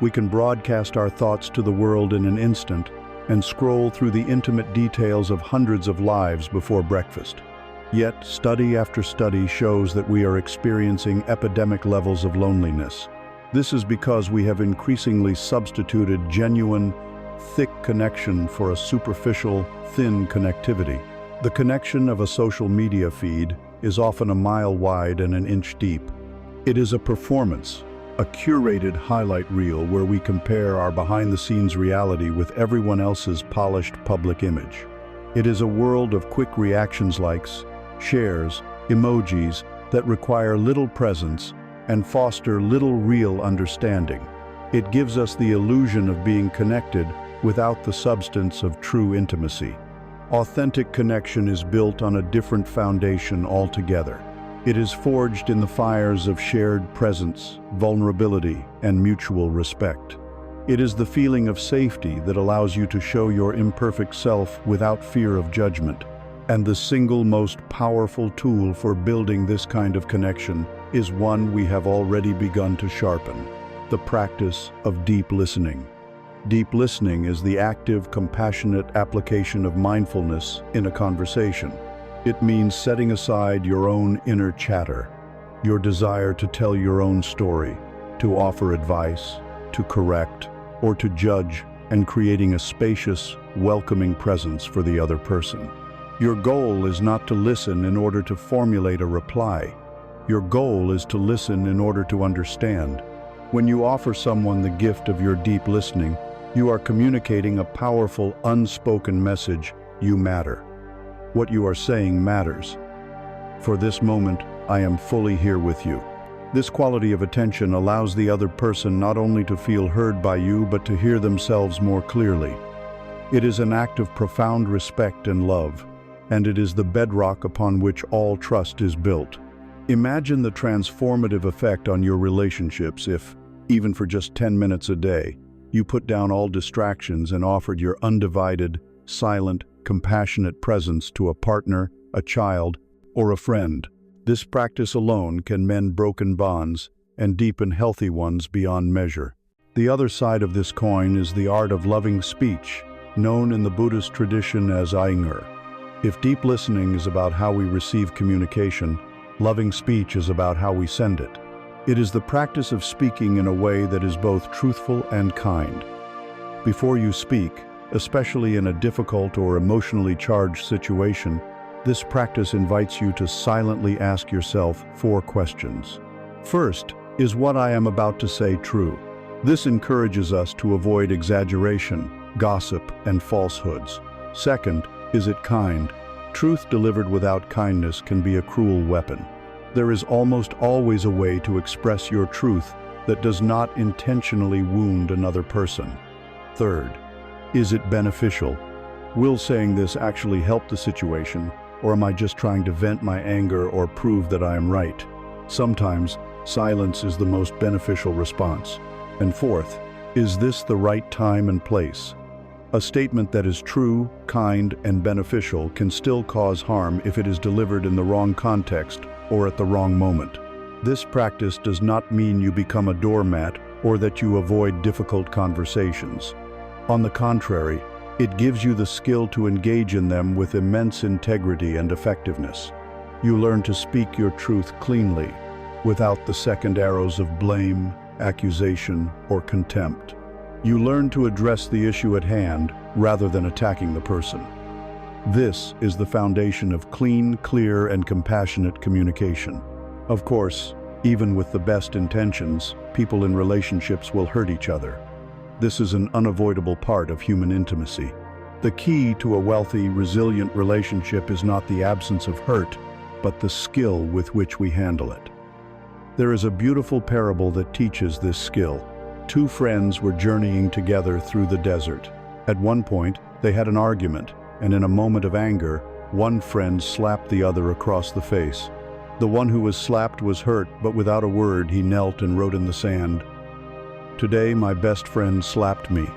We can broadcast our thoughts to the world in an instant and scroll through the intimate details of hundreds of lives before breakfast. Yet, study after study shows that we are experiencing epidemic levels of loneliness. This is because we have increasingly substituted genuine, thick connection for a superficial, thin connectivity. The connection of a social media feed is often a mile wide and an inch deep. It is a performance, a curated highlight reel where we compare our behind-the-scenes reality with everyone else's polished public image. It is a world of quick reactions, likes, shares, emojis that require little presence and foster little real understanding. It gives us the illusion of being connected without the substance of true intimacy. Authentic connection is built on a different foundation altogether. It is forged in the fires of shared presence, vulnerability, and mutual respect. It is the feeling of safety that allows you to show your imperfect self without fear of judgment. And the single most powerful tool for building this kind of connection is one we have already begun to sharpen: the practice of deep listening. Deep listening is the active, compassionate application of mindfulness in a conversation. It means setting aside your own inner chatter, your desire to tell your own story, to offer advice, to correct, or to judge, and creating a spacious, welcoming presence for the other person. Your goal is not to listen in order to formulate a reply. Your goal is to listen in order to understand. When you offer someone the gift of your deep listening, you are communicating a powerful, unspoken message: you matter. What you are saying matters. For this moment, I am fully here with you. This quality of attention allows the other person not only to feel heard by you, but to hear themselves more clearly. It is an act of profound respect and love, and it is the bedrock upon which all trust is built. Imagine the transformative effect on your relationships if, even for just 10 minutes a day, you put down all distractions and offered your undivided, silent, compassionate presence to a partner, a child, or a friend. This practice alone can mend broken bonds and deepen healthy ones beyond measure. The other side of this coin is the art of loving speech, known in the Buddhist tradition as Anger. If deep listening is about how we receive communication, loving speech is about how we send it. It is the practice of speaking in a way that is both truthful and kind. Before you speak, especially in a difficult or emotionally charged situation, this practice invites you to silently ask yourself 4 questions. First, is what I am about to say true? This encourages us to avoid exaggeration, gossip, and falsehoods. Second, is it kind? Truth delivered without kindness can be a cruel weapon. There is almost always a way to express your truth that does not intentionally wound another person. Third, is it beneficial? Will saying this actually help the situation, or am I just trying to vent my anger or prove that I am right? Sometimes, silence is the most beneficial response. And fourth, is this the right time and place? A statement that is true, kind, and beneficial can still cause harm if it is delivered in the wrong context or at the wrong moment. This practice does not mean you become a doormat or that you avoid difficult conversations. On the contrary, it gives you the skill to engage in them with immense integrity and effectiveness. You learn to speak your truth cleanly, without the second arrows of blame, accusation, or contempt. You learn to address the issue at hand rather than attacking the person. This is the foundation of clean, clear, and compassionate communication. Of course, even with the best intentions, people in relationships will hurt each other. This is an unavoidable part of human intimacy. The key to a wealthy, resilient relationship is not the absence of hurt, but the skill with which we handle it. There is a beautiful parable that teaches this skill. 2 friends were journeying together through the desert. At one point, they had an argument, and in a moment of anger, one friend slapped the other across the face. The one who was slapped was hurt, but without a word, he knelt and wrote in the sand, "Today my best friend slapped me."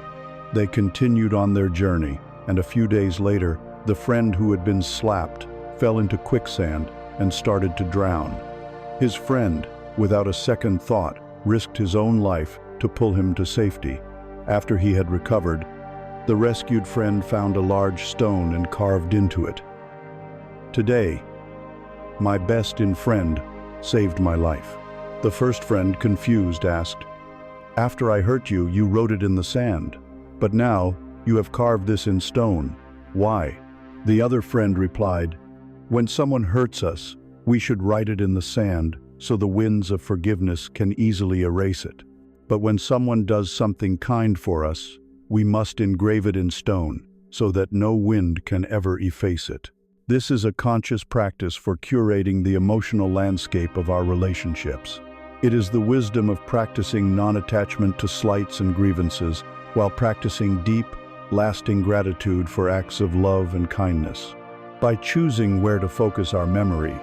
They continued on their journey, and a few days later, the friend who had been slapped fell into quicksand and started to drown. His friend, without a second thought, risked his own life to pull him to safety. After he had recovered, the rescued friend found a large stone and carved into it, "Today, my best friend saved my life." The first friend, confused, asked, "After I hurt you, you wrote it in the sand. But now, you have carved this in stone. Why?" The other friend replied, "When someone hurts us, we should write it in the sand so the winds of forgiveness can easily erase it. But when someone does something kind for us, we must engrave it in stone so that no wind can ever efface it." This is a conscious practice for curating the emotional landscape of our relationships. It is the wisdom of practicing non-attachment to slights and grievances while practicing deep, lasting gratitude for acts of love and kindness. By choosing where to focus our memory,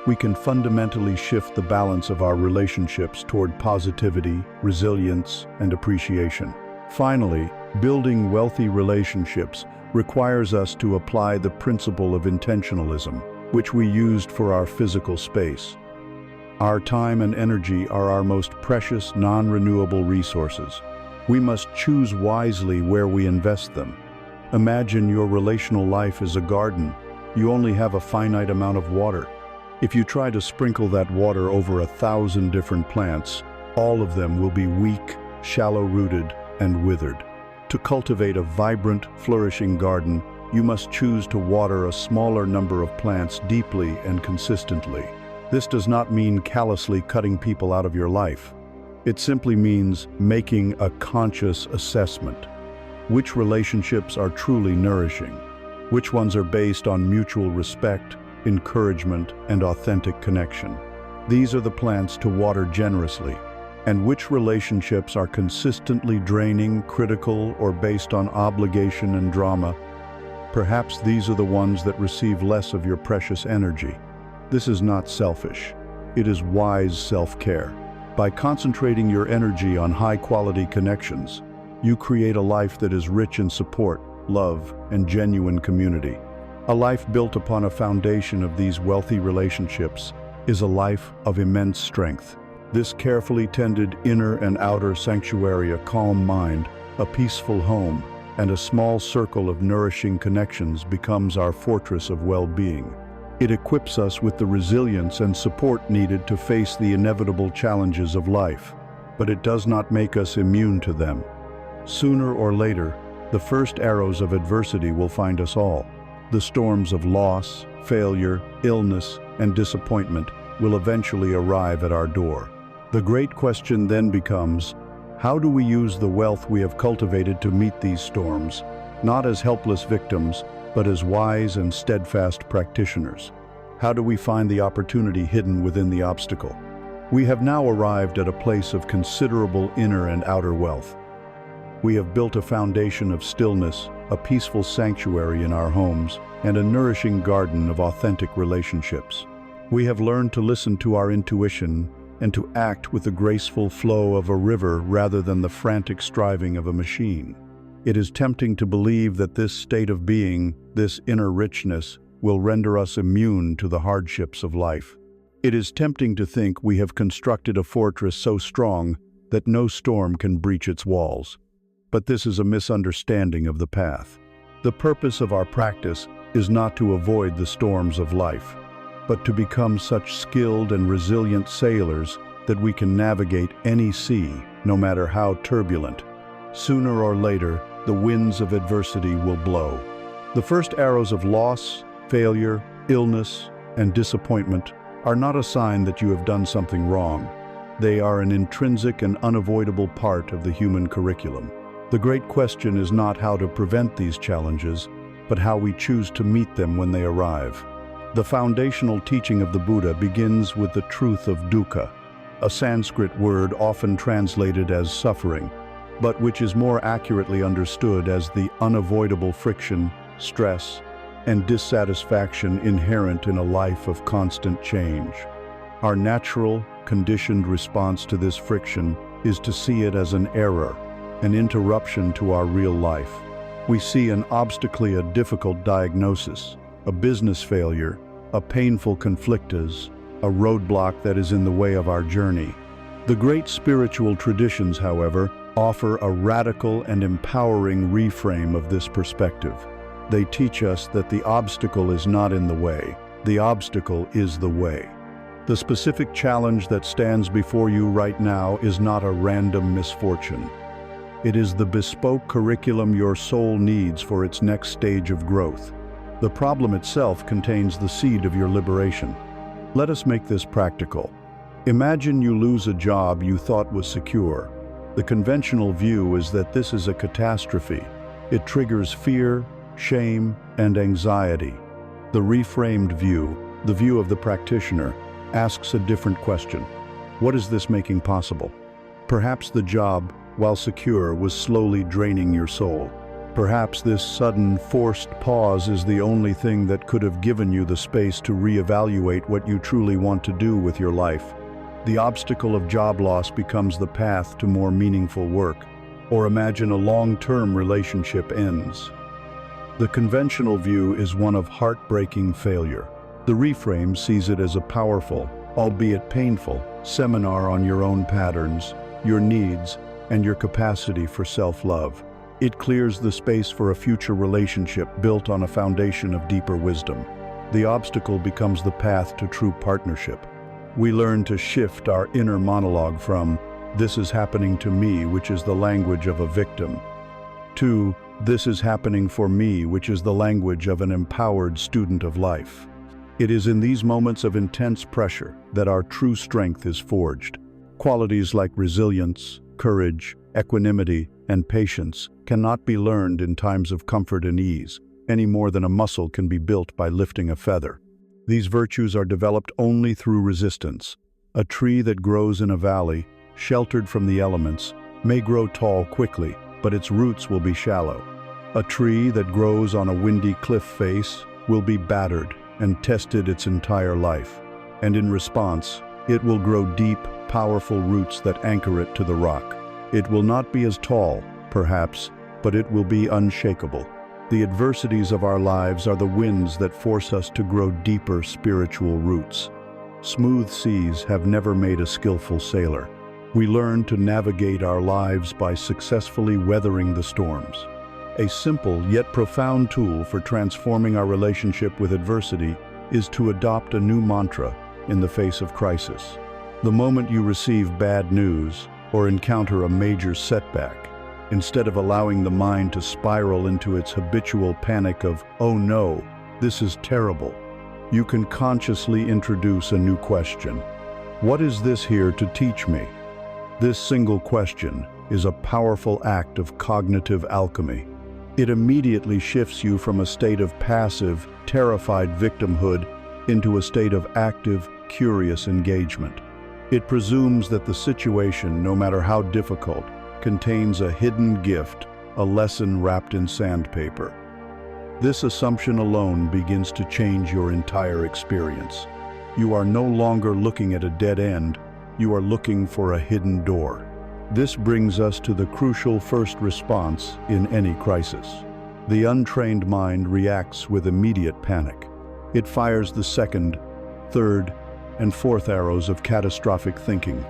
we can fundamentally shift the balance of our relationships toward positivity, resilience, and appreciation. Finally, building wealthy relationships requires us to apply the principle of intentionalism, which we used for our physical space. Our time and energy are our most precious, non-renewable resources. We must choose wisely where we invest them. Imagine your relational life is a garden. You only have a finite amount of water. If you try to sprinkle that water over 1,000 different plants, all of them will be weak, shallow-rooted, and withered. To cultivate a vibrant, flourishing garden, you must choose to water a smaller number of plants deeply and consistently. This does not mean callously cutting people out of your life. It simply means making a conscious assessment. Which relationships are truly nourishing? Which ones are based on mutual respect, encouragement, and authentic connection? These are the plants to water generously. And which relationships are consistently draining, critical, or based on obligation and drama? Perhaps these are the ones that receive less of your precious energy. This is not selfish. It is wise self-care. By concentrating your energy on high-quality connections, you create a life that is rich in support, love, and genuine community. A life built upon a foundation of these wealthy relationships is a life of immense strength. This carefully tended inner and outer sanctuary, a calm mind, a peaceful home, and a small circle of nourishing connections becomes our fortress of well-being. It equips us with the resilience and support needed to face the inevitable challenges of life, but it does not make us immune to them. Sooner or later, the first arrows of adversity will find us all. The storms of loss, failure, illness, and disappointment will eventually arrive at our door. The great question then becomes, how do we use the wealth we have cultivated to meet these storms, not as helpless victims, but as wise and steadfast practitioners? How do we find the opportunity hidden within the obstacle? We have now arrived at a place of considerable inner and outer wealth. We have built a foundation of stillness, a peaceful sanctuary in our homes, and a nourishing garden of authentic relationships. We have learned to listen to our intuition and to act with the graceful flow of a river rather than the frantic striving of a machine. It is tempting to believe that this state of being, this inner richness, will render us immune to the hardships of life. It is tempting to think we have constructed a fortress so strong that no storm can breach its walls. But this is a misunderstanding of the path. The purpose of our practice is not to avoid the storms of life, but to become such skilled and resilient sailors that we can navigate any sea, no matter how turbulent. Sooner or later, the winds of adversity will blow. The first arrows of loss, failure, illness, and disappointment are not a sign that you have done something wrong. They are an intrinsic and unavoidable part of the human curriculum. The great question is not how to prevent these challenges, but how we choose to meet them when they arrive. The foundational teaching of the Buddha begins with the truth of dukkha, a Sanskrit word often translated as suffering, but which is more accurately understood as the unavoidable friction, stress, and dissatisfaction inherent in a life of constant change. Our natural, conditioned response to this friction is to see it as an error, an interruption to our real life. We see an obstacle, a difficult diagnosis, a business failure, a painful conflict as a roadblock that is in the way of our journey. The great spiritual traditions, however, offer a radical and empowering reframe of this perspective. They teach us that the obstacle is not in the way. The obstacle is the way. The specific challenge that stands before you right now is not a random misfortune. It is the bespoke curriculum your soul needs for its next stage of growth. The problem itself contains the seed of your liberation. Let us make this practical. Imagine you lose a job you thought was secure. The conventional view is that this is a catastrophe. It triggers fear, shame, and anxiety. The reframed view, the view of the practitioner, asks a different question. What is this making possible? Perhaps the job, while secure, was slowly draining your soul. Perhaps this sudden, forced pause is the only thing that could have given you the space to reevaluate what you truly want to do with your life. The obstacle of job loss becomes the path to more meaningful work. Or imagine a long-term relationship ends. The conventional view is one of heartbreaking failure. The reframe sees it as a powerful, albeit painful, seminar on your own patterns, your needs, and your capacity for self-love. It clears the space for a future relationship built on a foundation of deeper wisdom. The obstacle becomes the path to true partnership. We learn to shift our inner monologue from, "This is happening to me," which is the language of a victim, to, "This is happening for me," which is the language of an empowered student of life. It is in these moments of intense pressure that our true strength is forged. Qualities like resilience, courage, equanimity, and patience cannot be learned in times of comfort and ease, any more than a muscle can be built by lifting a feather. These virtues are developed only through resistance. A tree that grows in a valley, sheltered from the elements, may grow tall quickly, but its roots will be shallow. A tree that grows on a windy cliff face will be battered and tested its entire life, and in response, it will grow deep, powerful roots that anchor it to the rock. It will not be as tall, perhaps, but it will be unshakable. The adversities of our lives are the winds that force us to grow deeper spiritual roots. Smooth seas have never made a skillful sailor. We learn to navigate our lives by successfully weathering the storms. A simple yet profound tool for transforming our relationship with adversity is to adopt a new mantra in the face of crisis. The moment you receive bad news or encounter a major setback, instead of allowing the mind to spiral into its habitual panic of, "Oh no, this is terrible," you can consciously introduce a new question. What is this here to teach me? This single question is a powerful act of cognitive alchemy. It immediately shifts you from a state of passive, terrified victimhood into a state of active, curious engagement. It presumes that the situation, no matter how difficult, contains a hidden gift, a lesson wrapped in sandpaper. This assumption alone begins to change your entire experience. You are no longer looking at a dead end, you are looking for a hidden door. This brings us to the crucial first response in any crisis. The untrained mind reacts with immediate panic. It fires the second, third, and fourth arrows of catastrophic thinking,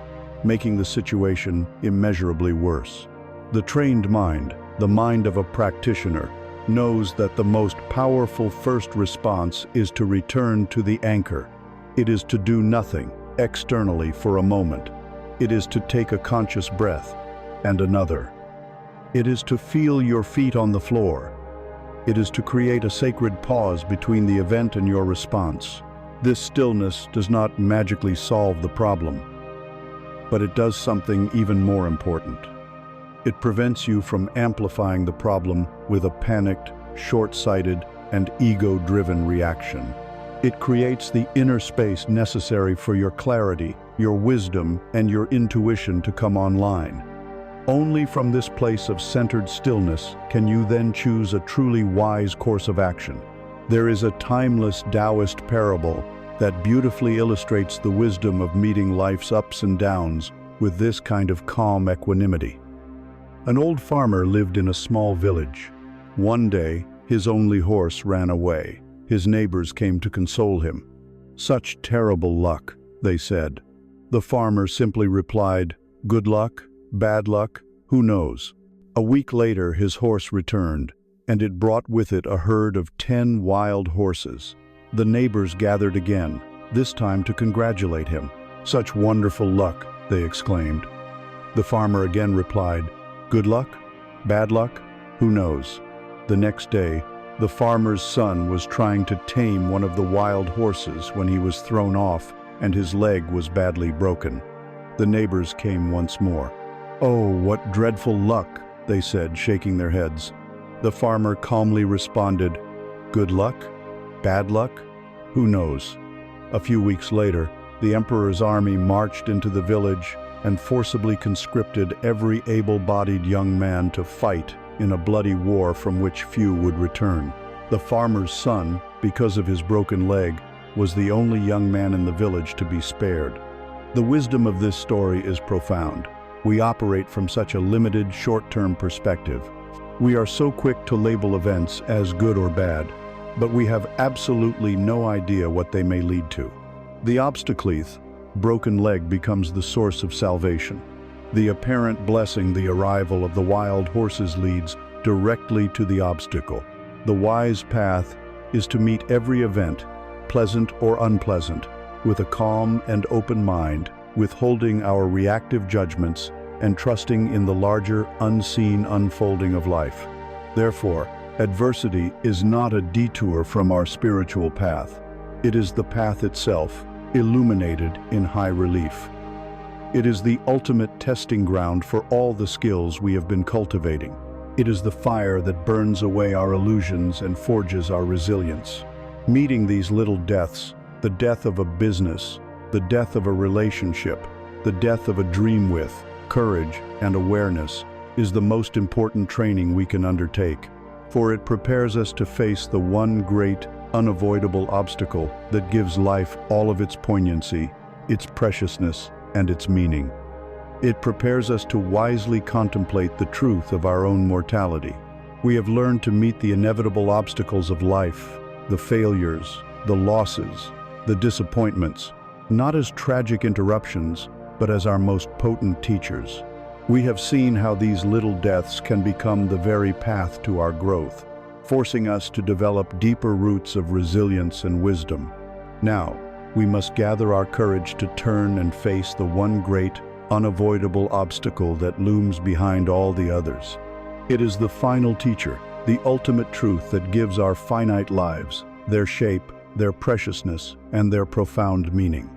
making the situation immeasurably worse. The trained mind, the mind of a practitioner, knows that the most powerful first response is to return to the anchor. It is to do nothing externally for a moment. It is to take a conscious breath and another. It is to feel your feet on the floor. It is to create a sacred pause between the event and your response. This stillness does not magically solve the problem, but it does something even more important. It prevents you from amplifying the problem with a panicked, short-sighted, and ego-driven reaction. It creates the inner space necessary for your clarity, your wisdom, and your intuition to come online. Only from this place of centered stillness can you then choose a truly wise course of action. There is a timeless Taoist parable that beautifully illustrates the wisdom of meeting life's ups and downs with this kind of calm equanimity. An old farmer lived in a small village. One day, his only horse ran away. His neighbors came to console him. "Such terrible luck," they said. The farmer simply replied, "Good luck, bad luck, who knows?" A week later, his horse returned, and it brought with it a herd of 10 wild horses. The neighbors gathered again, this time to congratulate him. "Such wonderful luck," they exclaimed. The farmer again replied, "Good luck, bad luck, who knows?" The next day, the farmer's son was trying to tame one of the wild horses when he was thrown off and his leg was badly broken. The neighbors came once more. "Oh, what dreadful luck," they said, shaking their heads. The farmer calmly responded, "Good luck, bad luck, who knows?" A few weeks later, the emperor's army marched into the village and forcibly conscripted every able-bodied young man to fight in a bloody war from which few would return. The farmer's son, because of his broken leg, was the only young man in the village to be spared. The wisdom of this story is profound. We operate from such a limited, short-term perspective. We are so quick to label events as good or bad, but we have absolutely no idea what they may lead to. The obstacles, broken leg, becomes the source of salvation. The apparent blessing, the arrival of the wild horses, leads directly to the obstacle. The wise path is to meet every event, pleasant or unpleasant, with a calm and open mind, withholding our reactive judgments and trusting in the larger, unseen unfolding of life. Therefore, adversity is not a detour from our spiritual path. It is the path itself, illuminated in high relief. It is the ultimate testing ground for all the skills we have been cultivating. It is the fire that burns away our illusions and forges our resilience. Meeting these little deaths, the death of a business, the death of a relationship, the death of a dream, with courage and awareness, is the most important training we can undertake, for it prepares us to face the one great, unavoidable obstacle that gives life all of its poignancy, its preciousness, and its meaning. It prepares us to wisely contemplate the truth of our own mortality. We have learned to meet the inevitable obstacles of life, the failures, the losses, the disappointments, not as tragic interruptions, but as our most potent teachers. We have seen how these little deaths can become the very path to our growth, forcing us to develop deeper roots of resilience and wisdom. Now, we must gather our courage to turn and face the one great, unavoidable obstacle that looms behind all the others. It is the final teacher, the ultimate truth that gives our finite lives their shape, their preciousness, and their profound meaning.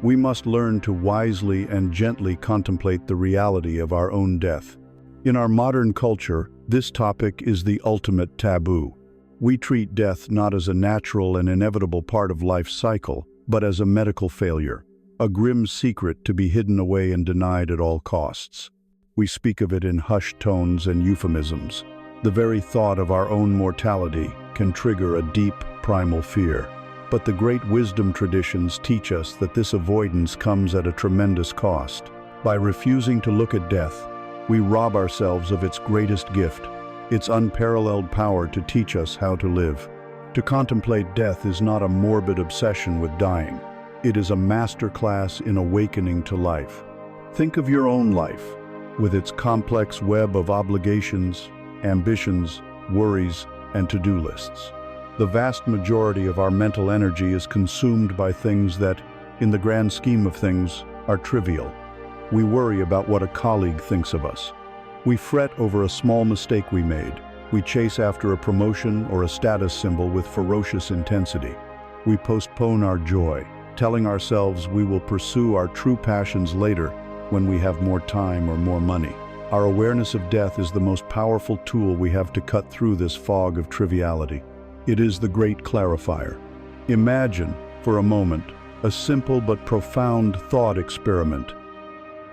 We must learn to wisely and gently contemplate the reality of our own death. In our modern culture, this topic is the ultimate taboo. We treat death not as a natural and inevitable part of life's cycle, but as a medical failure, a grim secret to be hidden away and denied at all costs. We speak of it in hushed tones and euphemisms. The very thought of our own mortality can trigger a deep, primal fear. But the great wisdom traditions teach us that this avoidance comes at a tremendous cost. By refusing to look at death, we rob ourselves of its greatest gift, its unparalleled power to teach us how to live. To contemplate death is not a morbid obsession with dying. It is a masterclass in awakening to life. Think of your own life, with its complex web of obligations, ambitions, worries, and to-do lists. The vast majority of our mental energy is consumed by things that, in the grand scheme of things, are trivial. We worry about what a colleague thinks of us. We fret over a small mistake we made. We chase after a promotion or a status symbol with ferocious intensity. We postpone our joy, telling ourselves we will pursue our true passions later when we have more time or more money. Our awareness of death is the most powerful tool we have to cut through this fog of triviality. It is the great clarifier. Imagine, for a moment, a simple but profound thought experiment.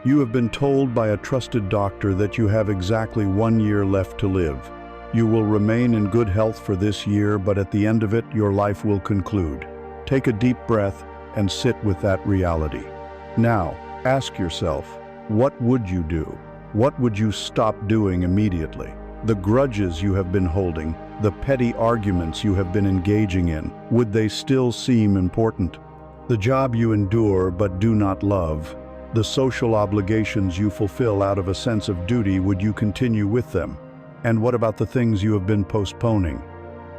You have been told by a trusted doctor that you have exactly 1 year left to live. You will remain in good health for this year, but at the end of it, your life will conclude. Take a deep breath and sit with that reality. Now, ask yourself, what would you do? What would you stop doing immediately? The grudges you have been holding, the petty arguments you have been engaging in, would they still seem important? The job you endure but do not love, the social obligations you fulfill out of a sense of duty, would you continue with them? And what about the things you have been postponing?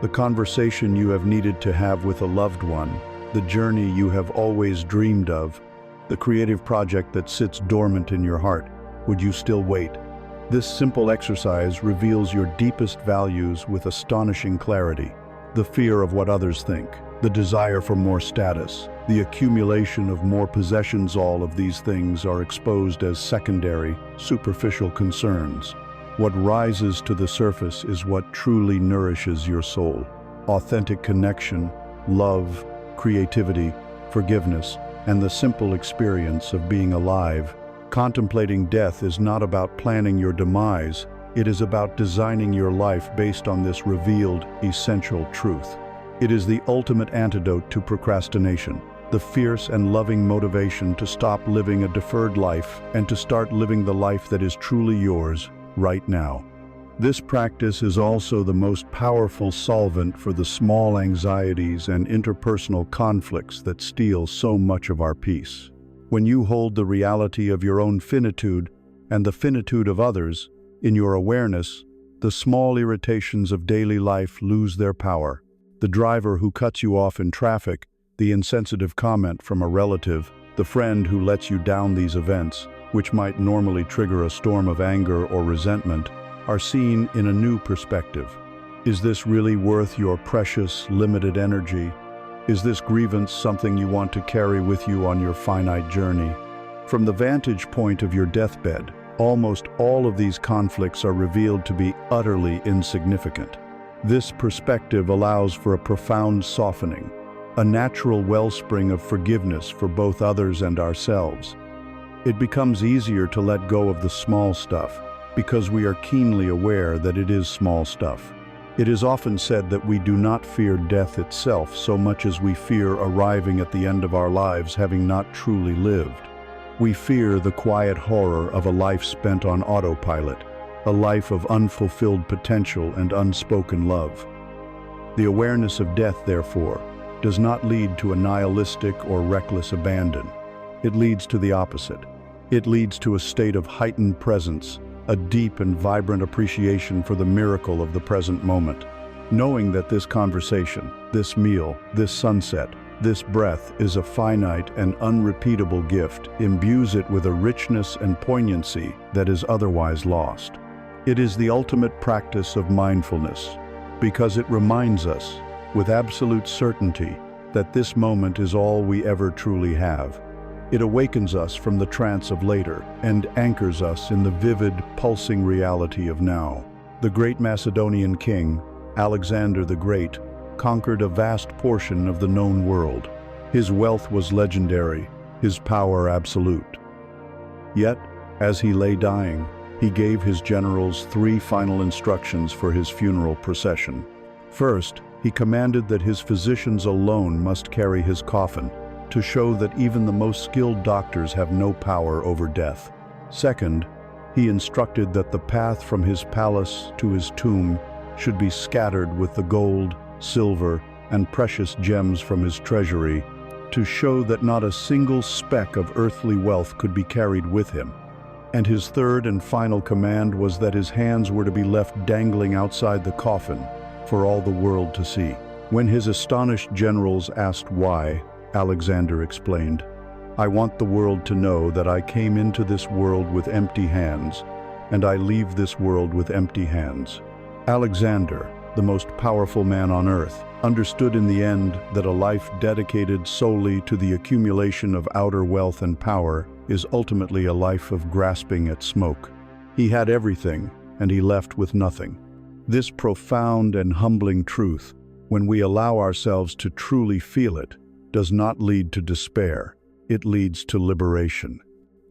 The conversation you have needed to have with a loved one, the journey you have always dreamed of, the creative project that sits dormant in your heart, would you still wait? This simple exercise reveals your deepest values with astonishing clarity. The fear of what others think, the desire for more status, the accumulation of more possessions, all of these things are exposed as secondary, superficial concerns. What rises to the surface is what truly nourishes your soul. Authentic connection, love, creativity, forgiveness, and the simple experience of being alive. Contemplating death is not about planning your demise, It is about designing your life based on this revealed, essential truth. It is the ultimate antidote to procrastination, the fierce and loving motivation to stop living a deferred life and to start living the life that is truly yours, right now. This practice is also the most powerful solvent for the small anxieties and interpersonal conflicts that steal so much of our peace. When you hold the reality of your own finitude and the finitude of others in your awareness, the small irritations of daily life lose their power. The driver who cuts you off in traffic, the insensitive comment from a relative, the friend who lets you down, these events, which might normally trigger a storm of anger or resentment, are seen in a new perspective. Is this really worth your precious, limited energy? Is this grievance something you want to carry with you on your finite journey? From the vantage point of your deathbed, almost all of these conflicts are revealed to be utterly insignificant. This perspective allows for a profound softening, a natural wellspring of forgiveness for both others and ourselves. It becomes easier to let go of the small stuff because we are keenly aware that it is small stuff. It is often said that we do not fear death itself so much as we fear arriving at the end of our lives having not truly lived. We fear the quiet horror of a life spent on autopilot, a life of unfulfilled potential and unspoken love. The awareness of death, therefore, does not lead to a nihilistic or reckless abandon. It leads to the opposite. It leads to a state of heightened presence, a deep and vibrant appreciation for the miracle of the present moment. Knowing that this conversation, this meal, this sunset, this breath is a finite and unrepeatable gift imbues it with a richness and poignancy that is otherwise lost. It is the ultimate practice of mindfulness, because it reminds us, with absolute certainty, that this moment is all we ever truly have. It awakens us from the trance of later and anchors us in the vivid, pulsing reality of now. The great Macedonian king, Alexander the Great, conquered a vast portion of the known world. His wealth was legendary, his power absolute. Yet, as he lay dying, he gave his generals 3 final instructions for his funeral procession. First, he commanded that his physicians alone must carry his coffin, to show that even the most skilled doctors have no power over death. Second, he instructed that the path from his palace to his tomb should be scattered with the gold, silver, and precious gems from his treasury, to show that not a single speck of earthly wealth could be carried with him. And his third and final command was that his hands were to be left dangling outside the coffin for all the world to see. When his astonished generals asked why, Alexander explained, "I want the world to know that I came into this world with empty hands, and I leave this world with empty hands." Alexander, the most powerful man on earth, understood in the end that a life dedicated solely to the accumulation of outer wealth and power is ultimately a life of grasping at smoke. He had everything, and he left with nothing. This profound and humbling truth, when we allow ourselves to truly feel it, does not lead to despair. It leads to liberation.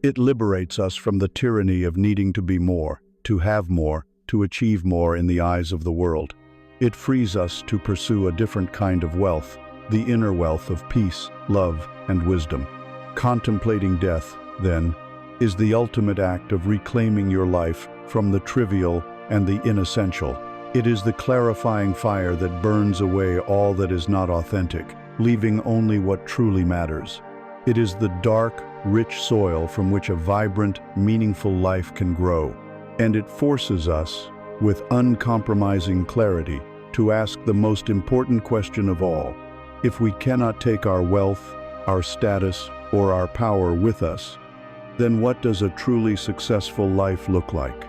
It liberates us from the tyranny of needing to be more, to have more, to achieve more in the eyes of the world. It frees us to pursue a different kind of wealth, the inner wealth of peace, love, and wisdom. Contemplating death, then, is the ultimate act of reclaiming your life from the trivial and the inessential. It is the clarifying fire that burns away all that is not authentic, leaving only what truly matters. It is the dark, rich soil from which a vibrant, meaningful life can grow. And it forces us, with uncompromising clarity, to ask the most important question of all. If we cannot take our wealth, our status, or our power with us, then what does a truly successful life look like?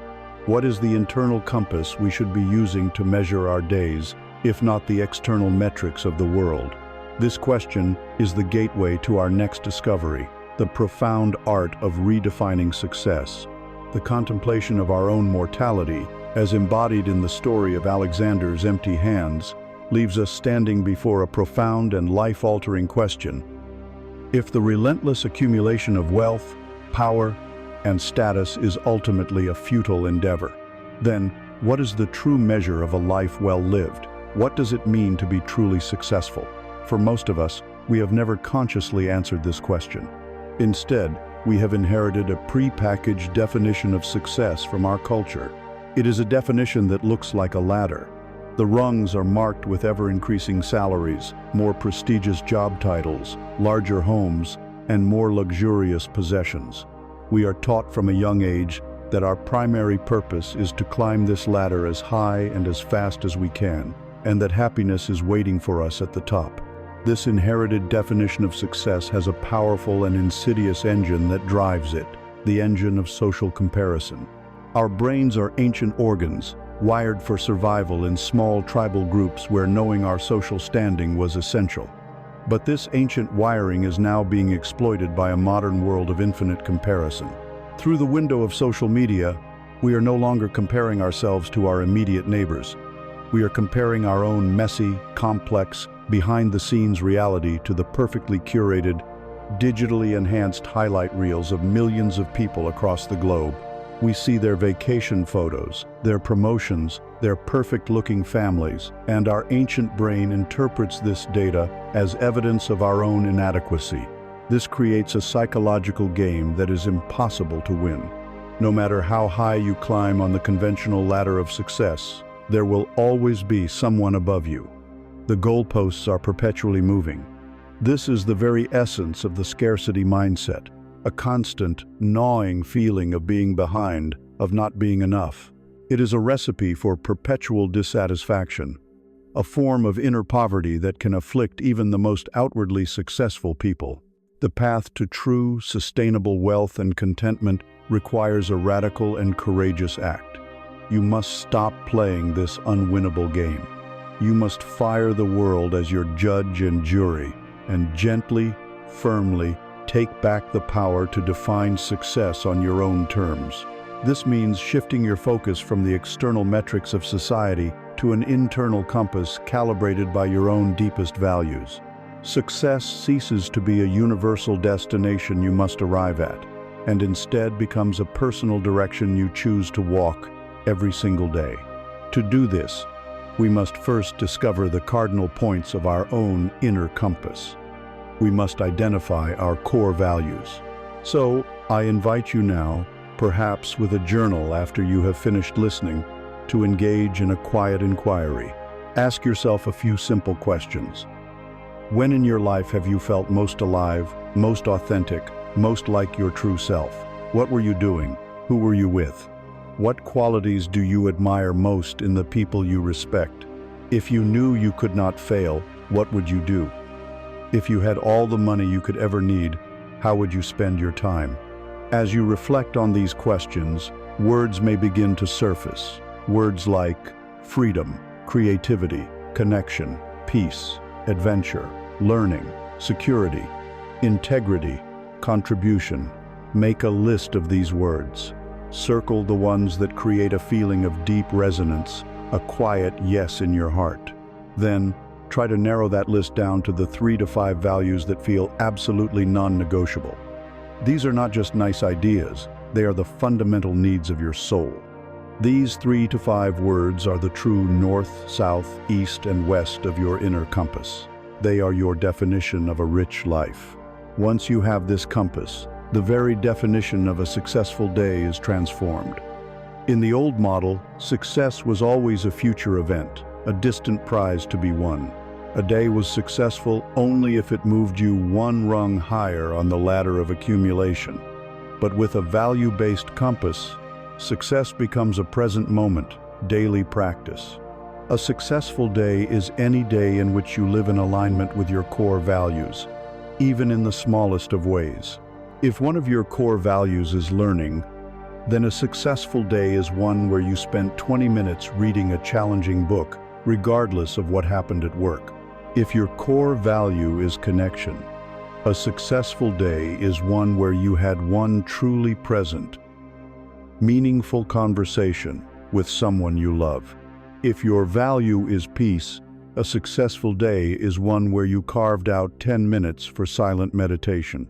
What is the internal compass we should be using to measure our days, if not the external metrics of the world? This question is the gateway to our next discovery, the profound art of redefining success. The contemplation of our own mortality, as embodied in the story of Alexander's empty hands, leaves us standing before a profound and life-altering question. If the relentless accumulation of wealth, power, and status is ultimately a futile endeavor, Then, what is the true measure of a life well lived? What does it mean to be truly successful? For most of us, we have never consciously answered this question. Instead, we have inherited a pre-packaged definition of success from our culture. It is a definition that looks like a ladder. The rungs are marked with ever-increasing salaries, more prestigious job titles, larger homes, and more luxurious possessions. We are taught from a young age that our primary purpose is to climb this ladder as high and as fast as we can, and that happiness is waiting for us at the top. This inherited definition of success has a powerful and insidious engine that drives it, the engine of social comparison. Our brains are ancient organs, wired for survival in small tribal groups where knowing our social standing was essential. But this ancient wiring is now being exploited by a modern world of infinite comparison. Through the window of social media, we are no longer comparing ourselves to our immediate neighbors. We are comparing our own messy, complex, behind-the-scenes reality to the perfectly curated, digitally enhanced highlight reels of millions of people across the globe. We see their vacation photos, their promotions, their perfect-looking families, and our ancient brain interprets this data as evidence of our own inadequacy. This creates a psychological game that is impossible to win. No matter how high you climb on the conventional ladder of success, there will always be someone above you. The goalposts are perpetually moving. This is the very essence of the scarcity mindset, a constant, gnawing feeling of being behind, of not being enough. It is a recipe for perpetual dissatisfaction, a form of inner poverty that can afflict even the most outwardly successful people. The path to true, sustainable wealth and contentment requires a radical and courageous act. You must stop playing this unwinnable game. You must fire the world as your judge and jury, and gently, firmly, take back the power to define success on your own terms. This means shifting your focus from the external metrics of society to an internal compass calibrated by your own deepest values. Success ceases to be a universal destination you must arrive at, and instead becomes a personal direction you choose to walk every single day. To do this, we must first discover the cardinal points of our own inner compass. We must identify our core values. So, I invite you now, perhaps with a journal after you have finished listening, to engage in a quiet inquiry. Ask yourself a few simple questions. When in your life have you felt most alive, most authentic, most like your true self? What were you doing? Who were you with? What qualities do you admire most in the people you respect? If you knew you could not fail, what would you do? If you had all the money you could ever need, how would you spend your time? As you reflect on these questions, words may begin to surface. Words like freedom, creativity, connection, peace, adventure, learning, security, integrity, contribution. Make a list of these words. Circle the ones that create a feeling of deep resonance, a quiet yes in your heart. Then, try to narrow that list down to the 3 to 5 values that feel absolutely non-negotiable. These are not just nice ideas, they are the fundamental needs of your soul. These 3 to 5 words are the true north, south, east, and west of your inner compass. They are your definition of a rich life. Once you have this compass, the very definition of a successful day is transformed. In the old model, success was always a future event, a distant prize to be won. A day was successful only if it moved you one rung higher on the ladder of accumulation. But with a value-based compass, success becomes a present moment, daily practice. A successful day is any day in which you live in alignment with your core values, even in the smallest of ways. If one of your core values is learning, then a successful day is one where you spent 20 minutes reading a challenging book, regardless of what happened at work. If your core value is connection, a successful day is one where you had one truly present, meaningful conversation with someone you love. If your value is peace, a successful day is one where you carved out 10 minutes for silent meditation.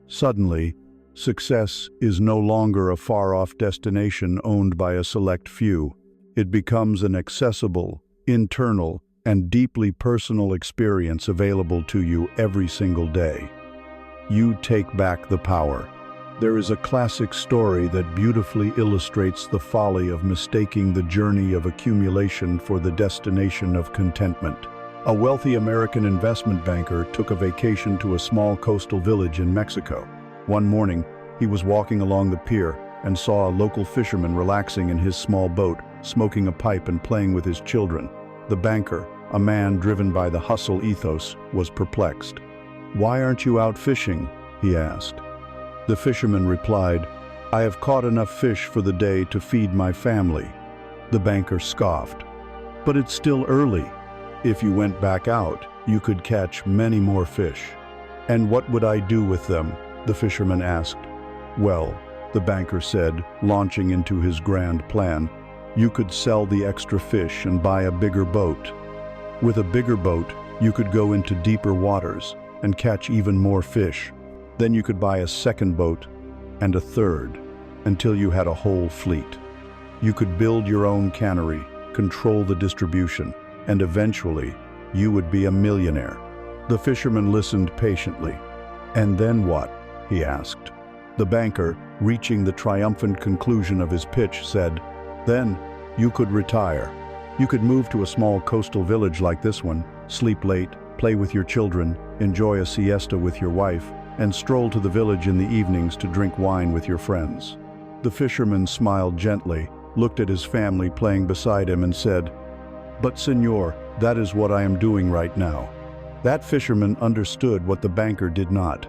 Suddenly, Success is no longer a far-off destination owned by a select few. It becomes an accessible, internal, and deeply personal experience available to you every single day. You take back the power. There is a classic story that beautifully illustrates the folly of mistaking the journey of accumulation for the destination of contentment. A wealthy American investment banker took a vacation to a small coastal village in Mexico. One morning, he was walking along the pier and saw a local fisherman relaxing in his small boat, smoking a pipe and playing with his children. The banker, a man driven by the hustle ethos, was perplexed. "Why aren't you out fishing?" he asked. The fisherman replied, "I have caught enough fish for the day to feed my family." The banker scoffed, "But it's still early. If you went back out, you could catch many more fish." "And what would I do with them?" the fisherman asked. "Well," the banker said, launching into his grand plan, "you could sell the extra fish and buy a bigger boat. With a bigger boat, you could go into deeper waters and catch even more fish. Then you could buy a second boat and a third, until you had a whole fleet. You could build your own cannery, control the distribution, and eventually, you would be a millionaire." The fisherman listened patiently. "And then what?" he asked. The banker, reaching the triumphant conclusion of his pitch, said, "Then you could retire. You could move to a small coastal village like this one, sleep late, play with your children, enjoy a siesta with your wife, and stroll to the village in the evenings to drink wine with your friends." The fisherman smiled gently, looked at his family playing beside him and said, "But senor, that is what I am doing right now." That fisherman understood what the banker did not.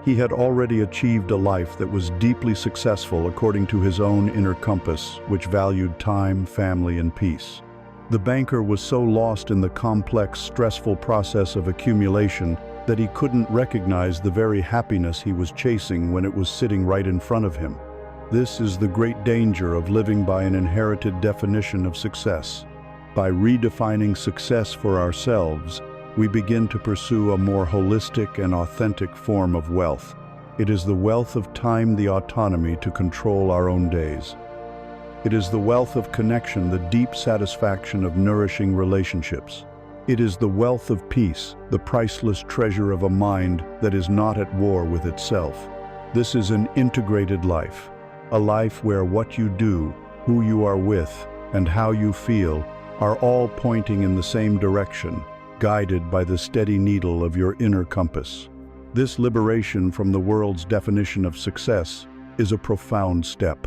He had already achieved a life that was deeply successful according to his own inner compass, which valued time, family, and peace. The banker was so lost in the complex, stressful process of accumulation that he couldn't recognize the very happiness he was chasing when it was sitting right in front of him. This is the great danger of living by an inherited definition of success. By redefining success for ourselves, we begin to pursue a more holistic and authentic form of wealth. It is the wealth of time, the autonomy to control our own days. It is the wealth of connection, the deep satisfaction of nourishing relationships. It is the wealth of peace, the priceless treasure of a mind that is not at war with itself. This is an integrated life, a life where what you do, who you are with, and how you feel are all pointing in the same direction, guided by the steady needle of your inner compass. This liberation from the world's definition of success is a profound step.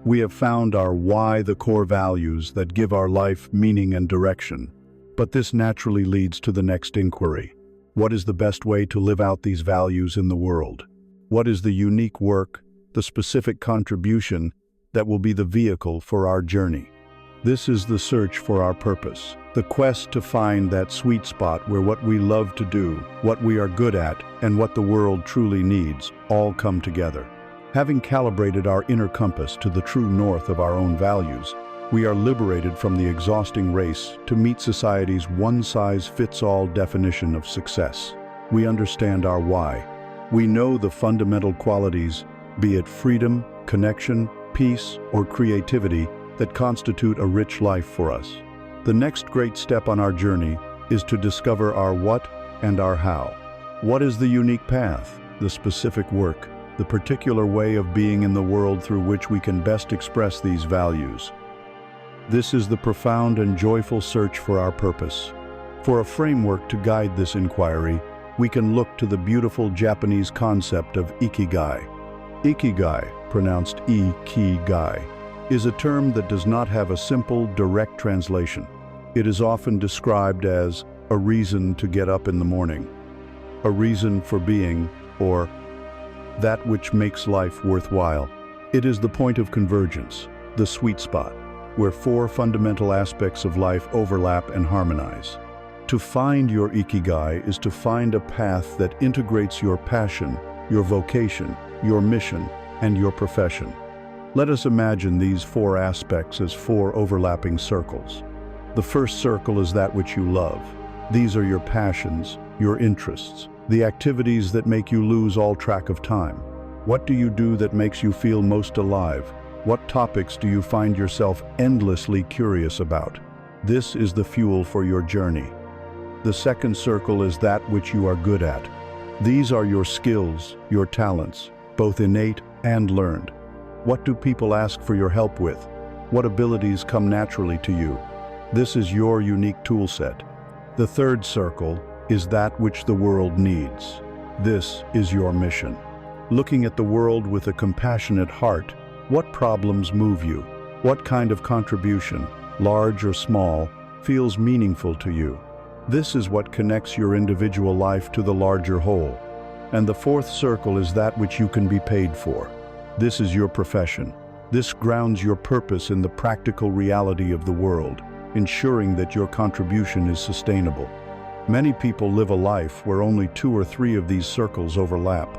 We have found our why, the core values that give our life meaning and direction. But this naturally leads to the next inquiry. What is the best way to live out these values in the world? What is the unique work, the specific contribution that will be the vehicle for our journey? This is the search for our purpose, the quest to find that sweet spot where what we love to do, what we are good at, and what the world truly needs all come together. Having calibrated our inner compass to the true north of our own values, we are liberated from the exhausting race to meet society's one-size-fits-all definition of success. We understand our why. We know the fundamental qualities, be it freedom, connection, peace, or creativity, that constitute a rich life for us. The next great step on our journey is to discover our what and our how. What is the unique path, the specific work, the particular way of being in the world through which we can best express these values? This is the profound and joyful search for our purpose. For a framework to guide this inquiry, we can look to the beautiful Japanese concept of ikigai. Ikigai, pronounced ikigai, is a term that does not have a simple, direct translation. It is often described as a reason to get up in the morning, a reason for being, or that which makes life worthwhile. It is the point of convergence, the sweet spot, where four fundamental aspects of life overlap and harmonize. To find your ikigai is to find a path that integrates your passion, your vocation, your mission, and your profession. Let us imagine these four aspects as four overlapping circles. The first circle is that which you love. These are your passions, your interests, the activities that make you lose all track of time. What do you do that makes you feel most alive? What topics do you find yourself endlessly curious about? This is the fuel for your journey. The second circle is that which you are good at. These are your skills, your talents, both innate and learned. What do people ask for your help with? What abilities come naturally to you? This is your unique tool set. The third circle is that which the world needs. This is your mission. Looking at the world with a compassionate heart, what problems move you? What kind of contribution, large or small, feels meaningful to you? This is what connects your individual life to the larger whole. And the fourth circle is that which you can be paid for. This is your profession. This grounds your purpose in the practical reality of the world, ensuring that your contribution is sustainable. Many people live a life where only 2 or 3 of these circles overlap.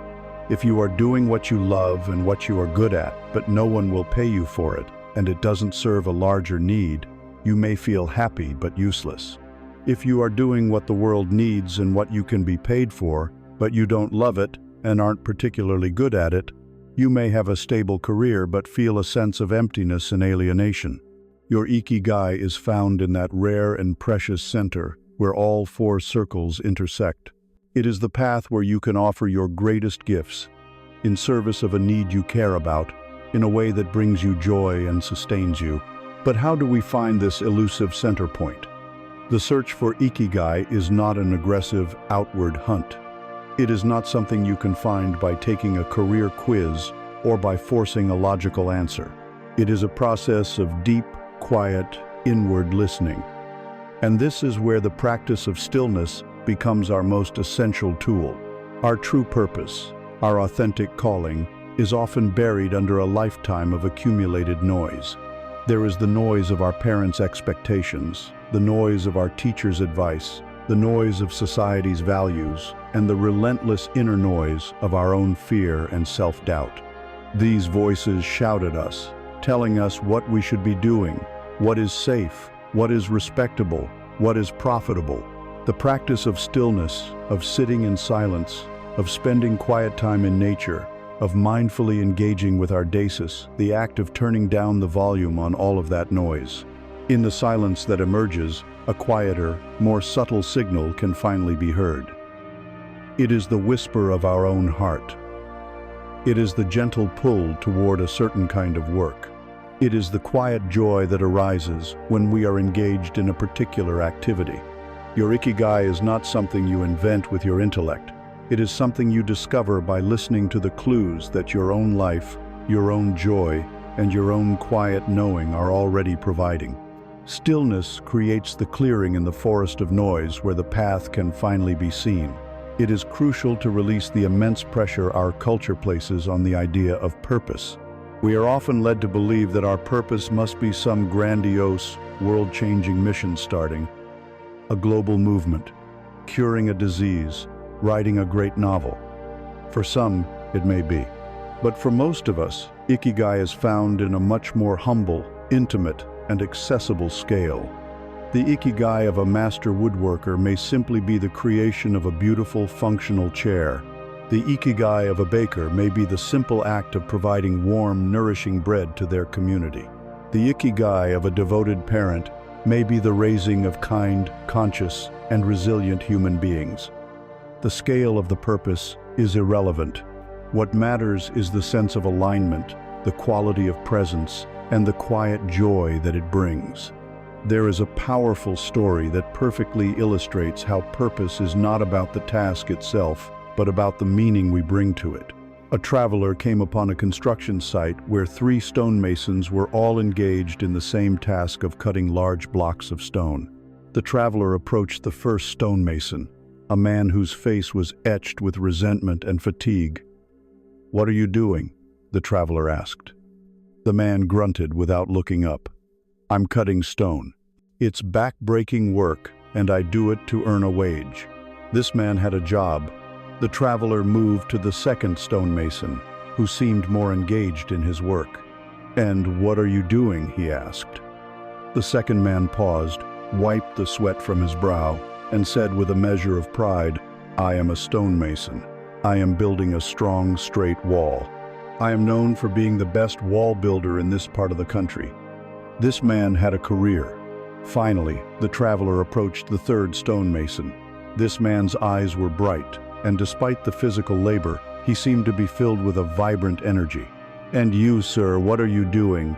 If you are doing what you love and what you are good at, but no one will pay you for it, and it doesn't serve a larger need, you may feel happy but useless. If you are doing what the world needs and what you can be paid for, but you don't love it and aren't particularly good at it, you may have a stable career but feel a sense of emptiness and alienation. Your ikigai is found in that rare and precious center where all 4 circles intersect. It is the path where you can offer your greatest gifts, in service of a need you care about, in a way that brings you joy and sustains you. But how do we find this elusive center point? The search for ikigai is not an aggressive, outward hunt. It is not something you can find by taking a career quiz or by forcing a logical answer. It is a process of deep, quiet, inward listening. And this is where the practice of stillness becomes our most essential tool. Our true purpose, our authentic calling, is often buried under a lifetime of accumulated noise. There is the noise of our parents' expectations, the noise of our teachers' advice, the noise of society's values, and the relentless inner noise of our own fear and self-doubt. These voices shout at us, telling us what we should be doing, what is safe, what is respectable, what is profitable. The practice of stillness, of sitting in silence, of spending quiet time in nature, of mindfully engaging with our dasis, the act of turning down the volume on all of that noise. In the silence that emerges, a quieter, more subtle signal can finally be heard. It is the whisper of our own heart. It is the gentle pull toward a certain kind of work. It is the quiet joy that arises when we are engaged in a particular activity. Your ikigai is not something you invent with your intellect. It is something you discover by listening to the clues that your own life, your own joy, and your own quiet knowing are already providing. Stillness creates the clearing in the forest of noise where the path can finally be seen. It is crucial to release the immense pressure our culture places on the idea of purpose. We are often led to believe that our purpose must be some grandiose, world-changing mission starting a global movement, curing a disease, writing a great novel. For some, it may be. But for most of us, ikigai is found in a much more humble, intimate, and accessible scale. The ikigai of a master woodworker may simply be the creation of a beautiful, functional chair. The ikigai of a baker may be the simple act of providing warm, nourishing bread to their community. The ikigai of a devoted parent may be the raising of kind, conscious, and resilient human beings. The scale of the purpose is irrelevant. What matters is the sense of alignment, the quality of presence, and the quiet joy that it brings. There is a powerful story that perfectly illustrates how purpose is not about the task itself, but about the meaning we bring to it. A traveler came upon a construction site where 3 stonemasons were all engaged in the same task of cutting large blocks of stone. The traveler approached the first stonemason, a man whose face was etched with resentment and fatigue. "What are you doing?" the traveler asked. The man grunted without looking up. "I'm cutting stone. It's back-breaking work, and I do it to earn a wage." This man had a job. The traveler moved to the second stonemason, who seemed more engaged in his work. "And what are you doing?" he asked. The second man paused, wiped the sweat from his brow, and said with a measure of pride, "I am a stonemason. I am building a strong, straight wall. I am known for being the best wall builder in this part of the country." This man had a career. Finally, the traveler approached the third stonemason. This man's eyes were bright, and despite the physical labor, he seemed to be filled with a vibrant energy. "And you, sir, what are you doing?"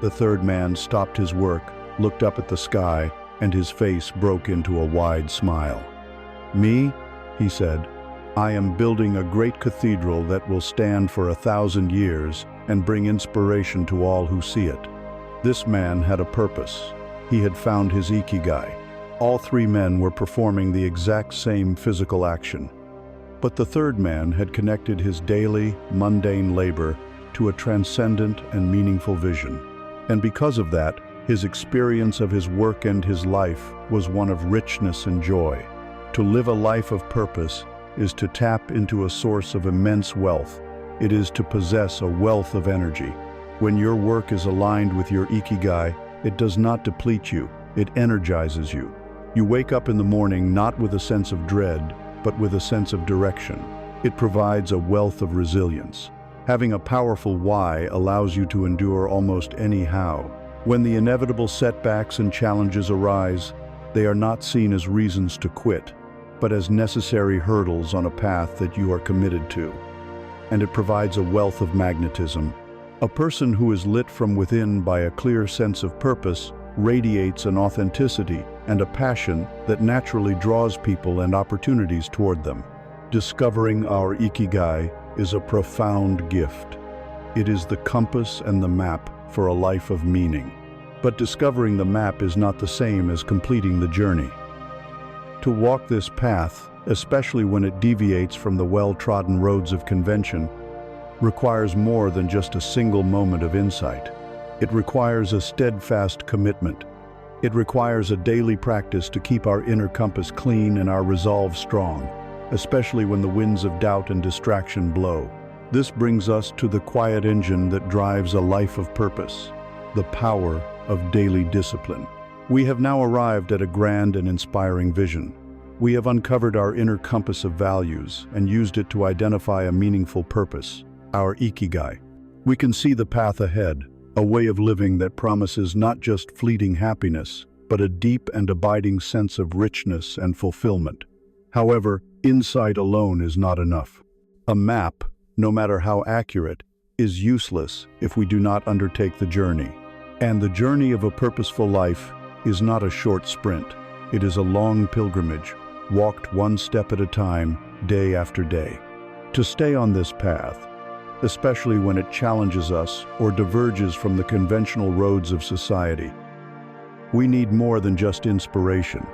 The third man stopped his work, looked up at the sky, and his face broke into a wide smile. "Me?" he said. "I am building a great cathedral that will stand for 1,000 years and bring inspiration to all who see it." This man had a purpose. He had found his ikigai. All three men were performing the exact same physical action. But the third man had connected his daily, mundane labor to a transcendent and meaningful vision. And because of that, his experience of his work and his life was one of richness and joy. To live a life of purpose is to tap into a source of immense wealth. It is to possess a wealth of energy. When your work is aligned with your ikigai, it does not deplete you, it energizes you. You wake up in the morning not with a sense of dread, but with a sense of direction. It provides a wealth of resilience. Having a powerful why allows you to endure almost any how. When the inevitable setbacks and challenges arise, they are not seen as reasons to quit, but as necessary hurdles on a path that you are committed to. And it provides a wealth of magnetism. A person who is lit from within by a clear sense of purpose radiates an authenticity and a passion that naturally draws people and opportunities toward them. Discovering our ikigai is a profound gift. It is the compass and the map for a life of meaning. But discovering the map is not the same as completing the journey. To walk this path, especially when it deviates from the well-trodden roads of convention, requires more than just a single moment of insight. It requires a steadfast commitment. It requires a daily practice to keep our inner compass clean and our resolve strong, especially when the winds of doubt and distraction blow. This brings us to the quiet engine that drives a life of purpose, the power of daily discipline. We have now arrived at a grand and inspiring vision. We have uncovered our inner compass of values and used it to identify a meaningful purpose, our ikigai. We can see the path ahead, a way of living that promises not just fleeting happiness, but a deep and abiding sense of richness and fulfillment. However, insight alone is not enough. A map, no matter how accurate, is useless if we do not undertake the journey. And the journey of a purposeful life is not a short sprint. It is a long pilgrimage, walked one step at a time, day after day. To stay on this path, especially when it challenges us or diverges from the conventional roads of society, we need more than just inspiration.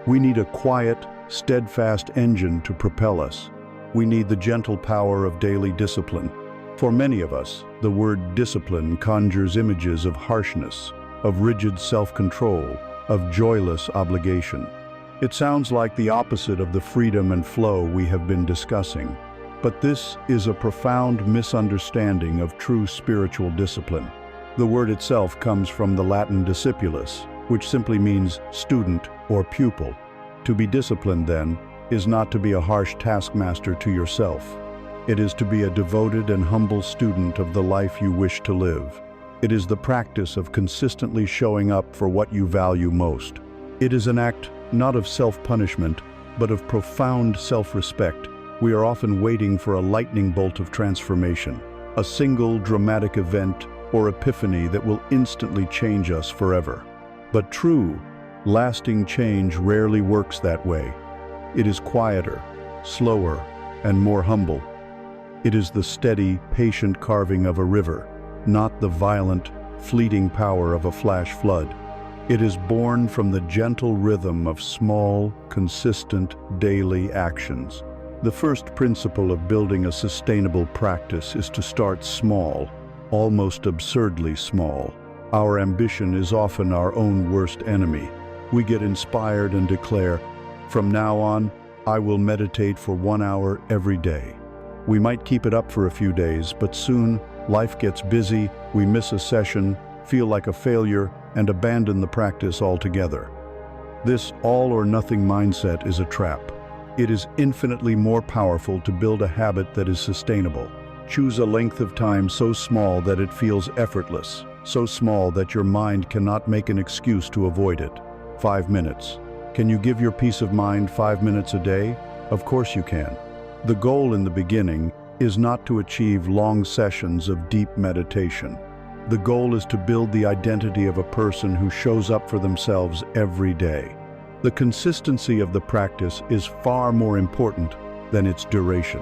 We need a quiet, steadfast engine to propel us. We need the gentle power of daily discipline. For many of us, the word discipline conjures images of harshness, of rigid self-control, of joyless obligation. It sounds like the opposite of the freedom and flow we have been discussing. But this is a profound misunderstanding of true spiritual discipline. The word itself comes from the Latin discipulus, which simply means student or pupil. To be disciplined, then, is not to be a harsh taskmaster to yourself. It is to be a devoted and humble student of the life you wish to live. It is the practice of consistently showing up for what you value most. It is an act not of self-punishment, but of profound self-respect. We are often waiting for a lightning bolt of transformation, a single dramatic event or epiphany that will instantly change us forever. But true, lasting change rarely works that way. It is quieter, slower, and more humble. It is the steady, patient carving of a river, not the violent, fleeting power of a flash flood. It is born from the gentle rhythm of small, consistent, daily actions. The first principle of building a sustainable practice is to start small, almost absurdly small. Our ambition is often our own worst enemy. We get inspired and declare, "From now on, I will meditate for 1 hour every day." We might keep it up for a few days, but soon life gets busy, we miss a session, feel like a failure, and abandon the practice altogether. This all-or-nothing mindset is a trap. It is infinitely more powerful to build a habit that is sustainable. Choose a length of time so small that it feels effortless, so small that your mind cannot make an excuse to avoid it. 5 minutes. Can you give your peace of mind 5 minutes a day? Of course you can. The goal in the beginning is not to achieve long sessions of deep meditation. The goal is to build the identity of a person who shows up for themselves every day. The consistency of the practice is far more important than its duration.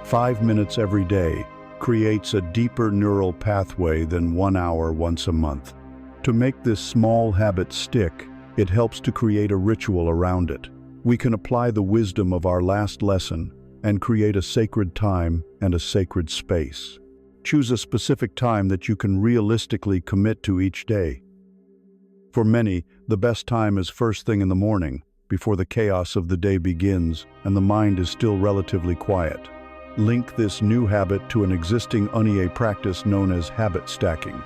5 minutes every day creates a deeper neural pathway than 1 hour once a month. To make this small habit stick, it helps to create a ritual around it. We can apply the wisdom of our last lesson and create a sacred time and a sacred space. Choose a specific time that you can realistically commit to each day. For many, the best time is first thing in the morning, before the chaos of the day begins and the mind is still relatively quiet. Link this new habit to an existing Unie practice known as habit stacking.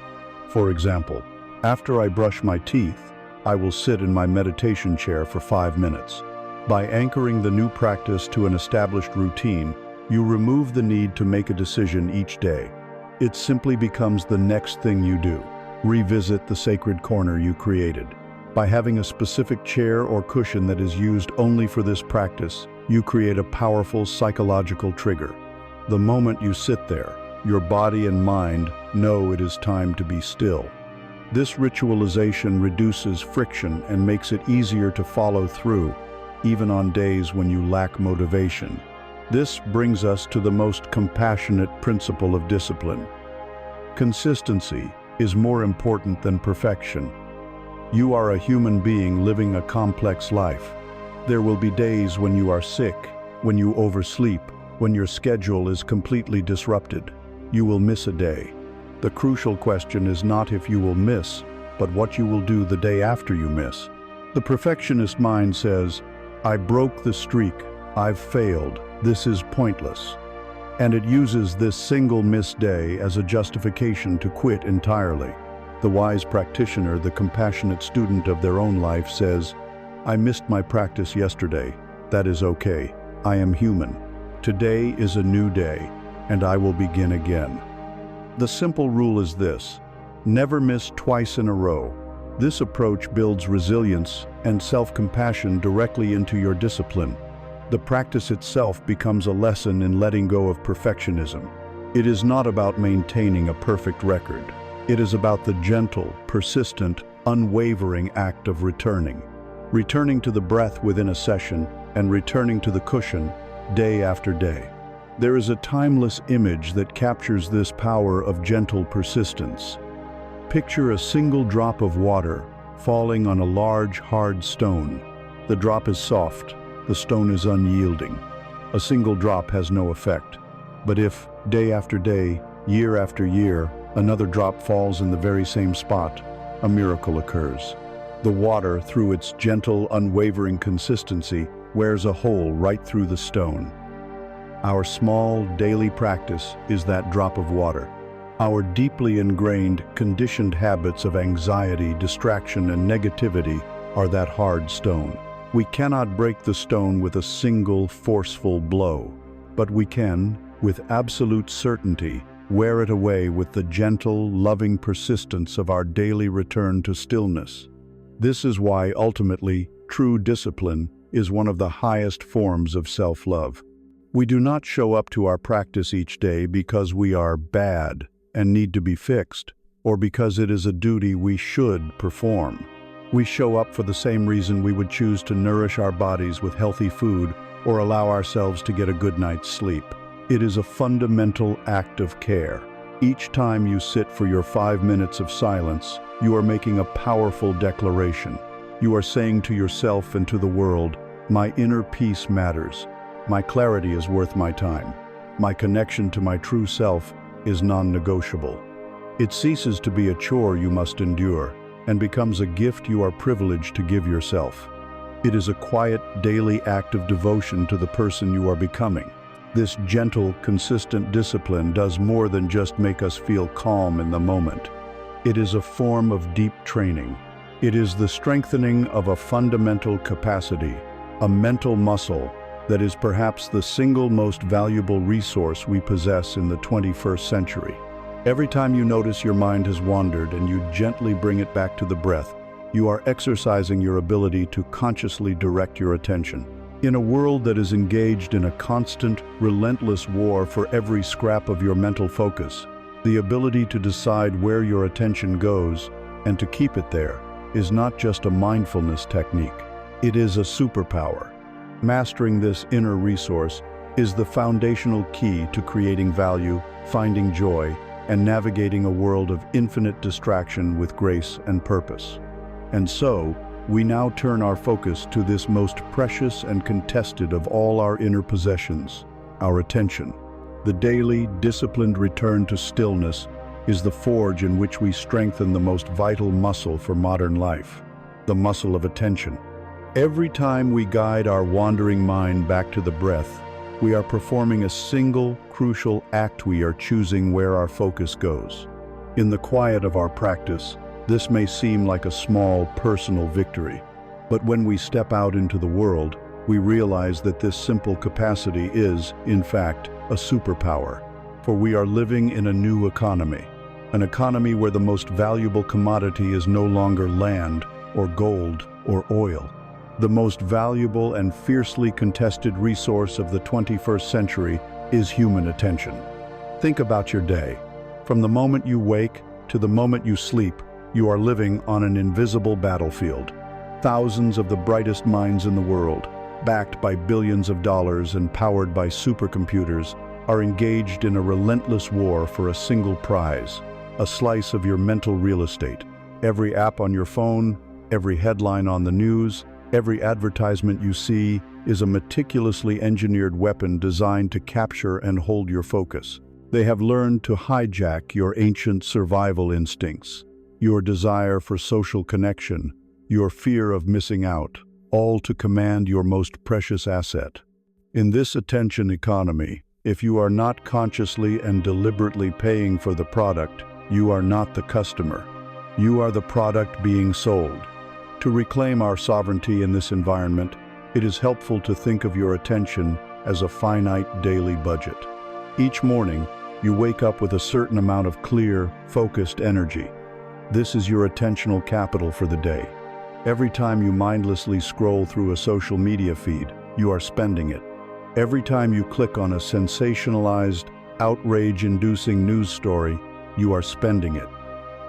For example, after I brush my teeth, I will sit in my meditation chair for 5 minutes. By anchoring the new practice to an established routine, you remove the need to make a decision each day. It simply becomes the next thing you do. Revisit the sacred corner you created. By having a specific chair or cushion that is used only for this practice, you create a powerful psychological trigger. The moment you sit there, your body and mind know it is time to be still. This ritualization reduces friction and makes it easier to follow through, even on days when you lack motivation. This brings us to the most compassionate principle of discipline. Consistency is more important than perfection. You are a human being living a complex life. There will be days when you are sick, when you oversleep, when your schedule is completely disrupted. You will miss a day. The crucial question is not if you will miss, but what you will do the day after you miss. The perfectionist mind says, "I broke the streak, I've failed, this is pointless." And it uses this single missed day as a justification to quit entirely. The wise practitioner, the compassionate student of their own life, says, "I missed my practice yesterday. That is okay. I am human. Today is a new day, and I will begin again." The simple rule is this: never miss twice in a row. This approach builds resilience and self-compassion directly into your discipline. The practice itself becomes a lesson in letting go of perfectionism. It is not about maintaining a perfect record. It is about the gentle, persistent, unwavering act of returning. Returning to the breath within a session and returning to the cushion day after day. There is a timeless image that captures this power of gentle persistence. Picture a single drop of water falling on a large, hard stone. The drop is soft, the stone is unyielding. A single drop has no effect. But if, day after day, year after year, another drop falls in the very same spot, a miracle occurs. The water, through its gentle, unwavering consistency, wears a hole right through the stone. Our small, daily practice is that drop of water. Our deeply ingrained, conditioned habits of anxiety, distraction, and negativity are that hard stone. We cannot break the stone with a single, forceful blow, but we can, with absolute certainty, wear it away with the gentle, loving persistence of our daily return to stillness. This is why, ultimately, true discipline is one of the highest forms of self-love. We do not show up to our practice each day because we are bad and need to be fixed, or because it is a duty we should perform. We show up for the same reason we would choose to nourish our bodies with healthy food or allow ourselves to get a good night's sleep. It is a fundamental act of care. Each time you sit for your 5 minutes of silence, you are making a powerful declaration. You are saying to yourself and to the world, "My inner peace matters. My clarity is worth my time. My connection to my true self is non-negotiable." It ceases to be a chore you must endure and becomes a gift you are privileged to give yourself. It is a quiet, daily act of devotion to the person you are becoming. This gentle, consistent discipline does more than just make us feel calm in the moment. It is a form of deep training. It is the strengthening of a fundamental capacity, a mental muscle that is perhaps the single most valuable resource we possess in the 21st century. Every time you notice your mind has wandered and you gently bring it back to the breath, you are exercising your ability to consciously direct your attention. In a world that is engaged in a constant, relentless war for every scrap of your mental focus, the ability to decide where your attention goes and to keep it there is not just a mindfulness technique. It is a superpower. Mastering this inner resource is the foundational key to creating value, finding joy, and navigating a world of infinite distraction with grace and purpose. And so, we now turn our focus to this most precious and contested of all our inner possessions, our attention. The daily, disciplined return to stillness is the forge in which we strengthen the most vital muscle for modern life, the muscle of attention. Every time we guide our wandering mind back to the breath, we are performing a single, crucial act. We are choosing where our focus goes. In the quiet of our practice, this may seem like a small, personal victory, but when we step out into the world, we realize that this simple capacity is, in fact, a superpower. For we are living in a new economy, an economy where the most valuable commodity is no longer land or gold or oil. The most valuable and fiercely contested resource of the 21st century is human attention. Think about your day. From the moment you wake to the moment you sleep, you are living on an invisible battlefield. Thousands of the brightest minds in the world, backed by billions of dollars and powered by supercomputers, are engaged in a relentless war for a single prize, a slice of your mental real estate. Every app on your phone, every headline on the news, every advertisement you see is a meticulously engineered weapon designed to capture and hold your focus. They have learned to hijack your ancient survival instincts, your desire for social connection, your fear of missing out, all to command your most precious asset. In this attention economy, if you are not consciously and deliberately paying for the product, you are not the customer. You are the product being sold. To reclaim our sovereignty in this environment, it is helpful to think of your attention as a finite daily budget. Each morning, you wake up with a certain amount of clear, focused energy. This is your attentional capital for the day. Every time you mindlessly scroll through a social media feed, you are spending it. Every time you click on a sensationalized, outrage-inducing news story, you are spending it.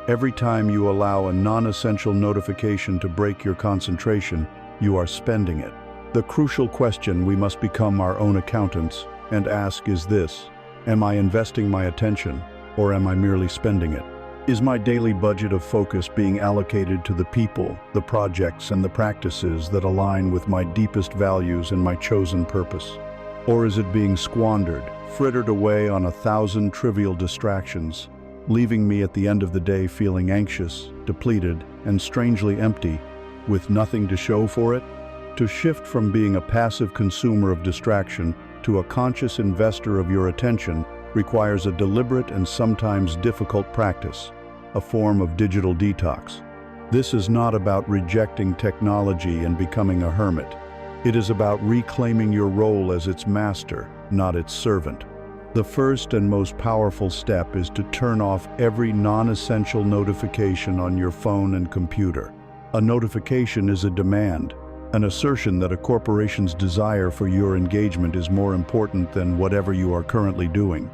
Every time you allow a non-essential notification to break your concentration, you are spending it. The crucial question we must become our own accountants and ask is this: am I investing my attention, or am I merely spending it? Is my daily budget of focus being allocated to the people, the projects, and the practices that align with my deepest values and my chosen purpose? Or is it being squandered, frittered away on 1,000 trivial distractions, leaving me at the end of the day feeling anxious, depleted, and strangely empty, with nothing to show for it? To shift from being a passive consumer of distraction to a conscious investor of your attention requires a deliberate and sometimes difficult practice, a form of digital detox. This is not about rejecting technology and becoming a hermit. It is about reclaiming your role as its master, not its servant. The first and most powerful step is to turn off every non-essential notification on your phone and computer. A notification is a demand, an assertion that a corporation's desire for your engagement is more important than whatever you are currently doing.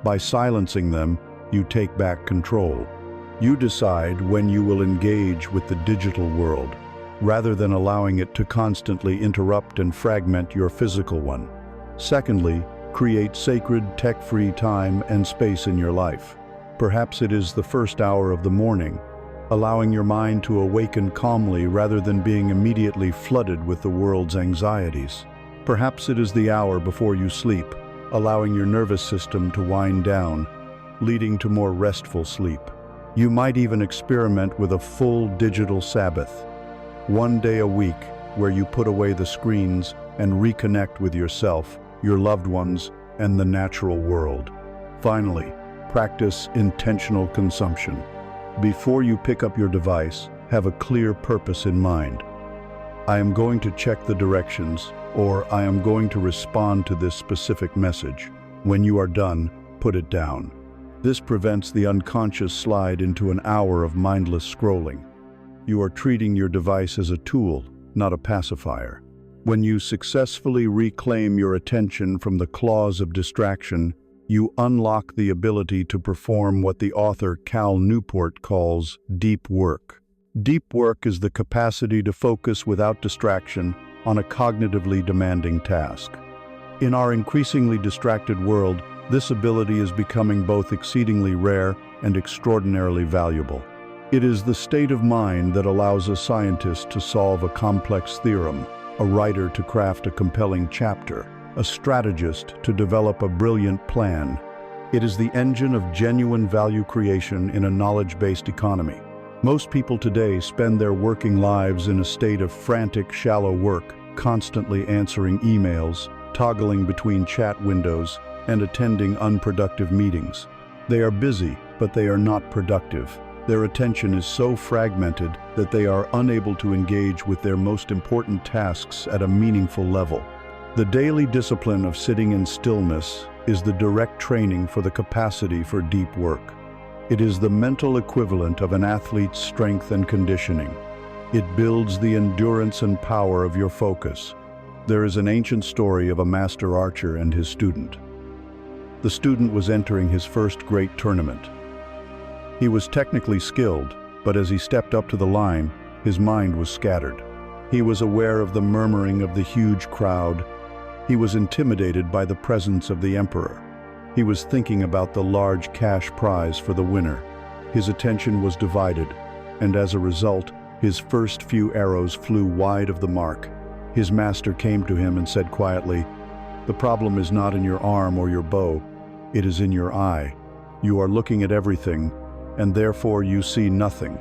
By silencing them, you take back control. You decide when you will engage with the digital world, rather than allowing it to constantly interrupt and fragment your physical one. Secondly, create sacred, tech-free time and space in your life. Perhaps it is the first hour of the morning, allowing your mind to awaken calmly rather than being immediately flooded with the world's anxieties. Perhaps it is the hour before you sleep, allowing your nervous system to wind down, leading to more restful sleep. You might even experiment with a full digital Sabbath, one day a week where you put away the screens and reconnect with yourself, your loved ones, and the natural world. Finally, practice intentional consumption. Before you pick up your device, have a clear purpose in mind. I am going to check the directions, or "I am going to respond to this specific message." When you are done, put it down. This prevents the unconscious slide into an hour of mindless scrolling. You are treating your device as a tool, not a pacifier. When you successfully reclaim your attention from the claws of distraction, you unlock the ability to perform what the author Cal Newport calls deep work. Deep work is the capacity to focus without distraction on a cognitively demanding task. In our increasingly distracted world, this ability is becoming both exceedingly rare and extraordinarily valuable. It is the state of mind that allows a scientist to solve a complex theorem, a writer to craft a compelling chapter, a strategist to develop a brilliant plan. It is the engine of genuine value creation in a knowledge-based economy. Most people today spend their working lives in a state of frantic, shallow work, constantly answering emails, toggling between chat windows, and attending unproductive meetings. They are busy, but they are not productive. Their attention is so fragmented that they are unable to engage with their most important tasks at a meaningful level. The daily discipline of sitting in stillness is the direct training for the capacity for deep work. It is the mental equivalent of an athlete's strength and conditioning. It builds the endurance and power of your focus. There is an ancient story of a master archer and his student. The student was entering his first great tournament. He was technically skilled, but as he stepped up to the line, his mind was scattered. He was aware of the murmuring of the huge crowd. He was intimidated by the presence of the emperor. He was thinking about the large cash prize for the winner. His attention was divided, and as a result, his first few arrows flew wide of the mark. His master came to him and said quietly, "The problem is not in your arm or your bow, it is in your eye. You are looking at everything, and therefore you see nothing.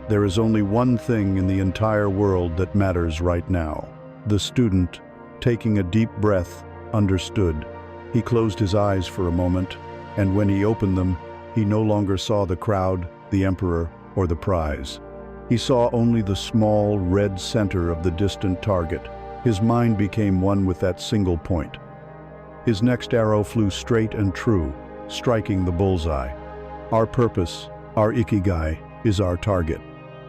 There is only one thing in the entire world that matters right now." The student, taking a deep breath, understood. He closed his eyes for a moment, and when he opened them, he no longer saw the crowd, the emperor, or the prize. He saw only the small, red center of the distant target. His mind became one with that single point. His next arrow flew straight and true, striking the bullseye. Our purpose, our ikigai, is our target.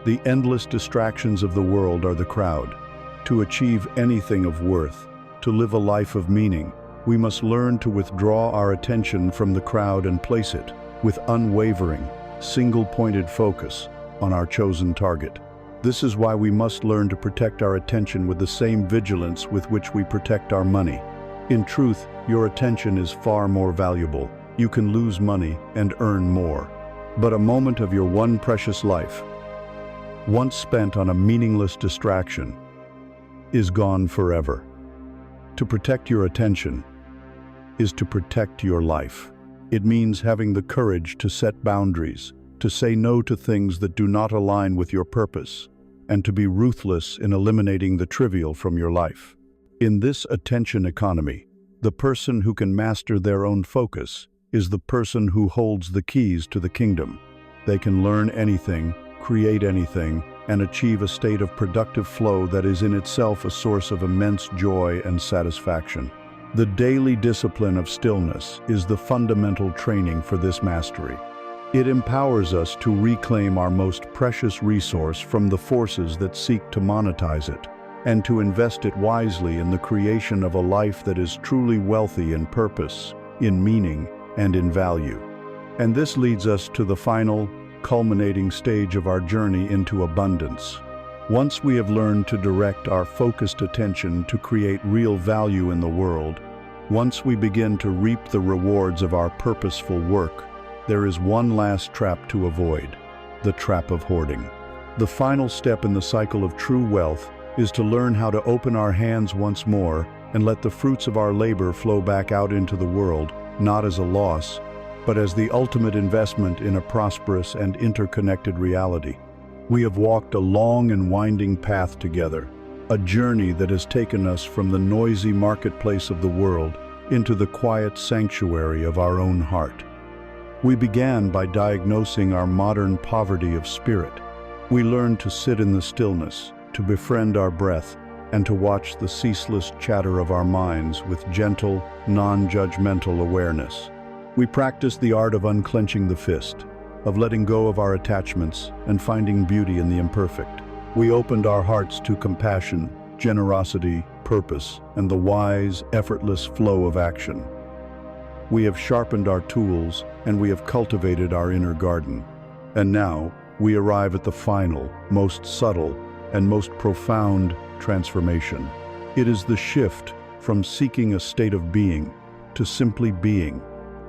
The endless distractions of the world are the crowd. To achieve anything of worth, to live a life of meaning, we must learn to withdraw our attention from the crowd and place it, with unwavering, single-pointed focus, on our chosen target. This is why we must learn to protect our attention with the same vigilance with which we protect our money. In truth, your attention is far more valuable. You can lose money and earn more. But a moment of your one precious life, once spent on a meaningless distraction, is gone forever. To protect your attention is to protect your life. It means having the courage to set boundaries, to say no to things that do not align with your purpose, and to be ruthless in eliminating the trivial from your life. In this attention economy, the person who can master their own focus is the person who holds the keys to the kingdom. They can learn anything, create anything, and achieve a state of productive flow that is in itself a source of immense joy and satisfaction. The daily discipline of stillness is the fundamental training for this mastery. It empowers us to reclaim our most precious resource from the forces that seek to monetize it, and to invest it wisely in the creation of a life that is truly wealthy in purpose, in meaning, and in value. And this leads us to the final, culminating stage of our journey into abundance. Once we have learned to direct our focused attention to create real value in the world, once we begin to reap the rewards of our purposeful work, there is one last trap to avoid: the trap of hoarding. The final step in the cycle of true wealth is to learn how to open our hands once more and let the fruits of our labor flow back out into the world, not as a loss, but as the ultimate investment in a prosperous and interconnected reality. We have walked a long and winding path together, a journey that has taken us from the noisy marketplace of the world into the quiet sanctuary of our own heart. We began by diagnosing our modern poverty of spirit. We learned to sit in the stillness, to befriend our breath, and to watch the ceaseless chatter of our minds with gentle, non-judgmental awareness. We practice the art of unclenching the fist, of letting go of our attachments and finding beauty in the imperfect. We opened our hearts to compassion, generosity, purpose, and the wise, effortless flow of action. We have sharpened our tools, and we have cultivated our inner garden. And now, we arrive at the final, most subtle, and most profound transformation. It is the shift from seeking a state of being to simply being.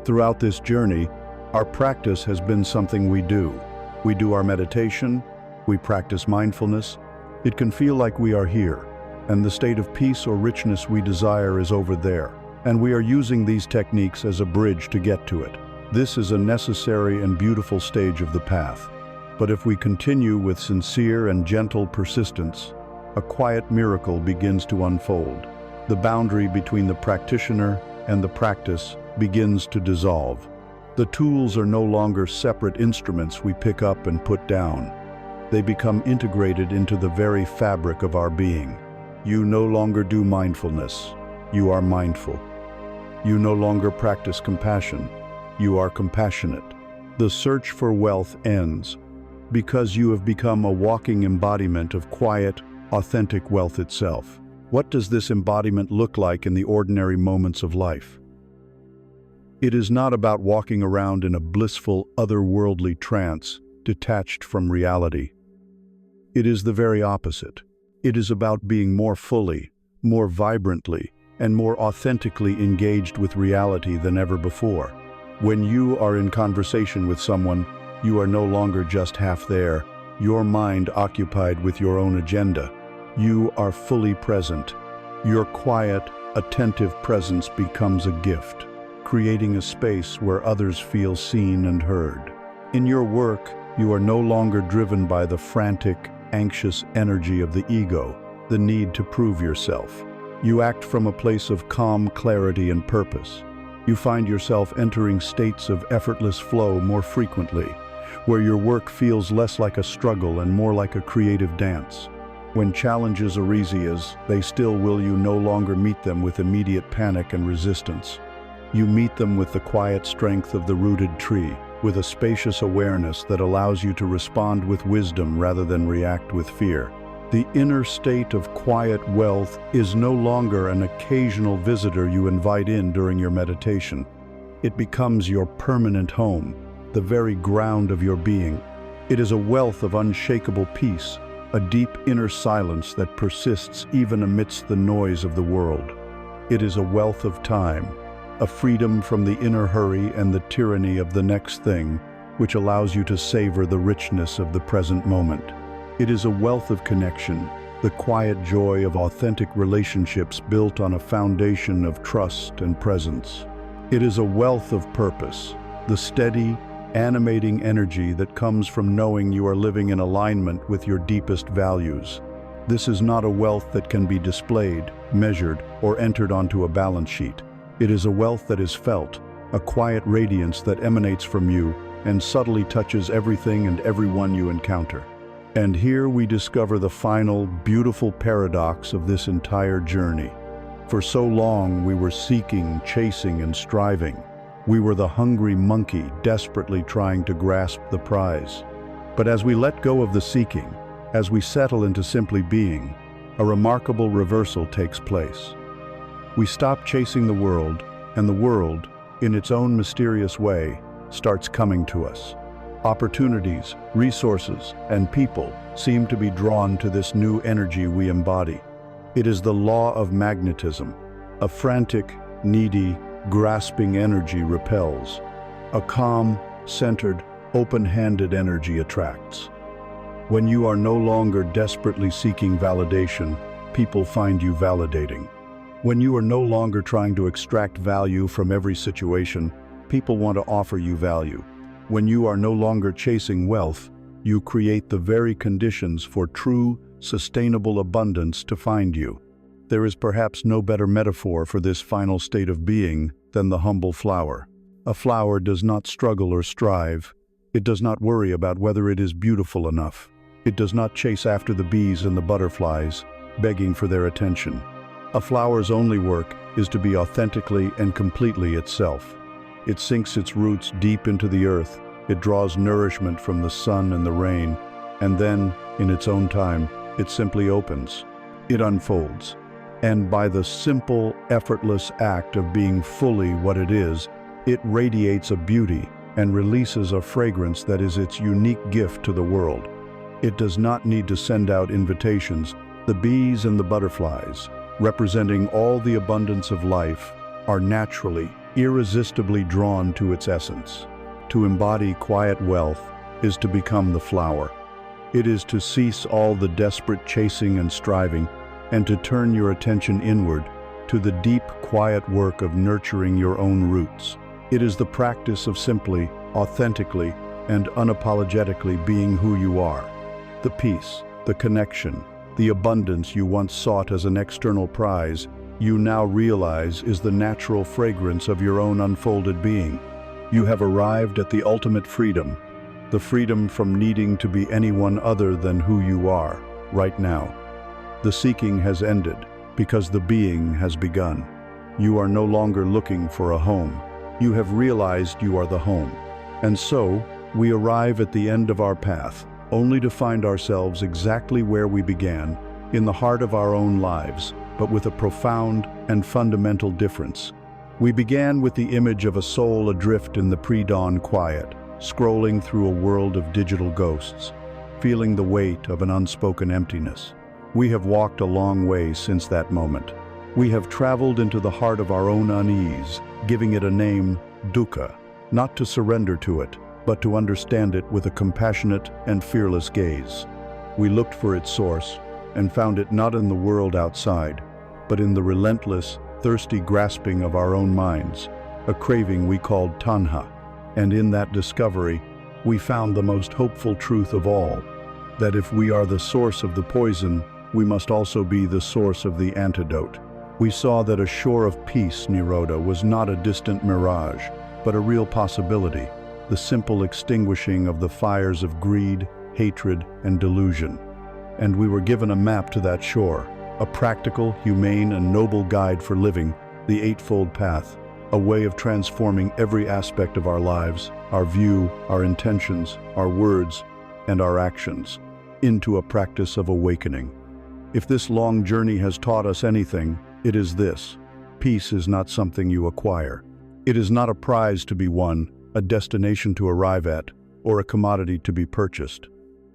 Throughout this journey, our practice has been something we do. We do our meditation, we practice mindfulness. It can feel like we are here, and the state of peace or richness we desire is over there. And we are using these techniques as a bridge to get to it. This is a necessary and beautiful stage of the path. But if we continue with sincere and gentle persistence, a quiet miracle begins to unfold. The boundary between the practitioner and the practice begins to dissolve. The tools are no longer separate instruments we pick up and put down. They become integrated into the very fabric of our being. You no longer do mindfulness, you are mindful. You no longer practice compassion, you are compassionate. The search for wealth ends, because you have become a walking embodiment of quiet, authentic wealth itself. What does this embodiment look like in the ordinary moments of life? It is not about walking around in a blissful, otherworldly trance, detached from reality. It is the very opposite. It is about being more fully, more vibrantly, and more authentically engaged with reality than ever before. When you are in conversation with someone, you are no longer just half there, your mind occupied with your own agenda. You are fully present. Your quiet, attentive presence becomes a gift, creating a space where others feel seen and heard. In your work, you are no longer driven by the frantic, anxious energy of the ego, the need to prove yourself. You act from a place of calm clarity and purpose. You find yourself entering states of effortless flow more frequently, where your work feels less like a struggle and more like a creative dance. When challenges arise, they still will you no longer meet them with immediate panic and resistance. You meet them with the quiet strength of the rooted tree, with a spacious awareness that allows you to respond with wisdom rather than react with fear. The inner state of quiet wealth is no longer an occasional visitor you invite in during your meditation. It becomes your permanent home, the very ground of your being. It is a wealth of unshakable peace, a deep inner silence that persists even amidst the noise of the world. It is a wealth of time, a freedom from the inner hurry and the tyranny of the next thing, which allows you to savor the richness of the present moment. It is a wealth of connection, the quiet joy of authentic relationships built on a foundation of trust and presence. It is a wealth of purpose, the steady, animating energy that comes from knowing you are living in alignment with your deepest values. This is not a wealth that can be displayed, measured, or entered onto a balance sheet. It is a wealth that is felt, a quiet radiance that emanates from you and subtly touches everything and everyone you encounter. And here we discover the final, beautiful paradox of this entire journey. For so long we were seeking, chasing, and striving. We were the hungry monkey desperately trying to grasp the prize. But as we let go of the seeking, as we settle into simply being, a remarkable reversal takes place. We stop chasing the world, and the world, in its own mysterious way, starts coming to us. Opportunities, resources, and people seem to be drawn to this new energy we embody. It is the law of magnetism. A frantic, needy, grasping energy repels. A calm, centered, open-handed energy attracts. When you are no longer desperately seeking validation, people find you validating. When you are no longer trying to extract value from every situation, people want to offer you value. When you are no longer chasing wealth, you create the very conditions for true, sustainable abundance to find you. There is perhaps no better metaphor for this final state of being than the humble flower. A flower does not struggle or strive. It does not worry about whether it is beautiful enough. It does not chase after the bees and the butterflies. begging for their attention. A flower's only work is to be authentically and completely itself. It sinks its roots deep into the earth, it draws nourishment from the sun and the rain, and then, in its own time, it simply opens. It unfolds. And by the simple, effortless act of being fully what it is, it radiates a beauty and releases a fragrance that is its unique gift to the world. It does not need to send out invitations. The bees and the butterflies, representing all the abundance of life, are naturally, irresistibly drawn to its essence. To embody quiet wealth is to become the flower. It is to cease all the desperate chasing and striving, and to turn your attention inward to the deep, quiet work of nurturing your own roots. It is the practice of simply, authentically, and unapologetically being who you are. The peace, the connection, the abundance you once sought as an external prize, you now realize is the natural fragrance of your own unfolded being. You have arrived at the ultimate freedom, the freedom from needing to be anyone other than who you are, right now. The seeking has ended, because the being has begun. You are no longer looking for a home. You have realized you are the home. And so, we arrive at the end of our path, only to find ourselves exactly where we began, in the heart of our own lives, but with a profound and fundamental difference. We began with the image of a soul adrift in the pre-dawn quiet, scrolling through a world of digital ghosts, feeling the weight of an unspoken emptiness. We have walked a long way since that moment. We have traveled into the heart of our own unease, giving it a name, dukkha, not to surrender to it, but to understand it with a compassionate and fearless gaze. We looked for its source and found it not in the world outside, but in the relentless, thirsty grasping of our own minds, a craving we called tanha. And in that discovery, we found the most hopeful truth of all, that if we are the source of the poison, we must also be the source of the antidote. We saw that a shore of peace, Nirodha, was not a distant mirage, but a real possibility, the simple extinguishing of the fires of greed, hatred, and delusion. And we were given a map to that shore, a practical, humane, and noble guide for living, the Eightfold Path, a way of transforming every aspect of our lives, our view, our intentions, our words, and our actions, into a practice of awakening. If this long journey has taught us anything, it is this: peace is not something you acquire. It is not a prize to be won, a destination to arrive at, or a commodity to be purchased.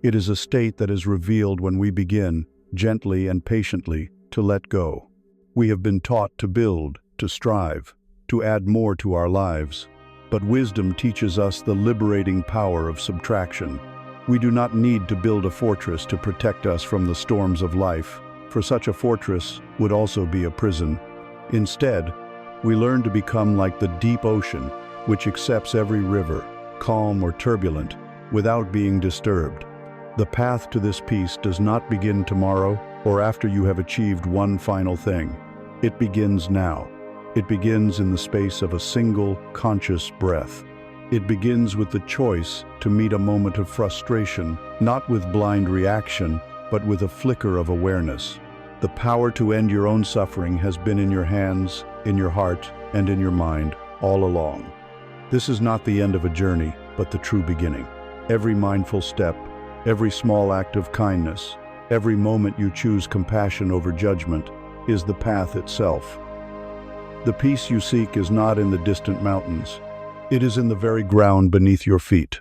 It is a state that is revealed when we begin, gently and patiently, to let go. We have been taught to build, to strive, to add more to our lives. But wisdom teaches us the liberating power of subtraction. We do not need to build a fortress to protect us from the storms of life, for such a fortress would also be a prison. Instead, we learn to become like the deep ocean, which accepts every river, calm or turbulent, without being disturbed. The path to this peace does not begin tomorrow or after you have achieved one final thing. It begins now. It begins in the space of a single, conscious breath. It begins with the choice to meet a moment of frustration, not with blind reaction, but with a flicker of awareness. The power to end your own suffering has been in your hands, in your heart, and in your mind all along. This is not the end of a journey, but the true beginning. Every mindful step, every small act of kindness, every moment you choose compassion over judgment, is the path itself. The peace you seek is not in the distant mountains. It is in the very ground beneath your feet.